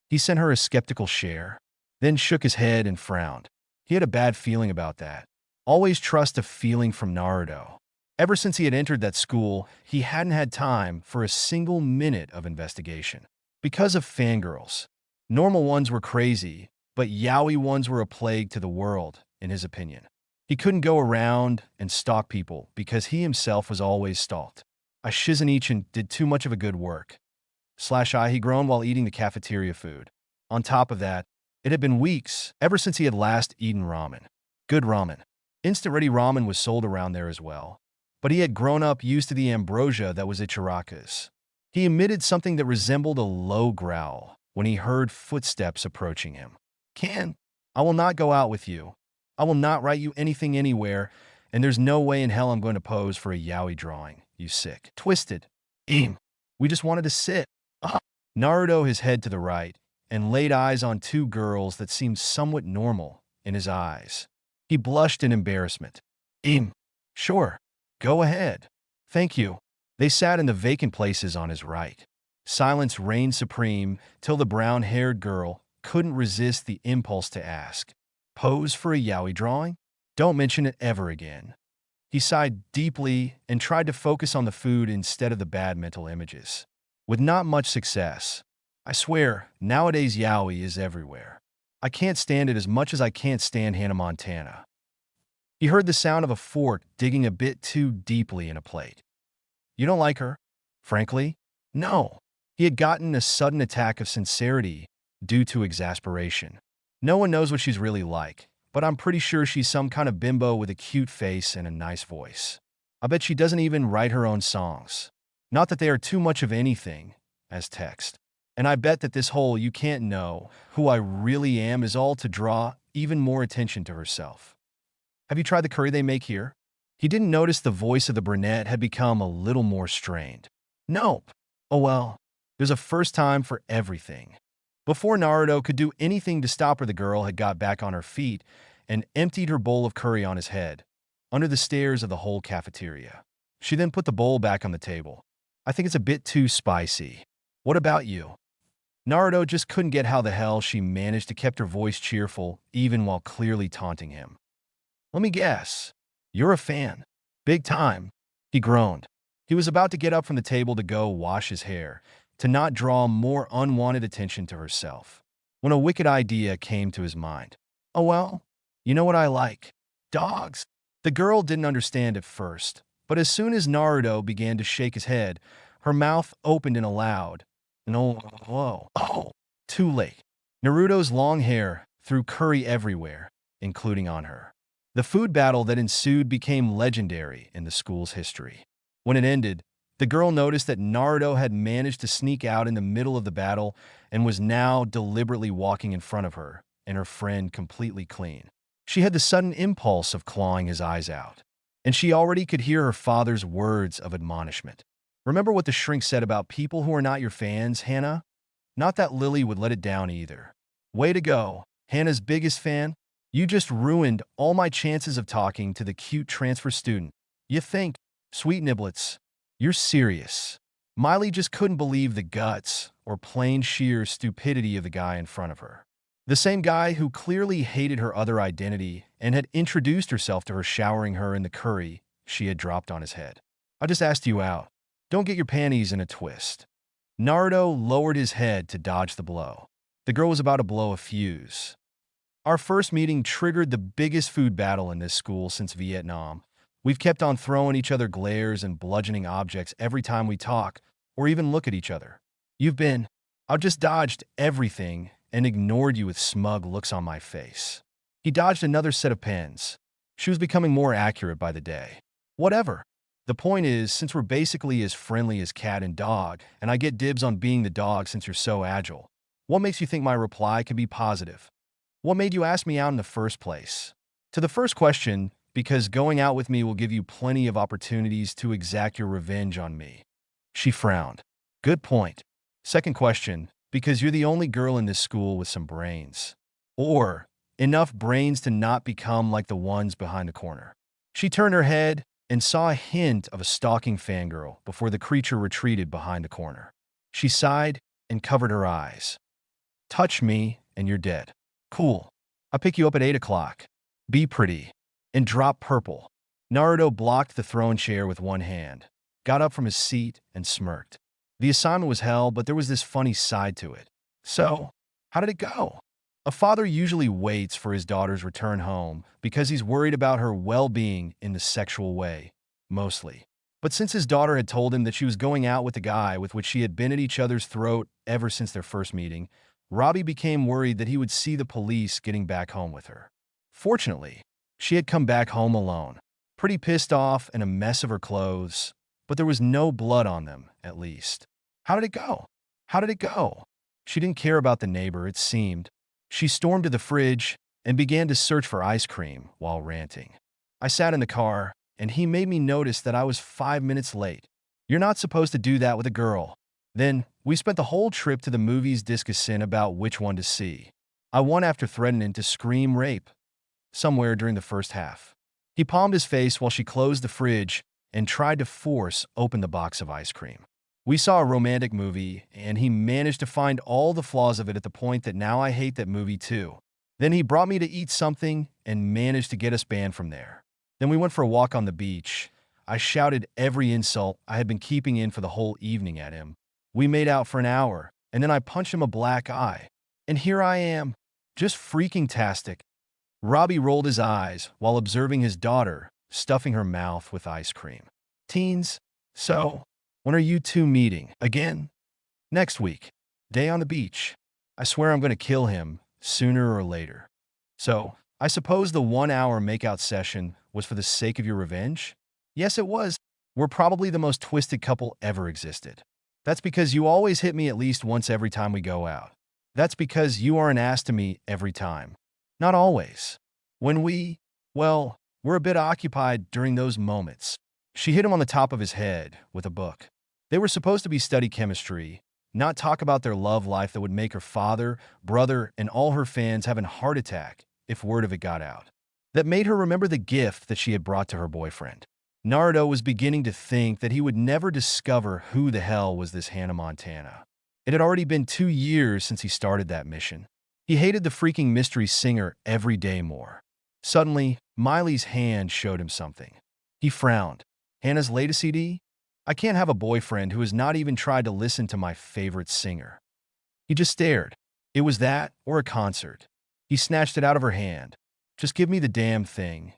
He sent her a skeptical stare, then shook his head and frowned. He had a bad feeling about that. Always trust a feeling from Naruto. Ever since he had entered that school, he hadn't had time for a single minute of investigation. Because of fangirls. Normal ones were crazy, but yaoi ones were a plague to the world, in his opinion. He couldn't go around and stalk people because he himself was always stalked. Shizen-nichin did too much of a good work. He groaned while eating the cafeteria food. On top of that, it had been weeks ever since he had last eaten ramen. Good ramen. Instant-ready ramen was sold around there as well. But he had grown up used to the ambrosia that was Ichiraku's. He emitted something that resembled a low growl when he heard footsteps approaching him. I will not go out with you. I will not write you anything anywhere, and there's no way in hell I'm going to pose for a yaoi drawing, you sick. Twisted. We just wanted to sit. Naruto, his head to the right, and laid eyes on two girls that seemed somewhat normal in his eyes. He blushed in embarrassment. Sure. Go ahead. Thank you. They sat in the vacant places on his right. Silence reigned supreme till the brown-haired girl couldn't resist the impulse to ask, pose for a yaoi drawing? Don't mention it ever again. He sighed deeply and tried to focus on the food instead of the bad mental images. With not much success. I swear, nowadays yaoi is everywhere. I can't stand it as much as I can't stand Hannah Montana. He heard the sound of a fork digging a bit too deeply in a plate. You don't like her? Frankly? No. He had gotten a sudden attack of sincerity due to exasperation. No one knows what she's really like, but I'm pretty sure she's some kind of bimbo with a cute face and a nice voice. I bet she doesn't even write her own songs. Not that they are too much of anything, as text. And I bet that this whole "you can't know who I really am" is all to draw even more attention to herself. Have you tried the curry they make here? He didn't notice the voice of the brunette had become a little more strained. Nope. Oh well, there's a first time for everything. Before Naruto could do anything to stop her, the girl had got back on her feet and emptied her bowl of curry on his head, under the stares of the whole cafeteria. She then put the bowl back on the table. I think it's a bit too spicy. What about you? Naruto just couldn't get how the hell she managed to keep her voice cheerful even while clearly taunting him. Let me guess. You're a fan. Big time. He groaned. He was about to get up from the table to go wash his hair, to not draw more unwanted attention to herself, when a wicked idea came to his mind. Oh well, you know what I like? Dogs. The girl didn't understand at first, but as soon as Naruto began to shake his head, her mouth opened in a loud, "No, whoa, oh." Too late. Naruto's long hair threw curry everywhere, including on her. The food battle that ensued became legendary in the school's history. When it ended, the girl noticed that Naruto had managed to sneak out in the middle of the battle and was now deliberately walking in front of her and her friend completely clean. She had the sudden impulse of clawing his eyes out, and she already could hear her father's words of admonishment. Remember what the shrink said about people who are not your fans, Hannah? Not that Lily would let it down either. Way to go, Hannah's biggest fan. You just ruined all my chances of talking to the cute transfer student. You think, sweet niblets, you're serious. Miley just couldn't believe the guts or plain sheer stupidity of the guy in front of her. The same guy who clearly hated her other identity and had introduced herself to her, showering her in the curry she had dropped on his head. I just asked you out. Don't get your panties in a twist. Naruto lowered his head to dodge the blow. The girl was about to blow a fuse. Our first meeting triggered the biggest food battle in this school since Vietnam. We've kept on throwing each other glares and bludgeoning objects every time we talk or even look at each other. I've just dodged everything and ignored you with smug looks on my face. He dodged another set of pens. She was becoming more accurate by the day. Whatever. The point is, since we're basically as friendly as cat and dog, and I get dibs on being the dog since you're so agile, what makes you think my reply can be positive? What made you ask me out in the first place? To the first question, because going out with me will give you plenty of opportunities to exact your revenge on me. She frowned. Good point. Second question, because you're the only girl in this school with some brains. Or enough brains to not become like the ones behind the corner. She turned her head and saw a hint of a stalking fangirl before the creature retreated behind the corner. She sighed and covered her eyes. Touch me and you're dead. Cool. I'll pick you up at 8 o'clock. Be pretty. And drop purple. Naruto blocked the throne chair with one hand, got up from his seat, and smirked. The assignment was hell, but there was this funny side to it. So, how did it go? A father usually waits for his daughter's return home because he's worried about her well-being in the sexual way, mostly. But since his daughter had told him that she was going out with the guy with which she had been at each other's throat ever since their first meeting, Robbie became worried that he would see the police getting back home with her. Fortunately, she had come back home alone, pretty pissed off and a mess of her clothes, but there was no blood on them, at least. How did it go? How did it go? She didn't care about the neighbor, it seemed. She stormed to the fridge and began to search for ice cream while ranting. I sat in the car, and he made me notice that I was 5 minutes late. You're not supposed to do that with a girl. Then, we spent the whole trip to the movies discussing about which one to see. I won after threatening to scream rape somewhere during the first half. He palmed his face while she closed the fridge and tried to force open the box of ice cream. We saw a romantic movie, and he managed to find all the flaws of it at the point that now I hate that movie too. Then he brought me to eat something and managed to get us banned from there. Then we went for a walk on the beach. I shouted every insult I had been keeping in for the whole evening at him. We made out for an hour, and then I punched him a black eye. And here I am, just freaking tastic. Robbie rolled his eyes while observing his daughter stuffing her mouth with ice cream. Teens, so, when are you two meeting again? Next week. Day on the beach. I swear I'm going to kill him sooner or later. So, I suppose the 1-hour makeout session was for the sake of your revenge? Yes, it was. We're probably the most twisted couple ever existed. That's because you always hit me at least once every time we go out. That's because you are an ass to me every time. Not always. When well, we're a bit occupied during those moments. She hit him on the top of his head with a book. They were supposed to be study chemistry, not talk about their love life that would make her father, brother, and all her fans have a heart attack if word of it got out. That made her remember the gift that she had brought to her boyfriend. Naruto was beginning to think that he would never discover who the hell was this Hannah Montana. It had already been 2 years since he started that mission. He hated the freaking mystery singer every day more. Suddenly, Miley's hand showed him something. He frowned. Hannah's latest CD? I can't have a boyfriend who has not even tried to listen to my favorite singer. He just stared. It was that or a concert. He snatched it out of her hand. Just give me the damn thing.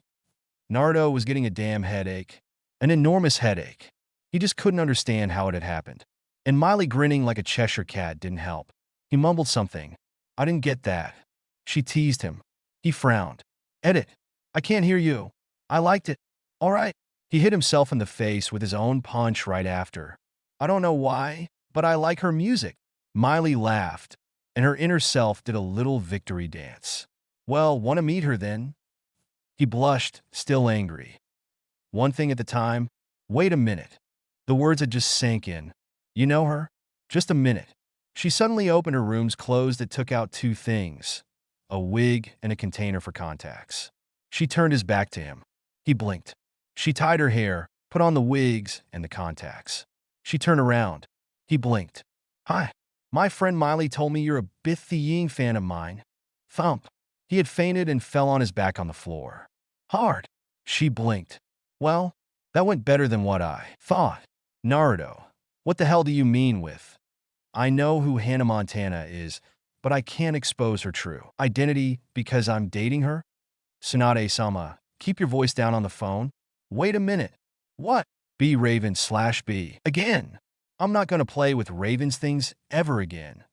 Naruto was getting a damn headache. An enormous headache. He just couldn't understand how it had happened. And Miley grinning like a Cheshire cat didn't help. He mumbled something. I didn't get that. She teased him. He frowned. Edit. I can't hear you. I liked it. All right. He hit himself in the face with his own punch right after. I don't know why, but I like her music. Miley laughed, and her inner self did a little victory dance. Well, want to meet her then? He blushed, still angry. One thing at the time. Wait a minute. The words had just sank in. You know her? Just a minute. She suddenly opened her room's clothes that took out 2 things. A wig and a container for contacts. She turned his back to him. He blinked. She tied her hair, put on the wigs and the contacts. She turned around. He blinked. Hi. My friend Miley told me you're a Biff the Ying fan of mine. Thump. He had fainted and fell on his back on the floor. Hard. She blinked. Well, that went better than what I thought. Naruto, what the hell do you mean with? I know who Hannah Montana is, but I can't expose her true identity because I'm dating her? Tsunade-sama, keep your voice down on the phone. Wait a minute. What? B Raven/B. Again. I'm not going to play with Raven's things ever again.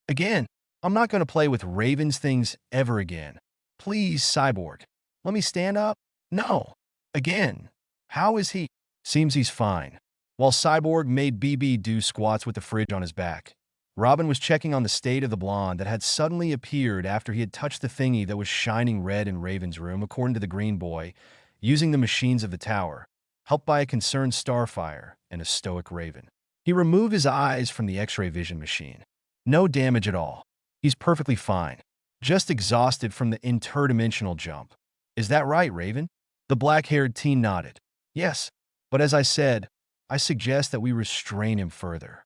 Again. I'm not going to play with Raven's things ever again. Please, Cyborg. Let me stand up? No. Again. How is he? Seems he's fine. While Cyborg made BB do squats with the fridge on his back, Robin was checking on the state of the blonde that had suddenly appeared after he had touched the thingy that was shining red in Raven's room, according to the green boy, using the machines of the tower, helped by a concerned Starfire and a stoic Raven. He removed his eyes from the X-ray vision machine. No damage at all. He's perfectly fine. Just exhausted from the interdimensional jump. Is that right, Raven? The black-haired teen nodded. Yes, but as I said, I suggest that we restrain him further.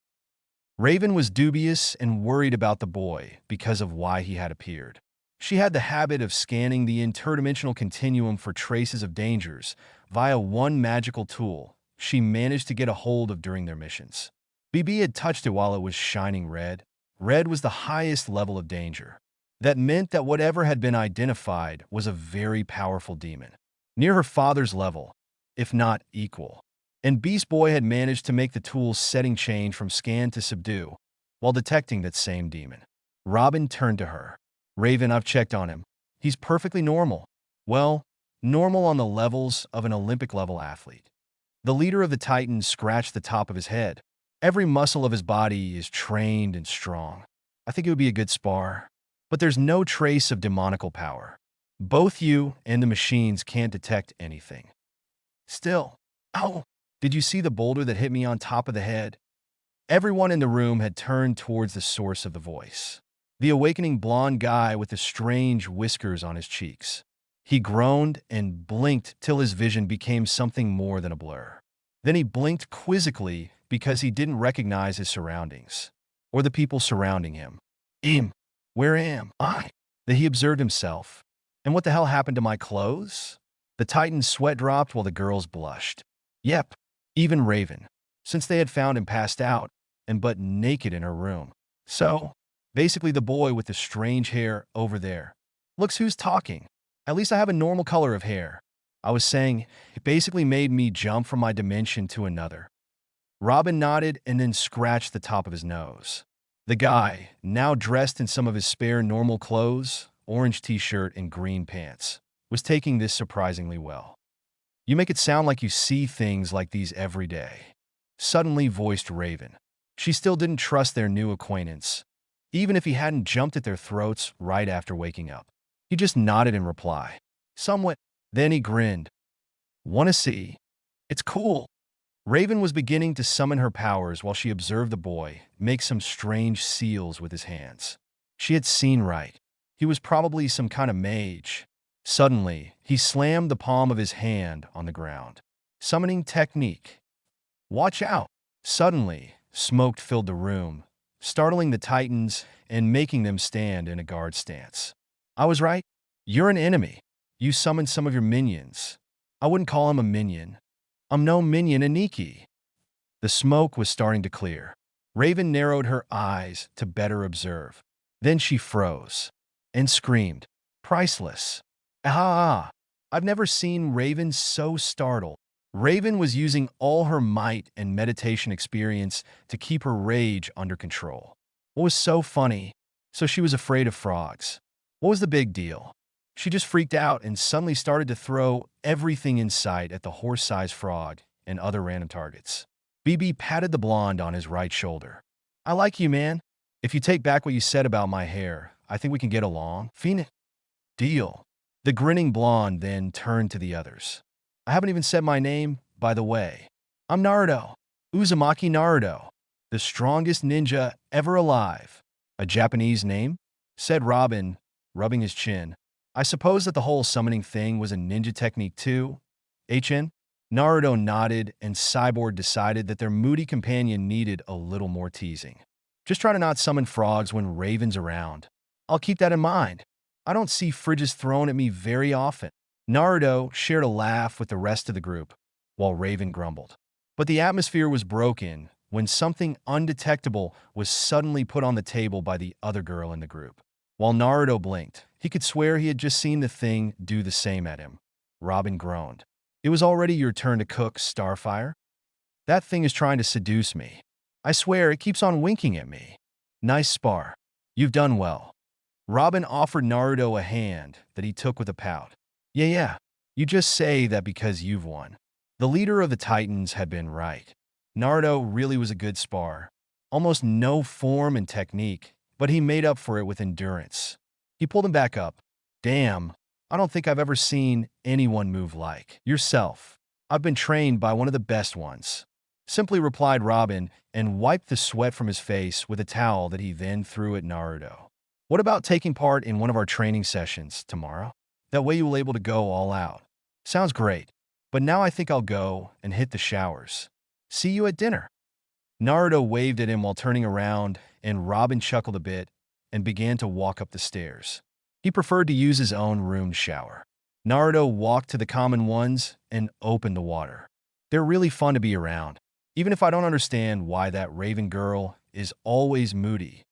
Raven was dubious and worried about the boy because of why he had appeared. She had the habit of scanning the interdimensional continuum for traces of dangers via one magical tool she managed to get a hold of during their missions. BB had touched it while it was shining red. Red was the highest level of danger. That meant that whatever had been identified was a very powerful demon, near her father's level, if not equal. And Beast Boy had managed to make the tool's setting change from scan to subdue while detecting that same demon. Robin turned to her. Raven, I've checked on him. He's perfectly normal. Well, normal on the levels of an Olympic-level athlete. The leader of the Titans scratched the top of his head. Every muscle of his body is trained and strong. I think it would be a good spar. But there's no trace of demonical power. Both you and the machines can't detect anything. Still, ow, did you see the boulder that hit me on top of the head? Everyone in the room had turned towards the source of the voice. The awakening blonde guy with the strange whiskers on his cheeks. He groaned and blinked till his vision became something more than a blur. Then he blinked quizzically because he didn't recognize his surroundings, or the people surrounding him. Where am I? That he observed himself. And what the hell happened to my clothes? The Titan's sweat dropped while the girls blushed. Yep, even Raven, since they had found him passed out and butt naked in her room. So, basically the boy with the strange hair over there. Looks who's talking. At least I have a normal color of hair. I was saying, it basically made me jump from my dimension to another. Robin nodded and then scratched the top of his nose. The guy, now dressed in some of his spare normal clothes, orange t-shirt and green pants, was taking this surprisingly well. You make it sound like you see things like these every day. Suddenly voiced Raven. She still didn't trust their new acquaintance, even if he hadn't jumped at their throats right after waking up. He just nodded in reply. Somewhat. Then he grinned. Wanna see? It's cool. Raven was beginning to summon her powers while she observed the boy make some strange seals with his hands. She had seen right. He was probably some kind of mage. Suddenly, he slammed the palm of his hand on the ground. Summoning technique. Watch out! Suddenly, smoke filled the room, startling the Titans and making them stand in a guard stance. I was right. You're an enemy. You summoned some of your minions. I wouldn't call him a minion. I'm no minion, Aniki. The smoke was starting to clear. Raven narrowed her eyes to better observe. Then she froze and screamed, priceless. Ah! I've never seen Raven so startled. Raven was using all her might and meditation experience to keep her rage under control. What was so funny? So she was afraid of frogs. What was the big deal? She just freaked out and suddenly started to throw everything in sight at the horse-sized frog and other random targets. BB patted the blonde on his right shoulder. I like you, man. If you take back what you said about my hair, I think we can get along. Phoenix. Deal. The grinning blonde then turned to the others. I haven't even said my name, by the way. I'm Naruto. Uzumaki Naruto. The strongest ninja ever alive. A Japanese name? Said Robin, rubbing his chin. I suppose that the whole summoning thing was a ninja technique too? HN? Naruto nodded, and Cyborg decided that their moody companion needed a little more teasing. Just try to not summon frogs when Raven's around. I'll keep that in mind. I don't see fridges thrown at me very often. Naruto shared a laugh with the rest of the group, while Raven grumbled. But the atmosphere was broken when something undetectable was suddenly put on the table by the other girl in the group. While Naruto blinked, he could swear he had just seen the thing do the same at him. Robin groaned. It was already your turn to cook, Starfire? That thing is trying to seduce me. I swear it keeps on winking at me. Nice spar. You've done well. Robin offered Naruto a hand that he took with a pout. Yeah. You just say that because you've won. The leader of the Titans had been right. Naruto really was a good spar. Almost no form and technique, but he made up for it with endurance. He pulled him back up. Damn, I don't think I've ever seen anyone move like yourself. I've been trained by one of the best ones. Simply replied Robin and wiped the sweat from his face with a towel that he then threw at Naruto. What about taking part in one of our training sessions tomorrow? That way you will able to go all out. Sounds great, but now I think I'll go and hit the showers. See you at dinner. Naruto waved at him while turning around, and Robin chuckled a bit and began to walk up the stairs. He preferred to use his own room shower. Naruto walked to the common ones and opened the water. They're really fun to be around, even if I don't understand why that Raven girl is always moody.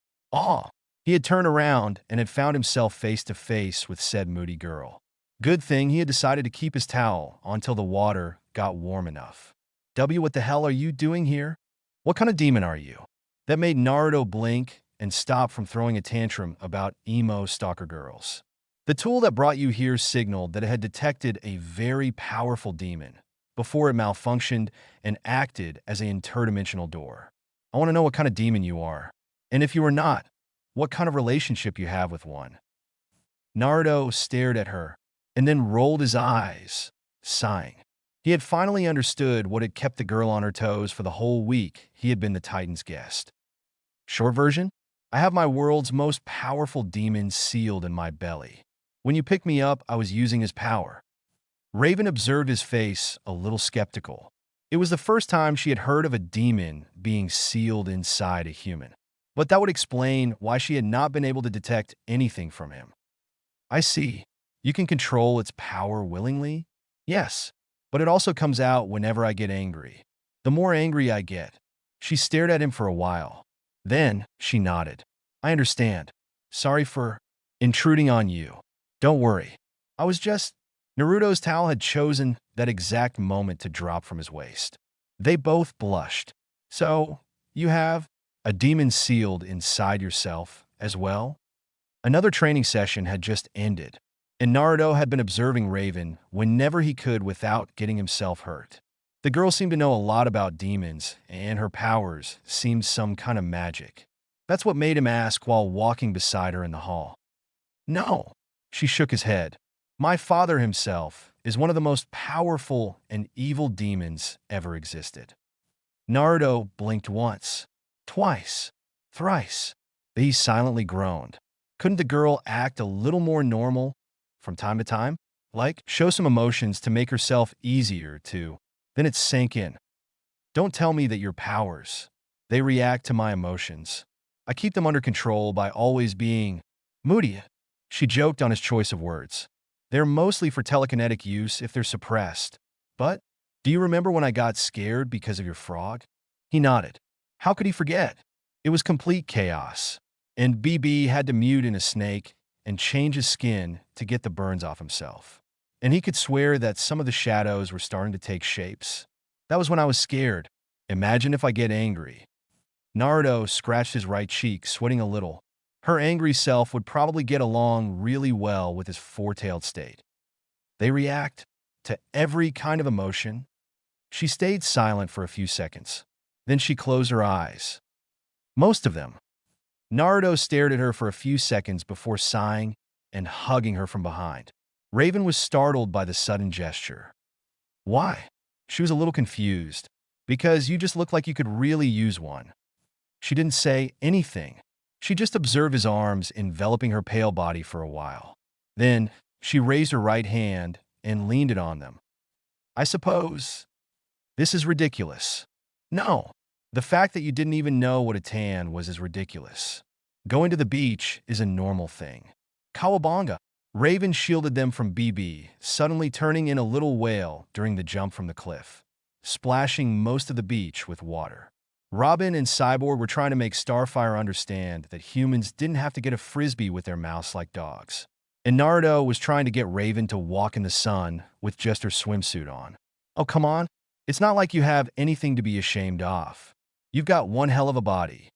He had turned around and had found himself face to face with said moody girl. Good thing he had decided to keep his towel until the water got warm enough. What the hell are you doing here? What kind of demon are you? That made Naruto blink and stop from throwing a tantrum about emo stalker girls. The tool that brought you here signaled that it had detected a very powerful demon before it malfunctioned and acted as an interdimensional door. I want to know what kind of demon you are, and if you are not, what kind of relationship you have with one. Naruto stared at her and then rolled his eyes, sighing. He had finally understood what had kept the girl on her toes for the whole week he had been the Titan's guest. Short version? I have my world's most powerful demon sealed in my belly. When you picked me up, I was using his power. Raven observed his face, a little skeptical. It was the first time she had heard of a demon being sealed inside a human. But that would explain why she had not been able to detect anything from him. I see. You can control its power willingly? Yes, but it also comes out whenever I get angry. The more angry I get. She stared at him for a while. Then she nodded. I understand. Sorry for intruding on you. Don't worry. I was just... Naruto's towel had chosen that exact moment to drop from his waist. They both blushed. So, you have a demon sealed inside yourself as well? Another training session had just ended, and Naruto had been observing Raven whenever he could without getting himself hurt. The girl seemed to know a lot about demons, and her powers seemed some kind of magic. That's what made him ask while walking beside her in the hall. No, she shook his head. My father himself is one of the most powerful and evil demons ever existed. Naruto blinked once, twice, thrice. He silently groaned. Couldn't the girl act a little more normal from time to time? Like, show some emotions to make herself easier to... Then it sank in. Don't tell me that your powers, they react to my emotions. I keep them under control by always being moody. She joked on his choice of words. They're mostly for telekinetic use if they're suppressed. But, do you remember when I got scared because of your frog? He nodded. How could he forget? It was complete chaos. And BB had to mute in a snake and change his skin to get the burns off himself. And he could swear that some of the shadows were starting to take shapes. That was when I was scared. Imagine if I get angry. Naruto scratched his right cheek, sweating a little. Her angry self would probably get along really well with his four-tailed state. They react to every kind of emotion. She stayed silent for a few seconds. Then she closed her eyes. Most of them. Naruto stared at her for a few seconds before sighing and hugging her from behind. Raven was startled by the sudden gesture. Why? She was a little confused. Because you just look like you could really use one. She didn't say anything. She just observed his arms enveloping her pale body for a while. Then, she raised her right hand and leaned it on them. I suppose this is ridiculous. No, the fact that you didn't even know what a tan was is ridiculous. Going to the beach is a normal thing. Kawabanga. Raven shielded them from BB, suddenly turning in a little whale during the jump from the cliff, splashing most of the beach with water. Robin and Cyborg were trying to make Starfire understand that humans didn't have to get a frisbee with their mouths like dogs. And Naruto was trying to get Raven to walk in the sun with just her swimsuit on. Oh, come on. It's not like you have anything to be ashamed of. You've got one hell of a body.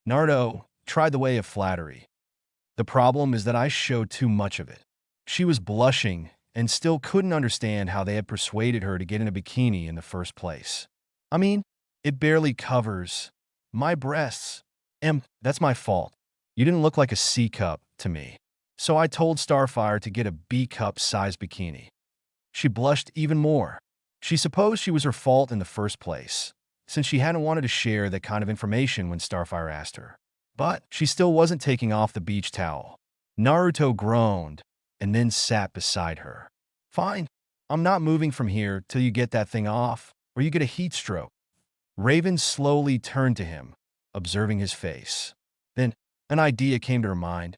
Naruto tried the way of flattery. The problem is that I showed too much of it. She was blushing and still couldn't understand how they had persuaded her to get in a bikini in the first place. I mean, it barely covers my breasts. That's my fault. You didn't look like a C cup to me. So I told Starfire to get a B cup size bikini. She blushed even more. She supposed she was her fault in the first place, since she hadn't wanted to share that kind of information when Starfire asked her. But she still wasn't taking off the beach towel. Naruto groaned and then sat beside her. Fine, I'm not moving from here till you get that thing off, or you get a heat stroke. Raven slowly turned to him, observing his face. Then an idea came to her mind.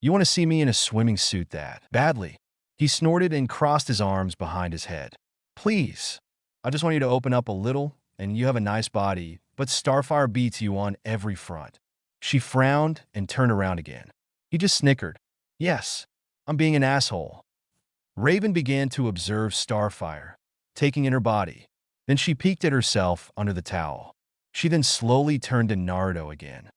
You want to see me in a swimming suit that badly? He snorted and crossed his arms behind his head. Please, I just want you to open up a little, and you have a nice body, but Starfire beats you on every front. She frowned and turned around again. He just snickered. Yes, I'm being an asshole. Raven began to observe Starfire, taking in her body. Then she peeked at herself under the towel. She then slowly turned to Naruto again.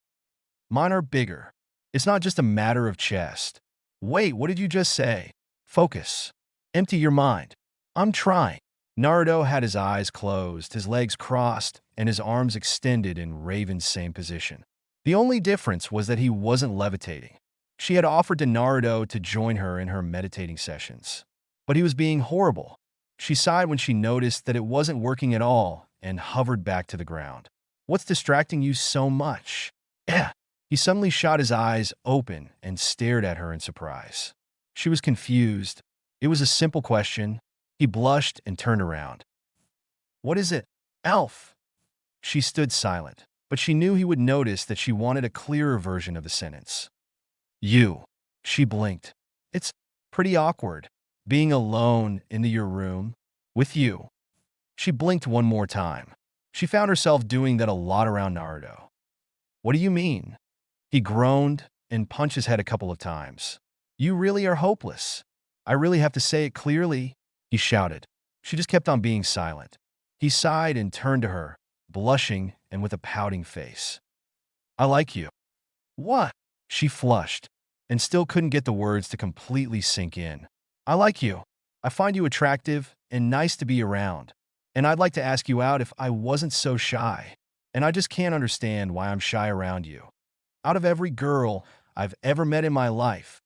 Mine are bigger. It's not just a matter of chest. Wait, what did you just say? Focus. Empty your mind. I'm trying. Naruto had his eyes closed, his legs crossed, and his arms extended in Raven's same position. The only difference was that he wasn't levitating. She had offered to Naruto to join her in her meditating sessions. But he was being horrible. She sighed when she noticed that it wasn't working at all and hovered back to the ground. What's distracting you so much? He suddenly shot his eyes open and stared at her in surprise. She was confused. It was a simple question. He blushed and turned around. What is it, Elf? She stood silent, but she knew he would notice that she wanted a clearer version of the sentence. You. She blinked. It's pretty awkward. being alone in your room with you. She blinked one more time. She found herself doing that a lot around Naruto. What do you mean? He groaned and punched his head a couple of times. You really are hopeless. I really have to say it clearly, he shouted. She just kept on being silent. He sighed and turned to her, blushing and with a pouting face. I like you. What? She flushed and still couldn't get the words to completely sink in. I like you. I find you attractive and nice to be around. And I'd like to ask you out if I wasn't so shy. And I just can't understand why I'm shy around you. Out of every girl I've ever met in my life.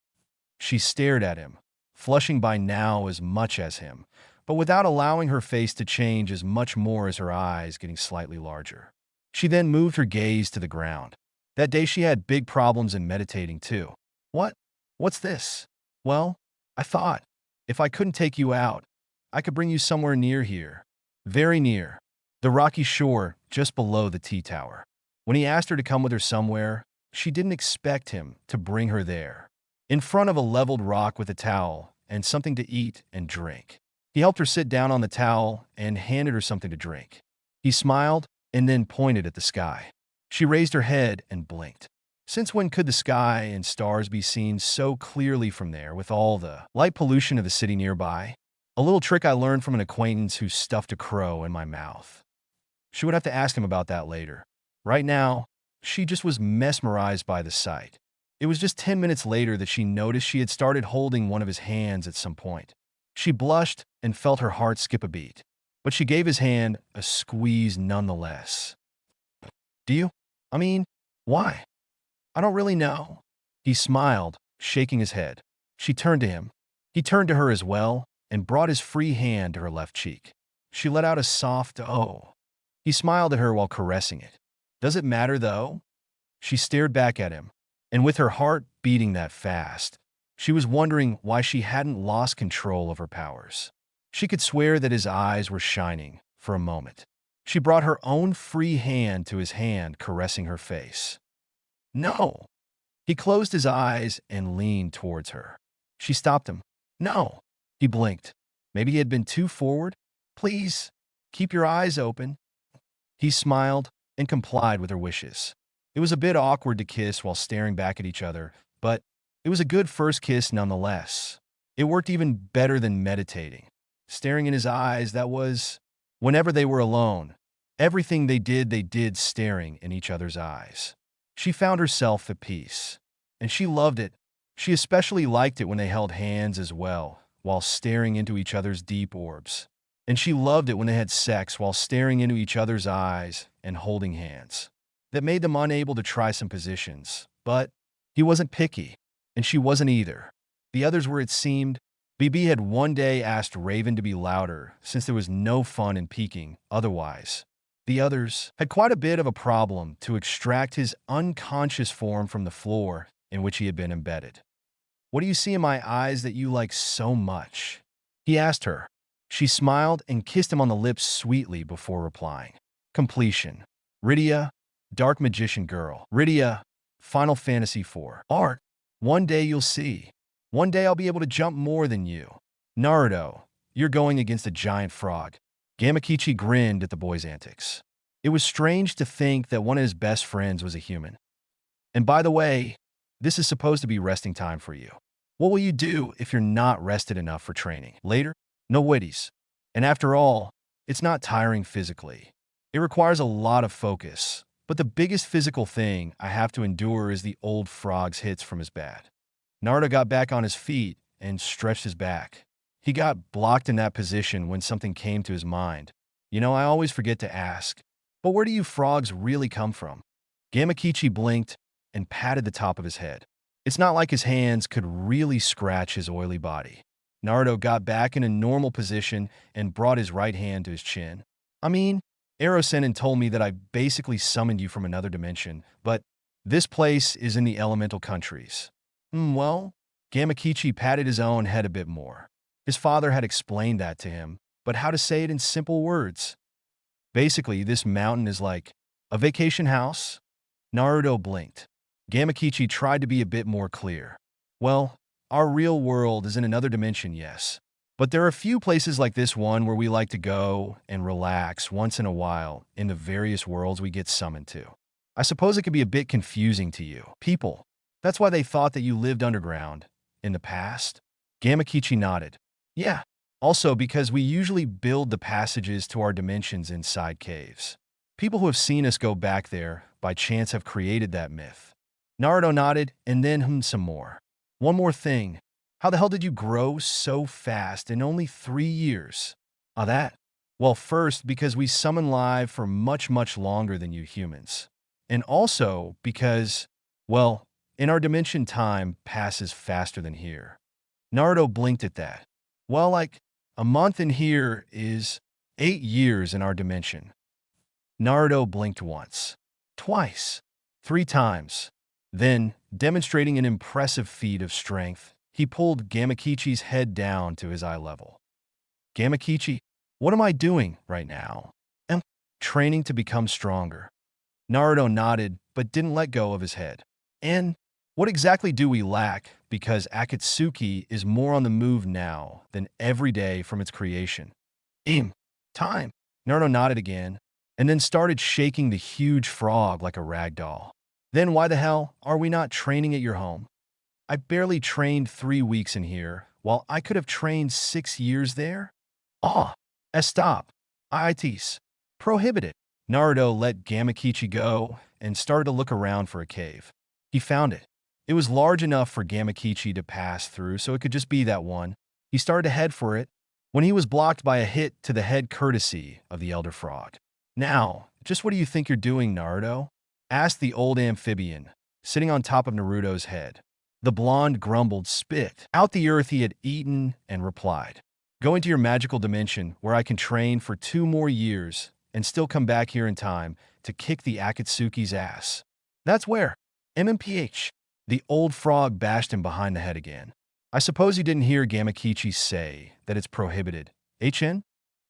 She stared at him, flushing by now as much as him, but without allowing her face to change as much more as her eyes getting slightly larger. She then moved her gaze to the ground. That day she had big problems in meditating too. What? What's this? Well, I thought, if I couldn't take you out, I could bring you somewhere near here. Very near. The rocky shore just below the T-Tower. When he asked her to come with her somewhere, she didn't expect him to bring her there. In front of a leveled rock with a towel and something to eat and drink. He helped her sit down on the towel and handed her something to drink. He smiled and then pointed at the sky. She raised her head and blinked. Since when could the sky and stars be seen so clearly from there with all the light pollution of the city nearby? A little trick I learned from an acquaintance who stuffed a crow in my mouth. She would have to ask him about that later. Right now, she just was mesmerized by the sight. It was just 10 minutes later that she noticed she had started holding one of his hands at some point. She blushed and felt her heart skip a beat, but she gave his hand a squeeze nonetheless. Do you? I mean, why? I don't really know. He smiled, shaking his head. She turned to him. He turned to her as well and brought his free hand to her left cheek. She let out a soft "oh." He smiled at her while caressing it. Does it matter, though? She stared back at him, and with her heart beating that fast, she was wondering why she hadn't lost control of her powers. She could swear that his eyes were shining for a moment. She brought her own free hand to his hand, caressing her face. No. He closed his eyes and leaned towards her. She stopped him. No. He blinked. Maybe he had been too forward. Please, keep your eyes open. He smiled and complied with her wishes. It was a bit awkward to kiss while staring back at each other, but it was a good first kiss nonetheless. It worked even better than meditating. Staring in his eyes, that was, whenever they were alone, everything they did staring in each other's eyes. She found herself at peace, and she loved it. She especially liked it when they held hands as well, while staring into each other's deep orbs. And she loved it when they had sex while staring into each other's eyes and holding hands. That made them unable to try some positions, but he wasn't picky, and she wasn't either. The others were, it seemed. BB had one day asked Raven to be louder, since there was no fun in peeking otherwise. The others had quite a bit of a problem to extract his unconscious form from the floor in which he had been embedded. What do you see in my eyes that you like so much? He asked her. She smiled and kissed him on the lips sweetly before replying. Completion. Rydia, Dark Magician Girl. Rydia, Final Fantasy IV. Art. One day you'll see. One day I'll be able to jump more than you. Naruto, you're going against a giant frog. Gamakichi grinned at the boy's antics. It was strange to think that one of his best friends was a human. And by the way, this is supposed to be resting time for you. What will you do if you're not rested enough for training? Later? No witties. And after all, it's not tiring physically. It requires a lot of focus. But the biggest physical thing I have to endure is the old frog's hits from his bat. Naruto got back on his feet and stretched his back. He got blocked in that position when something came to his mind. You know, I always forget to ask, but where do you frogs really come from? Gamakichi blinked and patted the top of his head. It's not like his hands could really scratch his oily body. Naruto got back in a normal position and brought his right hand to his chin. I mean, Ero-Sennin told me that I basically summoned you from another dimension, but this place is in the elemental countries. Well, Gamakichi patted his own head a bit more. His father had explained that to him, but how to say it in simple words? Basically, this mountain is like a vacation house. Naruto blinked. Gamakichi tried to be a bit more clear. Well, our real world is in another dimension, yes. But there are a few places like this one where we like to go and relax once in a while in the various worlds we get summoned to. I suppose it could be a bit confusing to you. People. That's why they thought that you lived underground in the past? Gamakichi nodded. Yeah. Also because we usually build the passages to our dimensions inside caves. People who have seen us go back there by chance have created that myth. Naruto nodded and then some more. One more thing. How the hell did you grow so fast in only 3 years? That? Well, first, because we summon live for much, much longer than you humans. And also because, well, in our dimension time passes faster than here. Naruto blinked at that. Well, like, a month in here is 8 years in our dimension. Naruto blinked once, twice, 3 times. Then, demonstrating an impressive feat of strength, he pulled Gamakichi's head down to his eye level. Gamakichi, what am I doing right now? I'm training to become stronger. Naruto nodded, but didn't let go of his head. And what exactly do we lack? Because Akatsuki is more on the move now than every day from its creation. Time. Naruto nodded again, and then started shaking the huge frog like a rag doll. Then why the hell are we not training at your home? I barely trained 3 weeks in here, while I could have trained 6 years there? Stop. IITs. Prohibited. Naruto let Gamakichi go and started to look around for a cave. He found it. It was large enough for Gamakichi to pass through, so it could just be that one. He started to head for it when he was blocked by a hit to the head courtesy of the Elder Frog. Now, just what do you think you're doing, Naruto? Asked the old amphibian, sitting on top of Naruto's head. The blonde grumbled, spit out the earth he had eaten, and replied, "Go into your magical dimension where I can train for 2 more years and still come back here in time to kick the Akatsuki's ass." That's where. MMPH. The old frog bashed him behind the head again. I suppose you didn't hear Gamakichi say that it's prohibited. HN?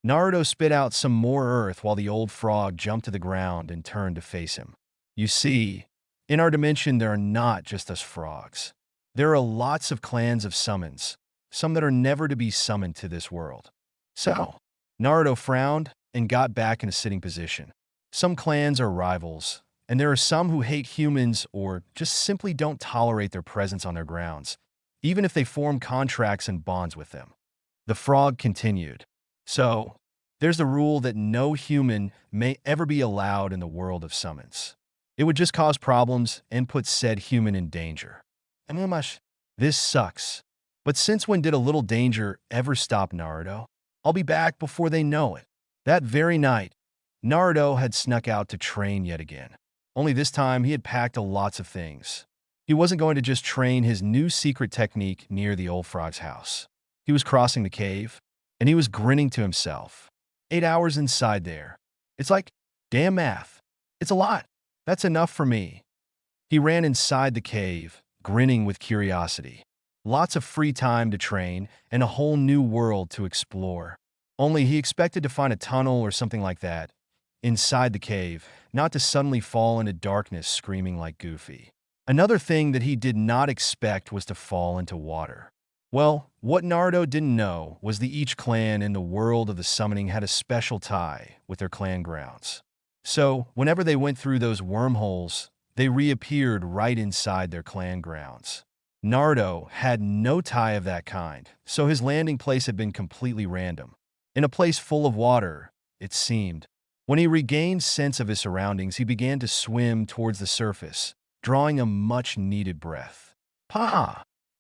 Naruto spit out some more earth while the old frog jumped to the ground and turned to face him. You see, in our dimension there are not just us frogs. There are lots of clans of summons, some that are never to be summoned to this world. So, Naruto frowned and got back in a sitting position. Some clans are rivals, and there are some who hate humans or just simply don't tolerate their presence on their grounds, even if they form contracts and bonds with them. The frog continued. So, there's the rule that no human may ever be allowed in the world of summons. It would just cause problems and put said human in danger. This sucks. But since when did a little danger ever stop Naruto? I'll be back before they know it. That very night, Naruto had snuck out to train yet again. Only this time he had packed lots of things. He wasn't going to just train his new secret technique near the old frog's house. He was crossing the cave, and he was grinning to himself. 8 hours inside there. It's like, damn math. It's a lot. That's enough for me. He ran inside the cave, grinning with curiosity. Lots of free time to train and a whole new world to explore. Only he expected to find a tunnel or something like that inside the cave, not to suddenly fall into darkness screaming like Goofy. Another thing that he did not expect was to fall into water. Well, what Naruto didn't know was that each clan in the world of the summoning had a special tie with their clan grounds. So, whenever they went through those wormholes, they reappeared right inside their clan grounds. Naruto had no tie of that kind, so his landing place had been completely random. In a place full of water, it seemed. When he regained sense of his surroundings, he began to swim towards the surface, drawing a much-needed breath.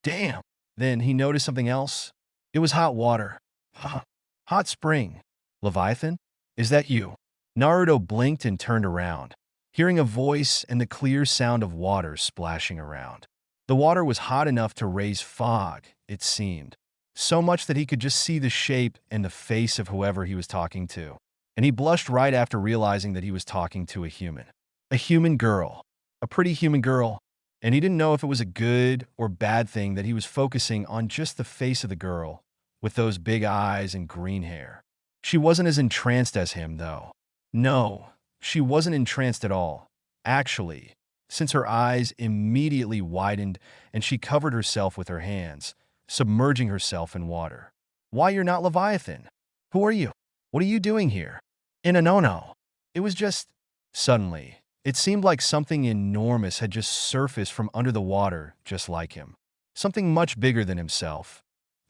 Damn. Then he noticed something else. It was hot water. Hot spring. Leviathan? Is that you? Naruto blinked and turned around, hearing a voice and the clear sound of water splashing around. The water was hot enough to raise fog, it seemed. So much that he could just see the shape and the face of whoever he was talking to. And he blushed right after realizing that he was talking to a human. A human girl. A pretty human girl. And he didn't know if it was a good or bad thing that he was focusing on just the face of the girl, with those big eyes and green hair. She wasn't as entranced as him, though. No, she wasn't entranced at all. Actually, since her eyes immediately widened and she covered herself with her hands, submerging herself in water. Why you're not Leviathan? Who are you? What are you doing here? In a no-no. It was just... Suddenly, it seemed like something enormous had just surfaced from under the water, just like him. Something much bigger than himself,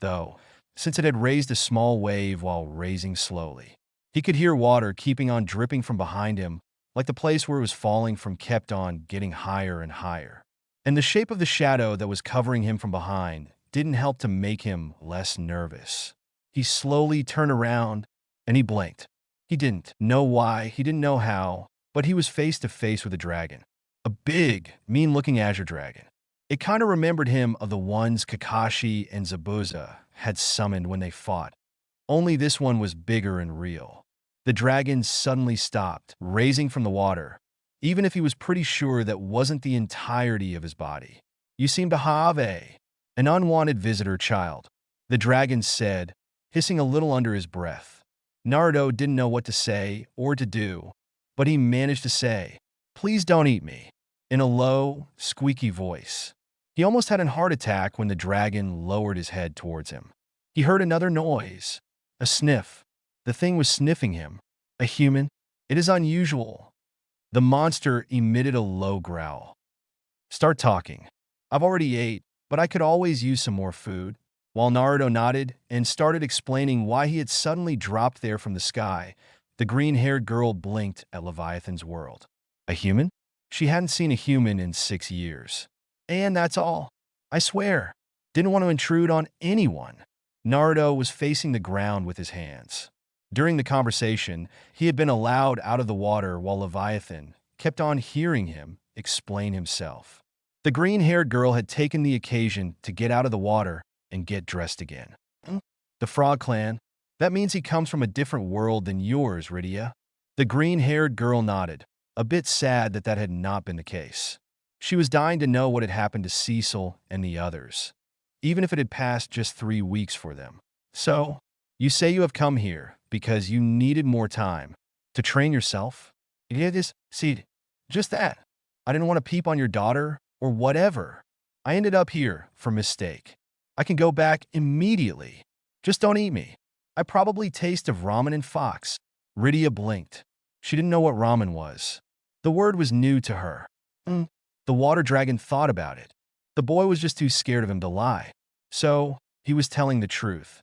though, since it had raised a small wave while raising slowly. He could hear water keeping on dripping from behind him, like the place where it was falling from kept on getting higher and higher. And the shape of the shadow that was covering him from behind didn't help to make him less nervous. He slowly turned around, and he blinked. He didn't know why, he didn't know how, but he was face to face with a dragon. A big, mean-looking azure dragon. It kind of remembered him of the ones Kakashi and Zabuza had summoned when they fought. Only this one was bigger and real. The dragon suddenly stopped, raising from the water, even if he was pretty sure that wasn't the entirety of his body. You seem to have an unwanted visitor, child, the dragon said, hissing a little under his breath. Naruto didn't know what to say or to do, but he managed to say, "Please don't eat me," in a low, squeaky voice. He almost had a heart attack when the dragon lowered his head towards him. He heard another noise, a sniff. The thing was sniffing him. A human? It is unusual. The monster emitted a low growl. "Start talking. I've already ate, but I could always use some more food." While Naruto nodded and started explaining why he had suddenly dropped there from the sky, the green-haired girl blinked at Leviathan's world. A human? She hadn't seen a human in 6 years. And that's all. I swear. Didn't want to intrude on anyone. Naruto was facing the ground with his hands. During the conversation, he had been allowed out of the water while Leviathan kept on hearing him explain himself. The green-haired girl had taken the occasion to get out of the water and get dressed again. The Frog Clan? That means he comes from a different world than yours, Rydia. The green-haired girl nodded, a bit sad that that had not been the case. She was dying to know what had happened to Cecil and the others, even if it had passed just 3 weeks for them. So, you say you have come here because you needed more time to train yourself? Yeah, see, just that. I didn't want to peep on your daughter or whatever. I ended up here for mistake. I can go back immediately. Just don't eat me. I probably taste of ramen and fox. Rydia blinked. She didn't know what ramen was. The word was new to her. The water dragon thought about it. The boy was just too scared of him to lie. So, he was telling the truth.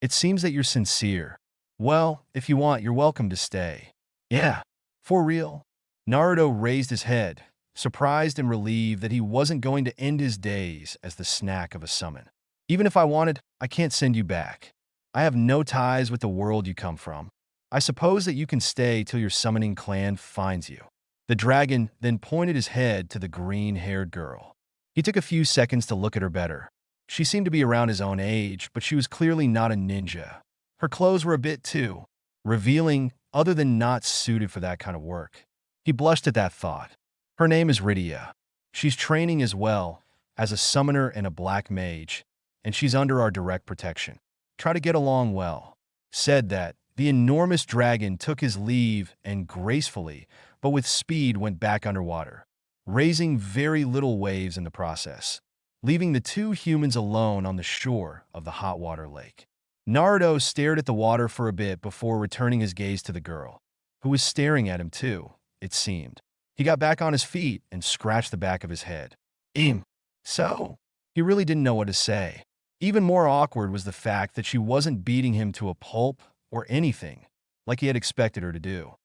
It seems that you're sincere. Well, if you want, you're welcome to stay. Yeah, for real. Naruto raised his head, surprised and relieved that he wasn't going to end his days as the snack of a summon. Even if I wanted, I can't send you back. I have no ties with the world you come from. I suppose that you can stay till your summoning clan finds you. The dragon then pointed his head to the green-haired girl. He took a few seconds to look at her better. She seemed to be around his own age, but she was clearly not a ninja. Her clothes were a bit too revealing, other than not suited for that kind of work. He blushed at that thought. Her name is Rydia. She's training as well as a summoner and a black mage, and she's under our direct protection. Try to get along well. Said that, the enormous dragon took his leave and gracefully, but with speed went back underwater, raising very little waves in the process, leaving the 2 humans alone on the shore of the hot water lake. Naruto stared at the water for a bit before returning his gaze to the girl, who was staring at him too, it seemed. He got back on his feet and scratched the back of his head. So? He really didn't know what to say. Even more awkward was the fact that she wasn't beating him to a pulp or anything, like he had expected her to do.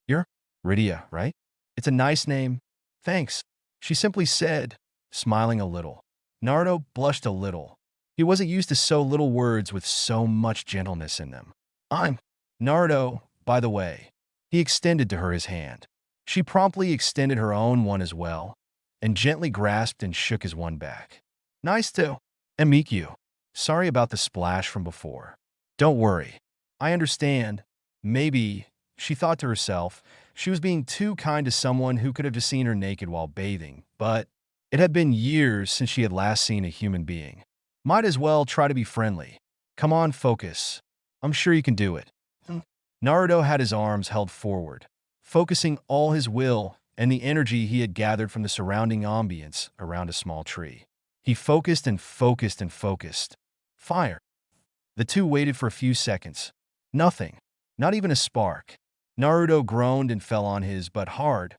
You're Rydia, right? It's a nice name. Thanks, she simply said, smiling a little. Naruto blushed a little. He wasn't used to so little words with so much gentleness in them. I'm Naruto, by the way. He extended to her his hand. She promptly extended her own one as well, and gently grasped and shook his one back. Nice to meet you. Sorry about the splash from before. Don't worry. I understand. Maybe, she thought to herself, she was being too kind to someone who could have just seen her naked while bathing, but it had been years since she had last seen a human being. Might as well try to be friendly. Come on, focus. I'm sure you can do it. Naruto had his arms held forward, focusing all his will and the energy he had gathered from the surrounding ambience around a small tree. He focused and focused and focused. Fire. The two waited for a few seconds. Nothing. Not even a spark. Naruto groaned and fell on his butt hard.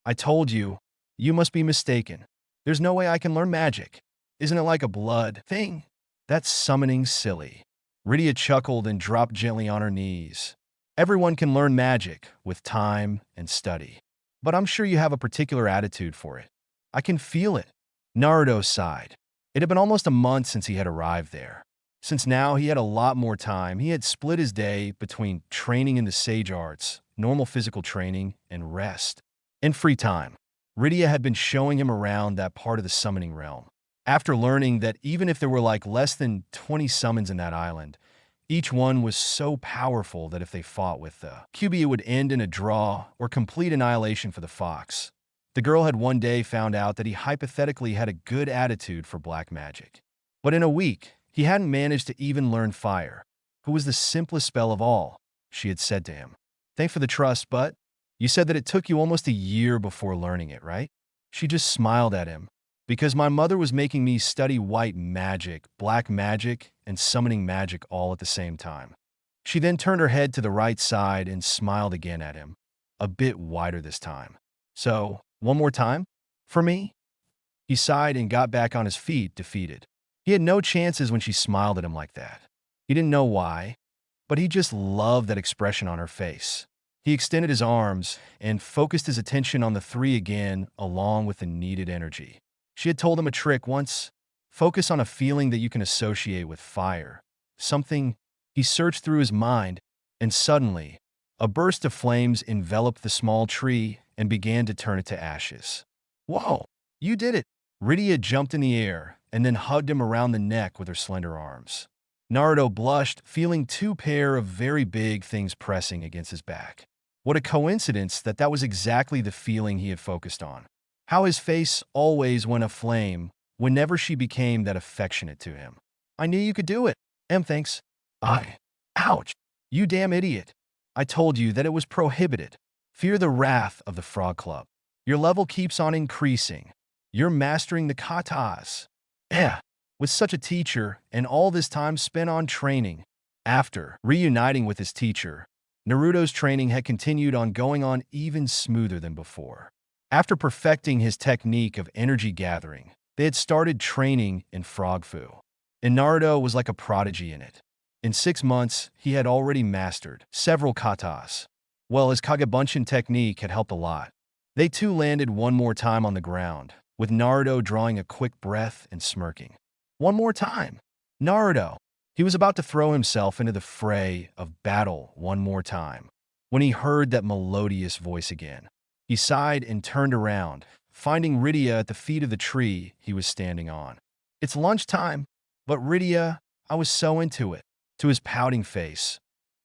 I told you. You must be mistaken. There's no way I can learn magic. Isn't it like a blood thing? That's summoning silly. Rydia chuckled and dropped gently on her knees. Everyone can learn magic with time and study. But I'm sure you have a particular attitude for it. I can feel it. Naruto sighed. It had been almost a month since he had arrived there. Since now he had a lot more time, he had split his day between training in the sage arts, normal physical training, and rest. In free time, Rydia had been showing him around that part of the summoning realm. After learning that even if there were like less than 20 summons in that island, each one was so powerful that if they fought with the QB, it would end in a draw or complete annihilation for the fox. The girl had one day found out that he hypothetically had a good attitude for black magic. But in a week, he hadn't managed to even learn fire, who was the simplest spell of all, she had said to him. Thanks for the trust, but you said that it took you almost a year before learning it, right? She just smiled at him. Because my mother was making me study white magic, black magic, and summoning magic all at the same time. She then turned her head to the right side and smiled again at him, a bit wider this time. So, one more time? For me? He sighed and got back on his feet, defeated. He had no chances when she smiled at him like that. He didn't know why, but he just loved that expression on her face. He extended his arms and focused his attention on the three again, along with the needed energy. She had told him a trick once. Focus on a feeling that you can associate with fire. Something. He searched through his mind, and suddenly, a burst of flames enveloped the small tree and began to turn it to ashes. Whoa, you did it! Rydia jumped in the air and then hugged him around the neck with her slender arms. Naruto blushed, feeling two pair of very big things pressing against his back. What a coincidence that was exactly the feeling he had focused on. How his face always went aflame whenever she became that affectionate to him. I knew you could do it. Thanks. Ouch. You damn idiot. I told you that it was prohibited. Fear the wrath of the Frog Club. Your level keeps on increasing. You're mastering the katas. With such a teacher and all this time spent on training. After reuniting with his teacher, Naruto's training had continued on going on even smoother than before. After perfecting his technique of energy gathering, they had started training in Frog Fu, and Naruto was like a prodigy in it. In 6 months, he had already mastered several katas. Well, his Kagebunshin technique had helped a lot. They too landed one more time on the ground, with Naruto drawing a quick breath and smirking. One more time. Naruto. He was about to throw himself into the fray of battle one more time, when he heard that melodious voice again. He sighed and turned around, finding Rydia at the feet of the tree he was standing on. It's lunchtime, but Rydia, I was so into it. To his pouting face,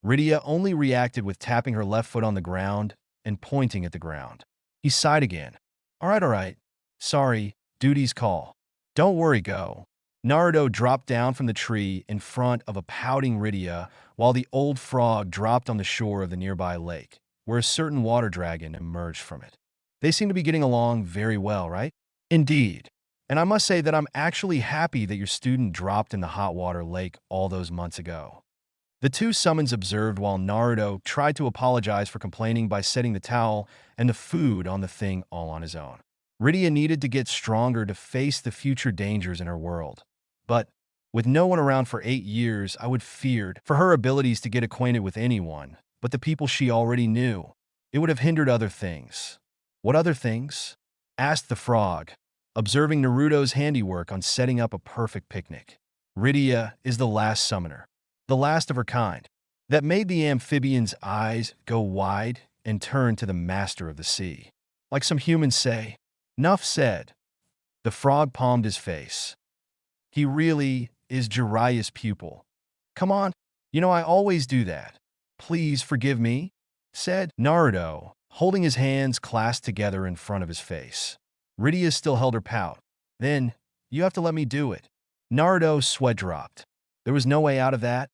Rydia only reacted with tapping her left foot on the ground and pointing at the ground. He sighed again. All right. Sorry, duty's call. Don't worry, go. Naruto dropped down from the tree in front of a pouting Rydia while the old frog dropped on the shore of the nearby lake, where a certain water dragon emerged from it. They seem to be getting along very well, right? Indeed. And I must say that I'm actually happy that your student dropped in the hot water lake all those months ago. The two summons observed while Naruto tried to apologize for complaining by setting the towel and the food on the thing all on his own. Rydia needed to get stronger to face the future dangers in her world. But with no one around for 8 years, I would feared for her abilities to get acquainted with anyone but the people she already knew. It would have hindered other things. What other things? Asked the frog, observing Naruto's handiwork on setting up a perfect picnic. Rydia is the last summoner, the last of her kind, that made the amphibian's eyes go wide and turn to the master of the sea. Like some humans say, "Nuff said." The frog palmed his face. He really is Jiraiya's pupil. Come on, I always do that. Please forgive me, said Naruto, holding his hands clasped together in front of his face. Rydia still held her pout. Then, you have to let me do it. Naruto's sweat dropped. There was no way out of that.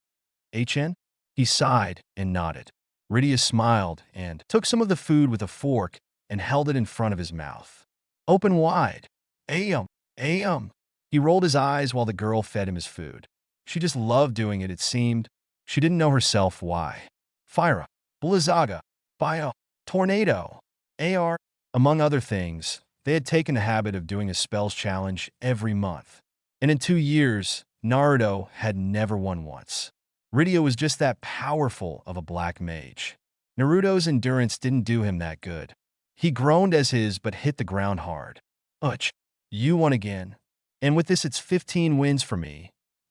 Chen? He sighed and nodded. Rydia smiled and took some of the food with a fork and held it in front of his mouth. Open wide. Ayum. He rolled his eyes while the girl fed him his food. She just loved doing it seemed. She didn't know herself why. Fire, Blizzaga, Bio, Tornado, AR, among other things, they had taken the habit of doing a spells challenge every month. And in 2 years, Naruto had never won once. Rydia was just that powerful of a black mage. Naruto's endurance didn't do him that good. He groaned as his but hit the ground hard. Uch, you won again. And with this it's 15 wins for me,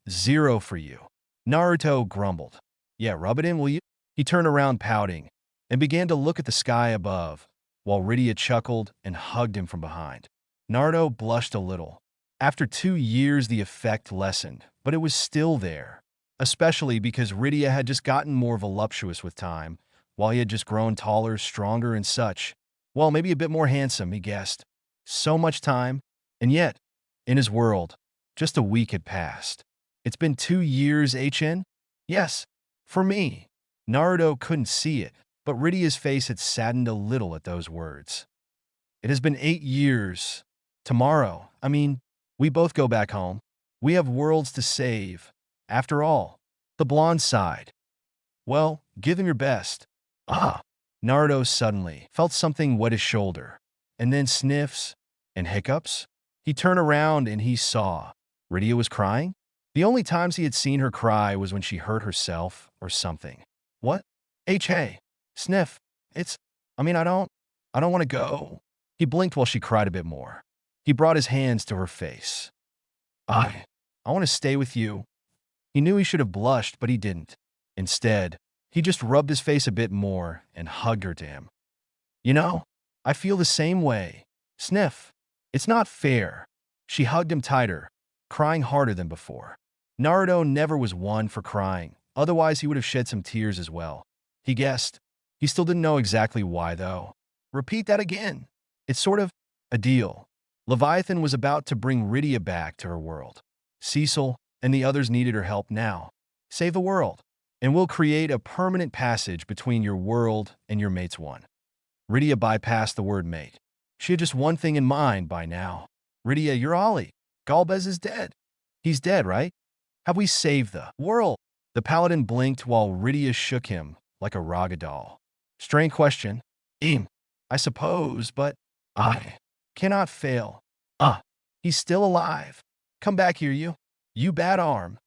0 for you. Naruto grumbled. Yeah, rub it in, will you? He turned around pouting and began to look at the sky above, while Rydia chuckled and hugged him from behind. Naruto blushed a little. After 2 years the effect lessened, but it was still there, especially because Rydia had just gotten more voluptuous with time, while he had just grown taller, stronger, and such. Well, maybe a bit more handsome, he guessed. So much time, and yet, in his world, just a week had passed. It's been 2 years, HN? Yes, for me. Naruto couldn't see it, but Rydia's face had saddened a little at those words. It has been 8 years. Tomorrow, we both go back home. We have worlds to save. After all, the blonde sighed. Well, give him your best. Ah! Naruto suddenly felt something wet his shoulder, and then sniffs and hiccups. He turned around and he saw Rydia was crying. The only times he had seen her cry was when she hurt herself or something. What? Hey, sniff. I don't want to go. He blinked while she cried a bit more. He brought his hands to her face. I want to stay with you. He knew he should have blushed, but he didn't. Instead, he just rubbed his face a bit more and hugged her to him. You know, I feel the same way. Sniff. It's not fair. She hugged him tighter, crying harder than before. Naruto never was one for crying, otherwise he would have shed some tears as well. He guessed. He still didn't know exactly why, though. Repeat that again. It's sort of a deal. Leviathan was about to bring Rydia back to her world. Cecil and the others needed her help now. Save the world, and we'll create a permanent passage between your world and your mate's one. Rydia bypassed the word mate. She had just one thing in mind by now. Rydia, you're Ollie. Galbez is dead. He's dead, right? Have we saved the world? The paladin blinked while Rydia shook him like a raga doll. Strange question. I suppose, but I cannot fail. He's still alive. Come back here, you bad arm.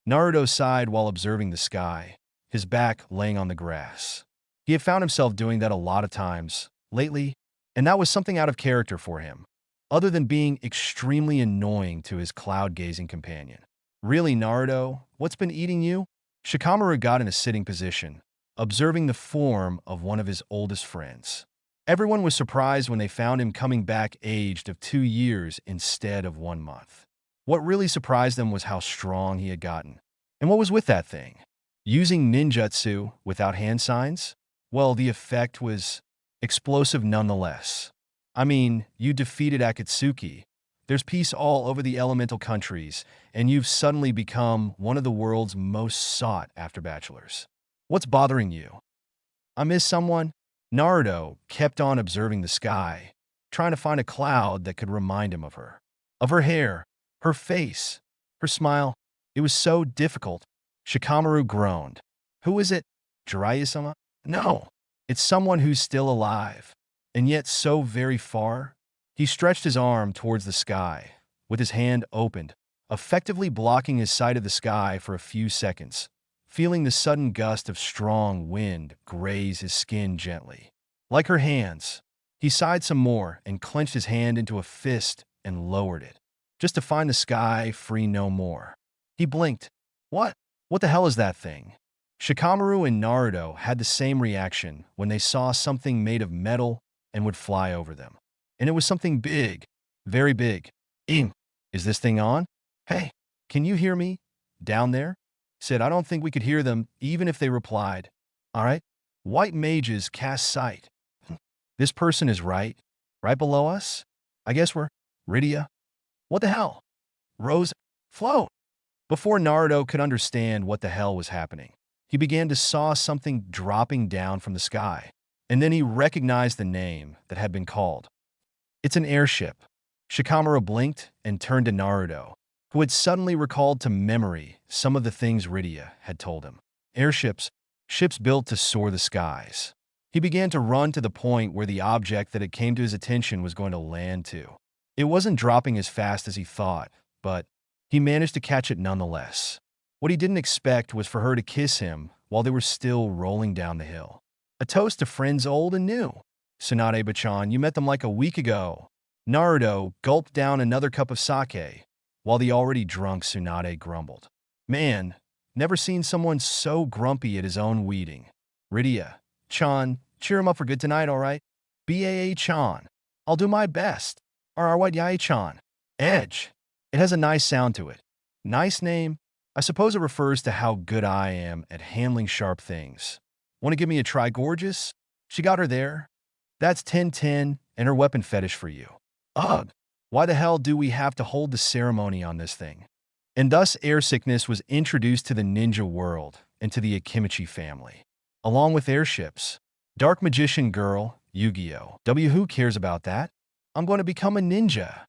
Naruto sighed while observing the sky, his back laying on the grass. He had found himself doing that a lot of times lately, and that was something out of character for him, other than being extremely annoying to his cloud-gazing companion. Really, Naruto, what's been eating you? Shikamaru got in a sitting position, observing the form of one of his oldest friends. Everyone was surprised when they found him coming back aged of 2 years instead of 1 month. What really surprised them was how strong he had gotten. And what was with that thing? Using ninjutsu without hand signs? Well, the effect was explosive nonetheless. You defeated Akatsuki. There's peace all over the elemental countries, and you've suddenly become one of the world's most sought-after bachelors. What's bothering you? I miss someone? Naruto kept on observing the sky, trying to find a cloud that could remind him of her. Of her hair, her face, her smile. It was so difficult. Shikamaru groaned. Who is it? Jiraiya-sama? No, it's someone who's still alive, and yet so very far. He stretched his arm towards the sky, with his hand opened, effectively blocking his sight of the sky for a few seconds, feeling the sudden gust of strong wind graze his skin gently. Like her hands, he sighed some more and clenched his hand into a fist and lowered it, just to find the sky free no more. He blinked. What? What the hell is that thing? Shikamaru and Naruto had the same reaction when they saw something made of metal and would fly over them. And it was something big, very big. Is this thing on? Hey, can you hear me? Down there? Said I don't think we could hear them even if they replied. All right. White mages cast sight. This person is right below us? I guess we're Rydia. What the hell? Rose, float. Before Naruto could understand what the hell was happening, he began to saw something dropping down from the sky, and then he recognized the name that had been called. It's an airship. Shikamaru blinked and turned to Naruto, who had suddenly recalled to memory some of the things Rydia had told him. Airships, ships built to soar the skies. He began to run to the point where the object that had came to his attention was going to land too. It wasn't dropping as fast as he thought, but he managed to catch it nonetheless. What he didn't expect was for her to kiss him while they were still rolling down the hill. A toast to friends old and new. Tsunade-bachan, you met them like a week ago. Naruto gulped down another cup of sake, while the already drunk Tsunade grumbled. Man, never seen someone so grumpy at his own weeding. Rydia-chan, cheer him up for good tonight, all right? Baa-chan, I'll do my best. Rrydya-chan. Edge. It has a nice sound to it. Nice name. I suppose it refers to how good I am at handling sharp things. Want to give me a try, gorgeous? She got her there. That's 10-10 and her weapon fetish for you. Ugh, why the hell do we have to hold the ceremony on this thing? And thus air sickness was introduced to the ninja world and to the Akimichi family. Along with airships. Dark Magician Girl, Yu-Gi-Oh! Who cares about that? I'm going to become a ninja.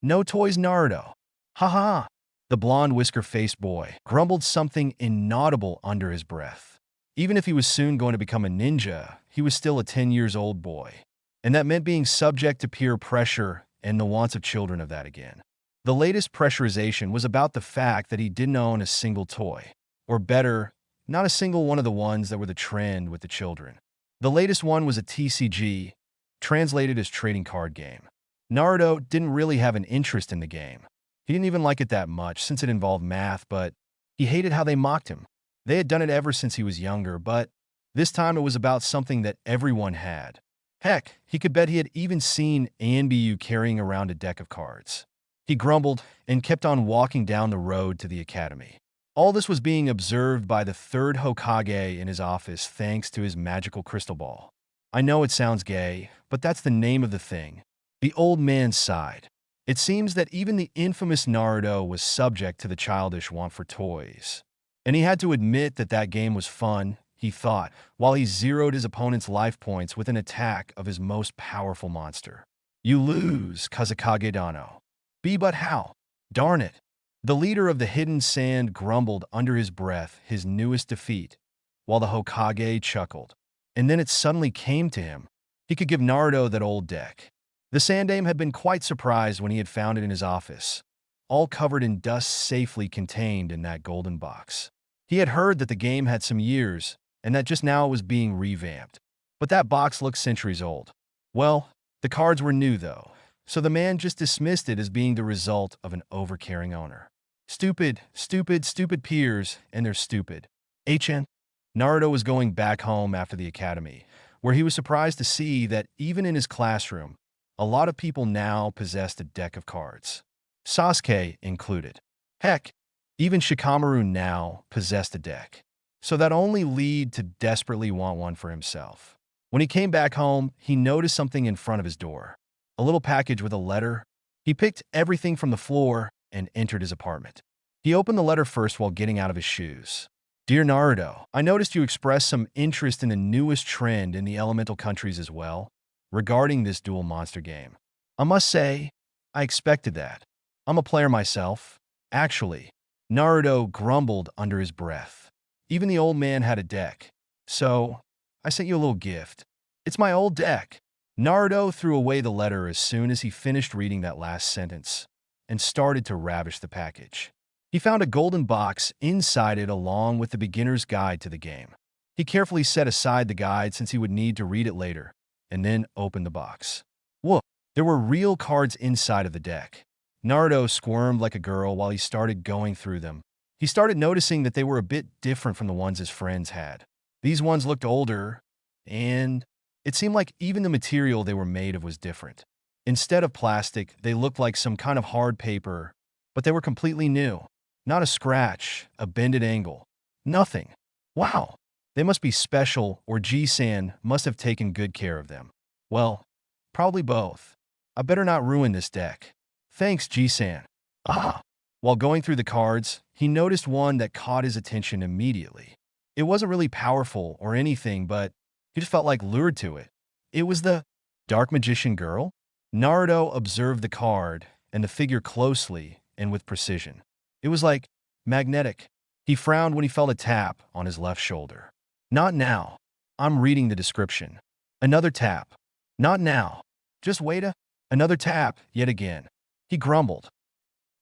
No toys, Naruto. Ha. The blonde whisker-faced boy grumbled something inaudible under his breath. Even if he was soon going to become a ninja, he was still a 10-years-old boy. And that meant being subject to peer pressure and the wants of children of that again. The latest pressurization was about the fact that he didn't own a single toy. Or better, not a single one of the ones that were the trend with the children. The latest one was a TCG, translated as trading card game. Naruto didn't really have an interest in the game. He didn't even like it that much since it involved math, but he hated how they mocked him. They had done it ever since he was younger, but this time it was about something that everyone had. Heck, he could bet he had even seen Anbu carrying around a deck of cards. He grumbled and kept on walking down the road to the academy. All this was being observed by the third Hokage in his office thanks to his magical crystal ball. I know it sounds gay, but that's the name of the thing. The old man sighed. It seems that even the infamous Naruto was subject to the childish want for toys. And he had to admit that that game was fun, he thought, while he zeroed his opponent's life points with an attack of his most powerful monster. You lose, Kazekage Dano. But how? Darn it. The leader of the Hidden Sand grumbled under his breath his newest defeat, while the Hokage chuckled. And then it suddenly came to him. He could give Naruto that old deck. The Sandaime had been quite surprised when he had found it in his office, all covered in dust safely contained in that golden box. He had heard that the game had some years, and that just now it was being revamped. But that box looked centuries old. Well, the cards were new though, so the man just dismissed it as being the result of an overcaring owner. Stupid peers, and they're stupid. HN. Naruto was going back home after the academy, where he was surprised to see that even in his classroom, a lot of people now possessed a deck of cards. Sasuke included. Heck, even Shikamaru now possessed a deck. So that only lead to desperately want one for himself. When he came back home, he noticed something in front of his door. A little package with a letter. He picked everything from the floor and entered his apartment. He opened the letter first while getting out of his shoes. Dear Naruto, I noticed you expressed some interest in the newest trend in the elemental countries as well, regarding this duel monster game. I must say, I expected that. I'm a player myself. Actually, Naruto grumbled under his breath. Even the old man had a deck. So, I sent you a little gift. It's my old deck. Naruto threw away the letter as soon as he finished reading that last sentence and started to ravish the package. He found a golden box inside it along with the beginner's guide to the game. He carefully set aside the guide since he would need to read it later, and then opened the box. Whoa, there were real cards inside of the deck. Naruto squirmed like a girl while he started going through them. He started noticing that they were a bit different from the ones his friends had. These ones looked older, and it seemed like even the material they were made of was different. Instead of plastic, they looked like some kind of hard paper, but they were completely new. Not a scratch, a bended angle, nothing. Wow, they must be special, or G-san must have taken good care of them. Well, probably both. I better not ruin this deck. Thanks, G-san. While going through the cards, he noticed one that caught his attention immediately. It wasn't really powerful or anything, but he just felt like lured to it. It was the Dark Magician Girl. Naruto observed the card and the figure closely and with precision. It was like magnetic. He frowned when he felt a tap on his left shoulder. Not now. I'm reading the description. Another tap. Not now. Just wait a. Another tap, yet again. He grumbled.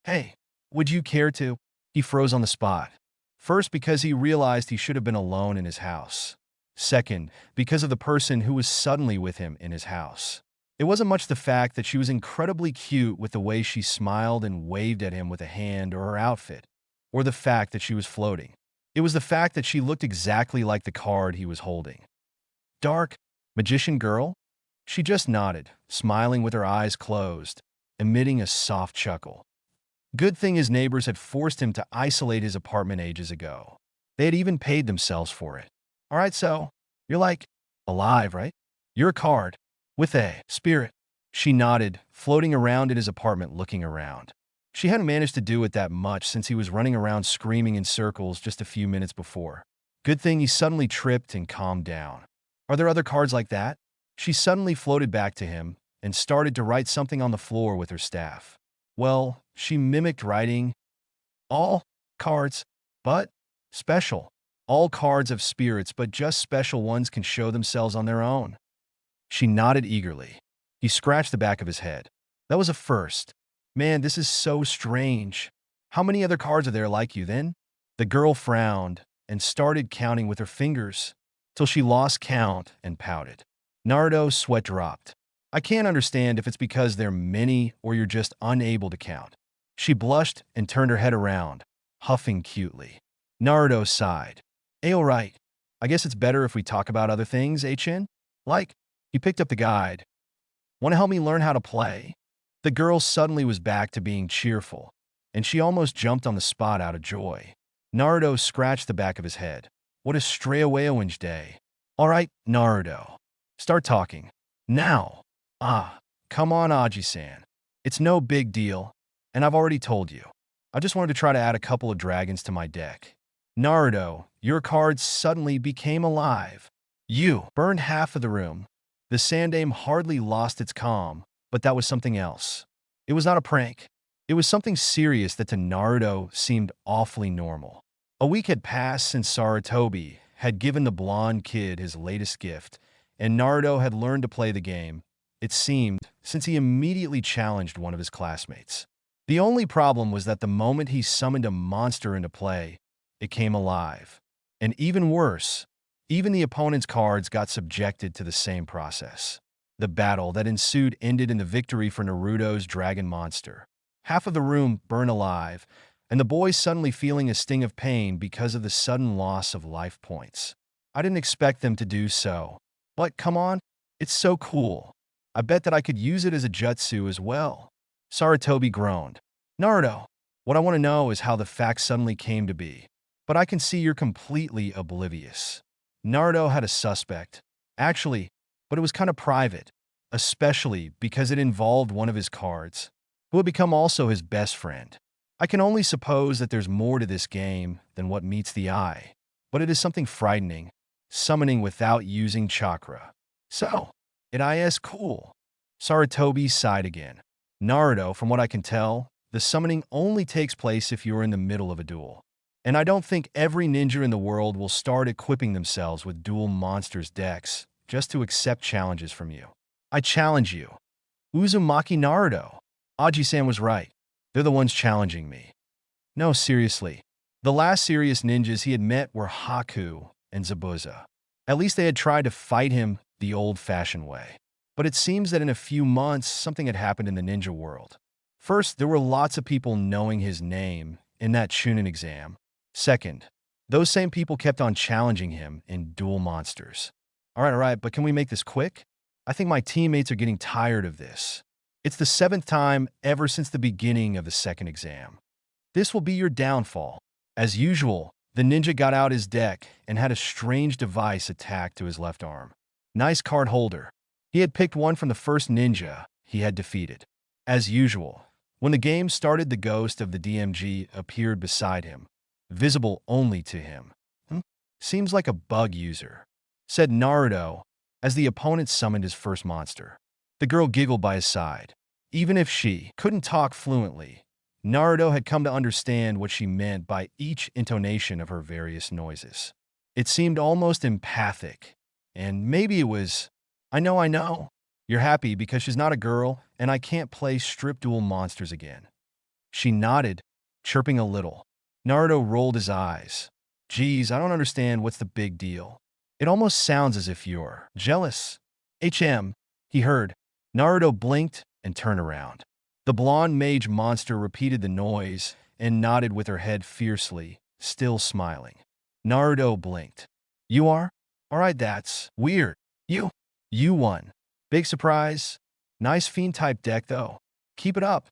Hey, would you care to? He froze on the spot. First, because he realized he should have been alone in his house. Second, because of the person who was suddenly with him in his house. It wasn't much the fact that she was incredibly cute with the way she smiled and waved at him with a hand or her outfit, or the fact that she was floating. It was the fact that she looked exactly like the card he was holding. Dark, magician girl? She just nodded, smiling with her eyes closed, emitting a soft chuckle. Good thing his neighbors had forced him to isolate his apartment ages ago. They had even paid themselves for it. All right, so, you're like, alive, right? You're a card. With a spirit. She nodded, floating around in his apartment looking around. She hadn't managed to do it that much since he was running around screaming in circles just a few minutes before. Good thing he suddenly tripped and calmed down. Are there other cards like that? She suddenly floated back to him and started to write something on the floor with her staff. Well, she mimicked writing, all cards, but special. All cards have spirits, but just special ones can show themselves on their own. She nodded eagerly. He scratched the back of his head. That was a first. Man, this is so strange. How many other cards are there like you then? The girl frowned and started counting with her fingers till she lost count and pouted. Naruto's sweat dropped. I can't understand if it's because there are many or you're just unable to count. She blushed and turned her head around, huffing cutely. Naruto sighed. Alright, I guess it's better if we talk about other things, Chin? Like, he picked up the guide. Want to help me learn how to play? The girl suddenly was back to being cheerful, and she almost jumped on the spot out of joy. Naruto scratched the back of his head. What a stray-away-orange day. Alright, Naruto. Start talking. Now. Come on, Aji-san. It's no big deal, and I've already told you. I just wanted to try to add a couple of dragons to my deck. Naruto, your cards suddenly became alive. You burned half of the room. The Sandame hardly lost its calm, but that was something else. It was not a prank. It was something serious that to Naruto seemed awfully normal. A week had passed since Sarutobi had given the blonde kid his latest gift, and Naruto had learned to play the game, it seemed, since he immediately challenged one of his classmates. The only problem was that the moment he summoned a monster into play, it came alive. And even worse, even the opponent's cards got subjected to the same process. The battle that ensued ended in the victory for Naruto's dragon monster. Half of the room burned alive, and the boys suddenly feeling a sting of pain because of the sudden loss of life points. I didn't expect them to do so. But come on, it's so cool. I bet that I could use it as a jutsu as well. Sarutobi groaned. Naruto, what I want to know is how the facts suddenly came to be. But I can see you're completely oblivious. Naruto had a suspect. Actually, but it was kind of private, especially because it involved one of his cards, who had become also his best friend. I can only suppose that there's more to this game than what meets the eye, but it is something frightening, summoning without using chakra. So, it is cool. Sarutobi sighed again. Naruto, from what I can tell, the summoning only takes place if you're in the middle of a duel. And I don't think every ninja in the world will start equipping themselves with duel monsters decks just to accept challenges from you. I challenge you. Uzumaki Naruto. Aji-san was right. They're the ones challenging me. No, seriously. The last serious ninjas he had met were Haku and Zabuza. At least they had tried to fight him the old-fashioned way. But it seems that in a few months, something had happened in the ninja world. First, there were lots of people knowing his name in that Chunin exam. Second, those same people kept on challenging him in duel monsters. All right, but can we make this quick? I think my teammates are getting tired of this. It's the 7th time ever since the beginning of the second exam. This will be your downfall. As usual, the ninja got out his deck and had a strange device attacked to his left arm. Nice card holder. He had picked one from the first ninja he had defeated. As usual, when the game started, the ghost of the DMG appeared beside him, visible only to him. Seems like a bug user, said Naruto as the opponent summoned his first monster. The girl giggled by his side. Even if she couldn't talk fluently, Naruto had come to understand what she meant by each intonation of her various noises. It seemed almost empathic, and maybe it was, I know. You're happy because she's not a girl, and I can't play strip duel monsters again. She nodded, chirping a little. Naruto rolled his eyes. Geez, I don't understand what's the big deal. It almost sounds as if you're jealous. He heard. Naruto blinked and turned around. The blonde mage monster repeated the noise and nodded with her head fiercely, still smiling. Naruto blinked. You are? Alright, that's weird. You won. Big surprise. Nice fiend-type deck, though. Keep it up.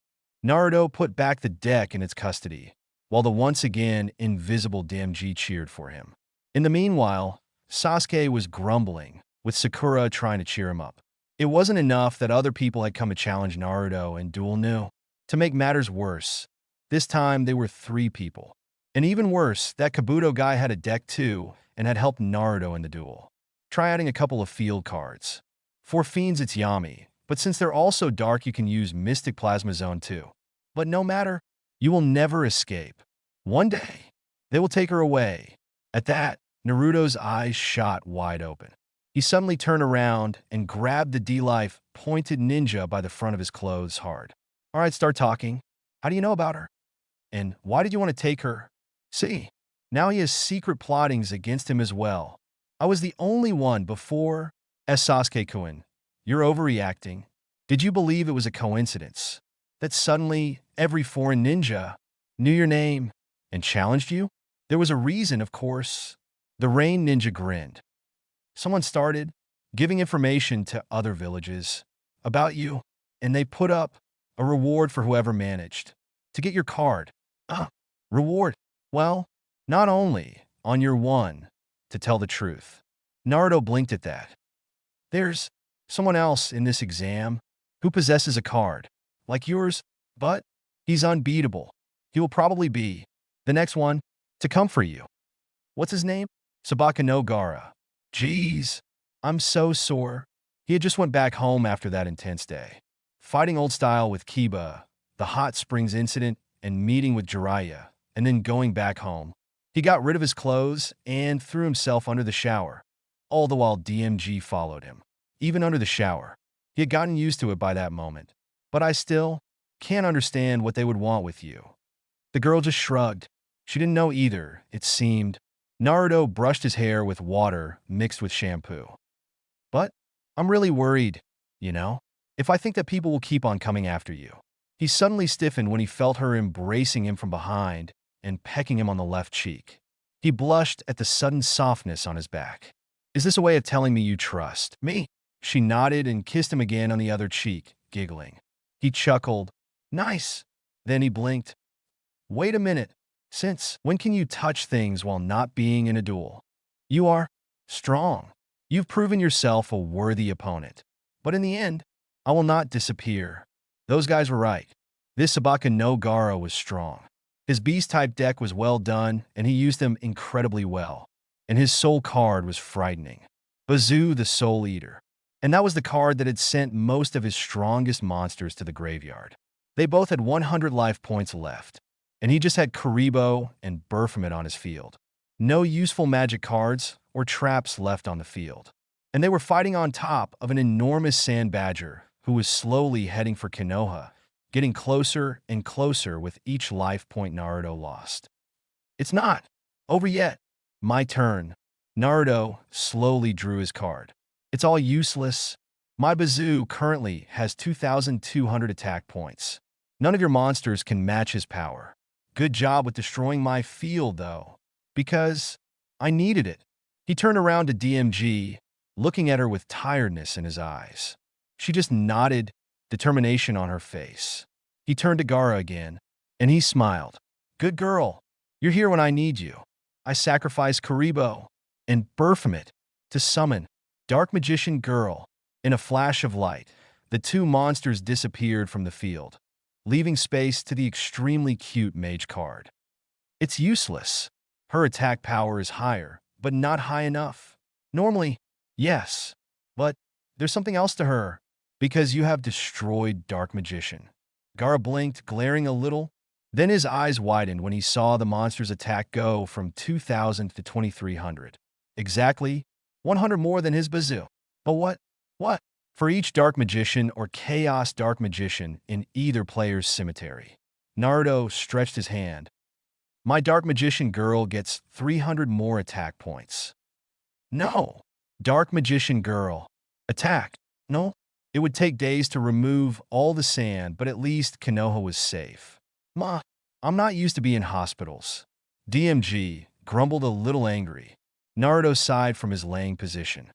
Naruto put back the deck in its custody, while the once again invisible DMG cheered for him. In the meanwhile, Sasuke was grumbling, with Sakura trying to cheer him up. It wasn't enough that other people had come to challenge Naruto and duel new. To make matters worse, this time they were 3 people. And even worse, that Kabuto guy had a deck too and had helped Naruto in the duel. Try adding a couple of field cards. For fiends it's Yami, but since they're also dark you can use Mystic Plasma Zone too. But no matter, you will never escape. One day, they will take her away. At that, Naruto's eyes shot wide open. He suddenly turned around and grabbed the D-Life pointed ninja by the front of his clothes hard. Alright, start talking. How do you know about her? And why did you want to take her? See, now he has secret plottings against him as well. I was the only one before. Sasuke-kun, you're overreacting. Did you believe it was a coincidence that suddenly every foreign ninja knew your name and challenged you? There was a reason, of course. The Rain Ninja grinned. Someone started giving information to other villages about you, and they put up a reward for whoever managed to get your card. Reward? Well, not only on your one, to tell the truth. Naruto blinked at that. There's someone else in this exam who possesses a card like yours, but he's unbeatable. He will probably be the next one to come for you. What's his name? Sabaka no Gaara. Jeez, I'm so sore. He had just went back home after that intense day. Fighting old style with Kiba, the hot springs incident, and meeting with Jiraiya, and then going back home. He got rid of his clothes and threw himself under the shower, all the while DMG followed him. Even under the shower. He had gotten used to it by that moment. But I still can't understand what they would want with you. The girl just shrugged. She didn't know either, it seemed. Naruto brushed his hair with water mixed with shampoo. But I'm really worried, you know, if I think that people will keep on coming after you. He suddenly stiffened when he felt her embracing him from behind and pecking him on the left cheek. He blushed at the sudden softness on his back. Is this a way of telling me you trust me? She nodded and kissed him again on the other cheek, giggling. He chuckled. Nice. Then he blinked. Wait a minute. Since when can you touch things while not being in a duel? You are strong. You've proven yourself a worthy opponent. But in the end, I will not disappear. Those guys were right. This Sabaka no Gaara was strong. His beast-type deck was well done, and he used them incredibly well. And his soul card was frightening. Bazoo the Soul Eater. And that was the card that had sent most of his strongest monsters to the graveyard. They both had 100 life points left. And he just had Kuribo and Baphomet on his field. No useful magic cards or traps left on the field. And they were fighting on top of an enormous sand badger who was slowly heading for Konoha, getting closer and closer with each life point Naruto lost. It's not over yet. My turn. Naruto slowly drew his card. It's all useless. My Bazoo currently has 2,200 attack points. None of your monsters can match his power. Good job with destroying my field, though, because I needed it. He turned around to DMG, looking at her with tiredness in his eyes. She just nodded, determination on her face. He turned to Gaara again, and he smiled. Good girl. You're here when I need you. I sacrificed Kuribo and Baphomet to summon Dark Magician Girl. In a flash of light, the 2 monsters disappeared from the field, leaving space to the extremely cute mage card. It's useless. Her attack power is higher, but not high enough. Normally, yes, but there's something else to her, because you have destroyed Dark Magician. Gaara blinked, glaring a little. Then his eyes widened when he saw the monster's attack go from 2,000 to 2,300. Exactly 100 more than his bazoo. But what? What? For each dark magician or chaos dark magician in either player's cemetery. Naruto stretched his hand. My dark magician girl gets 300 more attack points. No. Dark magician girl. Attack. No. It would take days to remove all the sand, but at least Konoha was safe. Ma, I'm not used to being in hospitals. DMG grumbled a little angry. Naruto sighed from his laying position.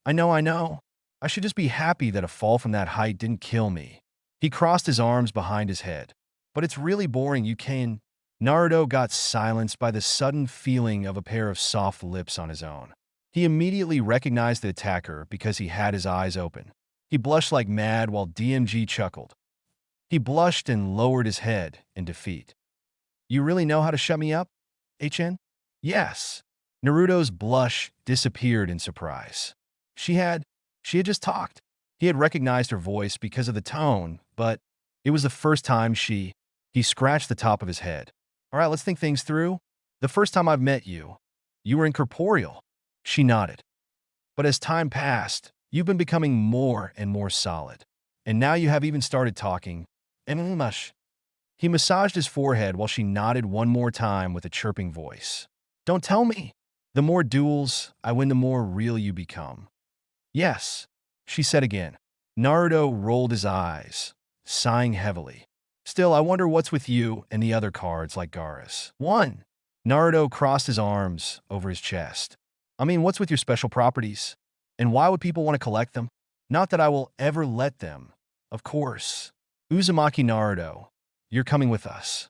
I know. I should just be happy that a fall from that height didn't kill me. He crossed his arms behind his head. But it's really boring, you can. Naruto got silenced by the sudden feeling of a pair of soft lips on his own. He immediately recognized the attacker because he had his eyes open. He blushed like mad while DMG chuckled. He blushed and lowered his head in defeat. You really know how to shut me up, HN? Yes. Naruto's blush disappeared in surprise. She had just talked. He had recognized her voice because of the tone, but it was the first time he scratched the top of his head. All right, let's think things through. The first time I've met you, you were incorporeal. She nodded. But as time passed, you've been becoming more and more solid. And now you have even started talking. He massaged his forehead while she nodded one more time with a chirping voice. Don't tell me. The more duels I win, the more real you become. Yes, she said again. Naruto rolled his eyes, sighing heavily. Still, I wonder what's with you and the other cards like Gaara's. 1. Naruto crossed his arms over his chest. I mean, what's with your special properties? And why would people want to collect them? Not that I will ever let them. Of course. Uzumaki Naruto, you're coming with us.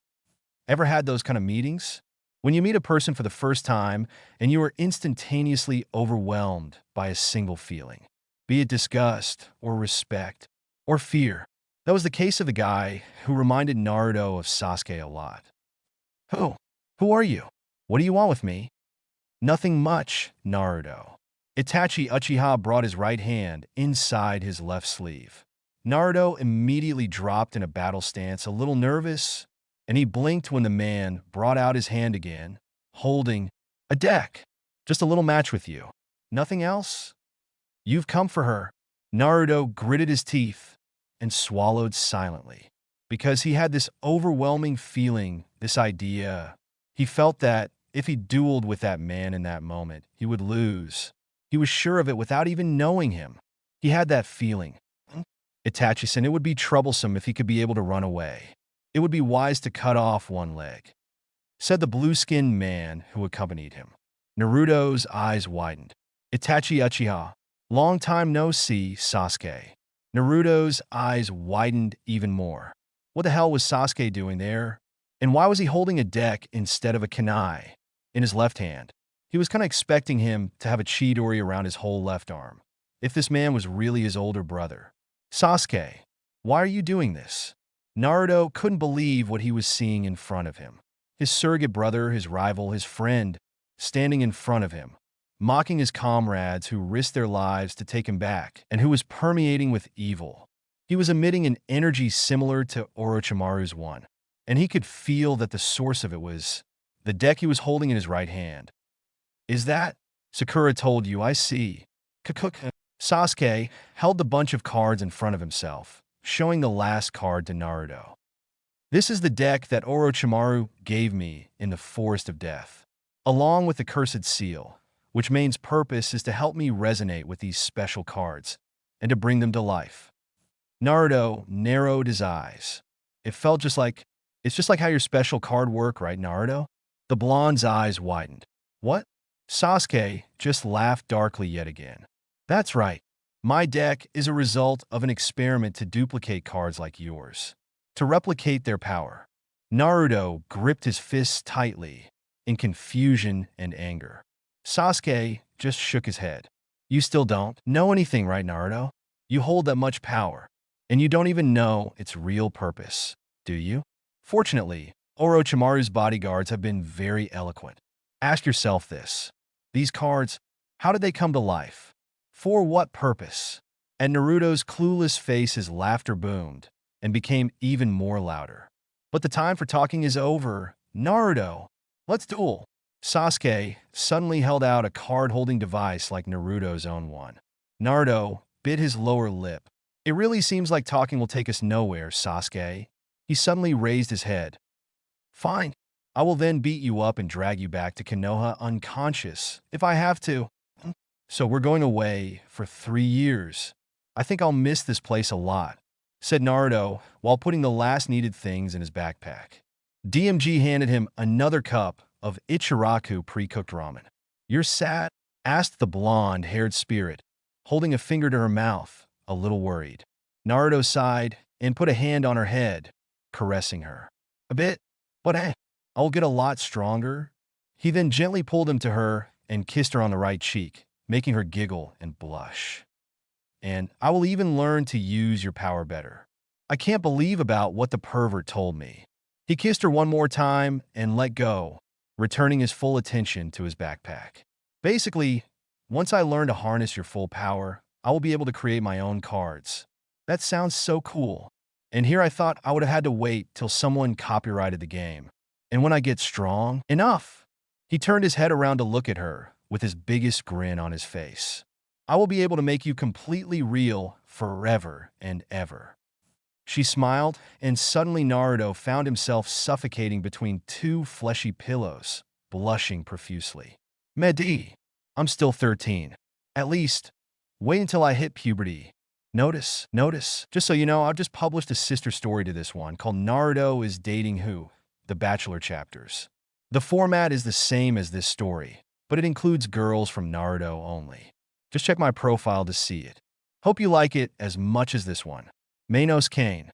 Ever had those kind of meetings? When you meet a person for the first time and you are instantaneously overwhelmed by a single feeling, be it disgust or respect or fear. That was the case of the guy who reminded Naruto of Sasuke a lot. Who are you? What do you want with me? Nothing much, Naruto. Itachi Uchiha brought his right hand inside his left sleeve. Naruto immediately dropped in a battle stance, a little nervous, and he blinked when the man brought out his hand again, holding a deck. Just a little match with you. Nothing else? You've come for her. Naruto gritted his teeth and swallowed silently. Because he had this overwhelming feeling, this idea. He felt that if he dueled with that man in that moment, he would lose. He was sure of it without even knowing him. He had that feeling. Itachi-san, it would be troublesome if he could be able to run away. It would be wise to cut off one leg, said the blue-skinned man who accompanied him. Naruto's eyes widened. Itachi Uchiha. Long time no see, Sasuke. Naruto's eyes widened even more. What the hell was Sasuke doing there? And why was he holding a deck instead of a kunai in his left hand? He was kind of expecting him to have a chidori around his whole left arm, if this man was really his older brother. Sasuke, why are you doing this? Naruto couldn't believe what he was seeing in front of him. His surrogate brother, his rival, his friend, standing in front of him, mocking his comrades who risked their lives to take him back and who was permeating with evil. He was emitting an energy similar to Orochimaru's one, and he could feel that the source of it was the deck he was holding in his right hand. Is that? Sakura told you, I see. Sasuke held the bunch of cards in front of himself, showing the last card to Naruto. This is the deck that Orochimaru gave me in the Forest of Death, along with the Cursed Seal, which main's purpose is to help me resonate with these special cards and to bring them to life. Naruto narrowed his eyes. It's just like how your special card work, right, Naruto? The blonde's eyes widened. What? Sasuke just laughed darkly yet again. That's right. My deck is a result of an experiment to duplicate cards like yours, to replicate their power. Naruto gripped his fists tightly in confusion and anger. Sasuke just shook his head. You still don't know anything, right, Naruto? You hold that much power, and you don't even know its real purpose, do you? Fortunately, Orochimaru's bodyguards have been very eloquent. Ask yourself this. These cards, how did they come to life? For what purpose? And Naruto's clueless face, his laughter boomed and became even more louder. But the time for talking is over. Naruto, let's duel. Sasuke suddenly held out a card-holding device like Naruto's own one. Naruto bit his lower lip. It really seems like talking will take us nowhere, Sasuke. He suddenly raised his head. Fine. I will then beat you up and drag you back to Konoha unconscious, if I have to. So we're going away for 3 years. I think I'll miss this place a lot, said Naruto while putting the last needed things in his backpack. DMG handed him another cup of Ichiraku pre-cooked ramen. You're sad? Asked the blonde-haired spirit, holding a finger to her mouth, a little worried. Naruto sighed and put a hand on her head, caressing her. A bit, but I will get a lot stronger. He then gently pulled him to her and kissed her on the right cheek, making her giggle and blush. And I will even learn to use your power better. I can't believe about what the pervert told me. He kissed her one more time and let go, returning his full attention to his backpack. Basically, once I learn to harness your full power, I will be able to create my own cards. That sounds so cool. And here I thought I would have had to wait till someone copyrighted the game. And when I get strong enough, he turned his head around to look at her with his biggest grin on his face. I will be able to make you completely real forever and ever. She smiled, and suddenly Naruto found himself suffocating between two fleshy pillows, blushing profusely. Medi, I'm still 13. At least, wait until I hit puberty. Notice. Just so you know, I've just published a sister story to this one called Naruto is Dating Who? The Bachelor chapters. The format is the same as this story, but it includes girls from Naruto only. Just check my profile to see it. Hope you like it as much as this one. Manos Kane.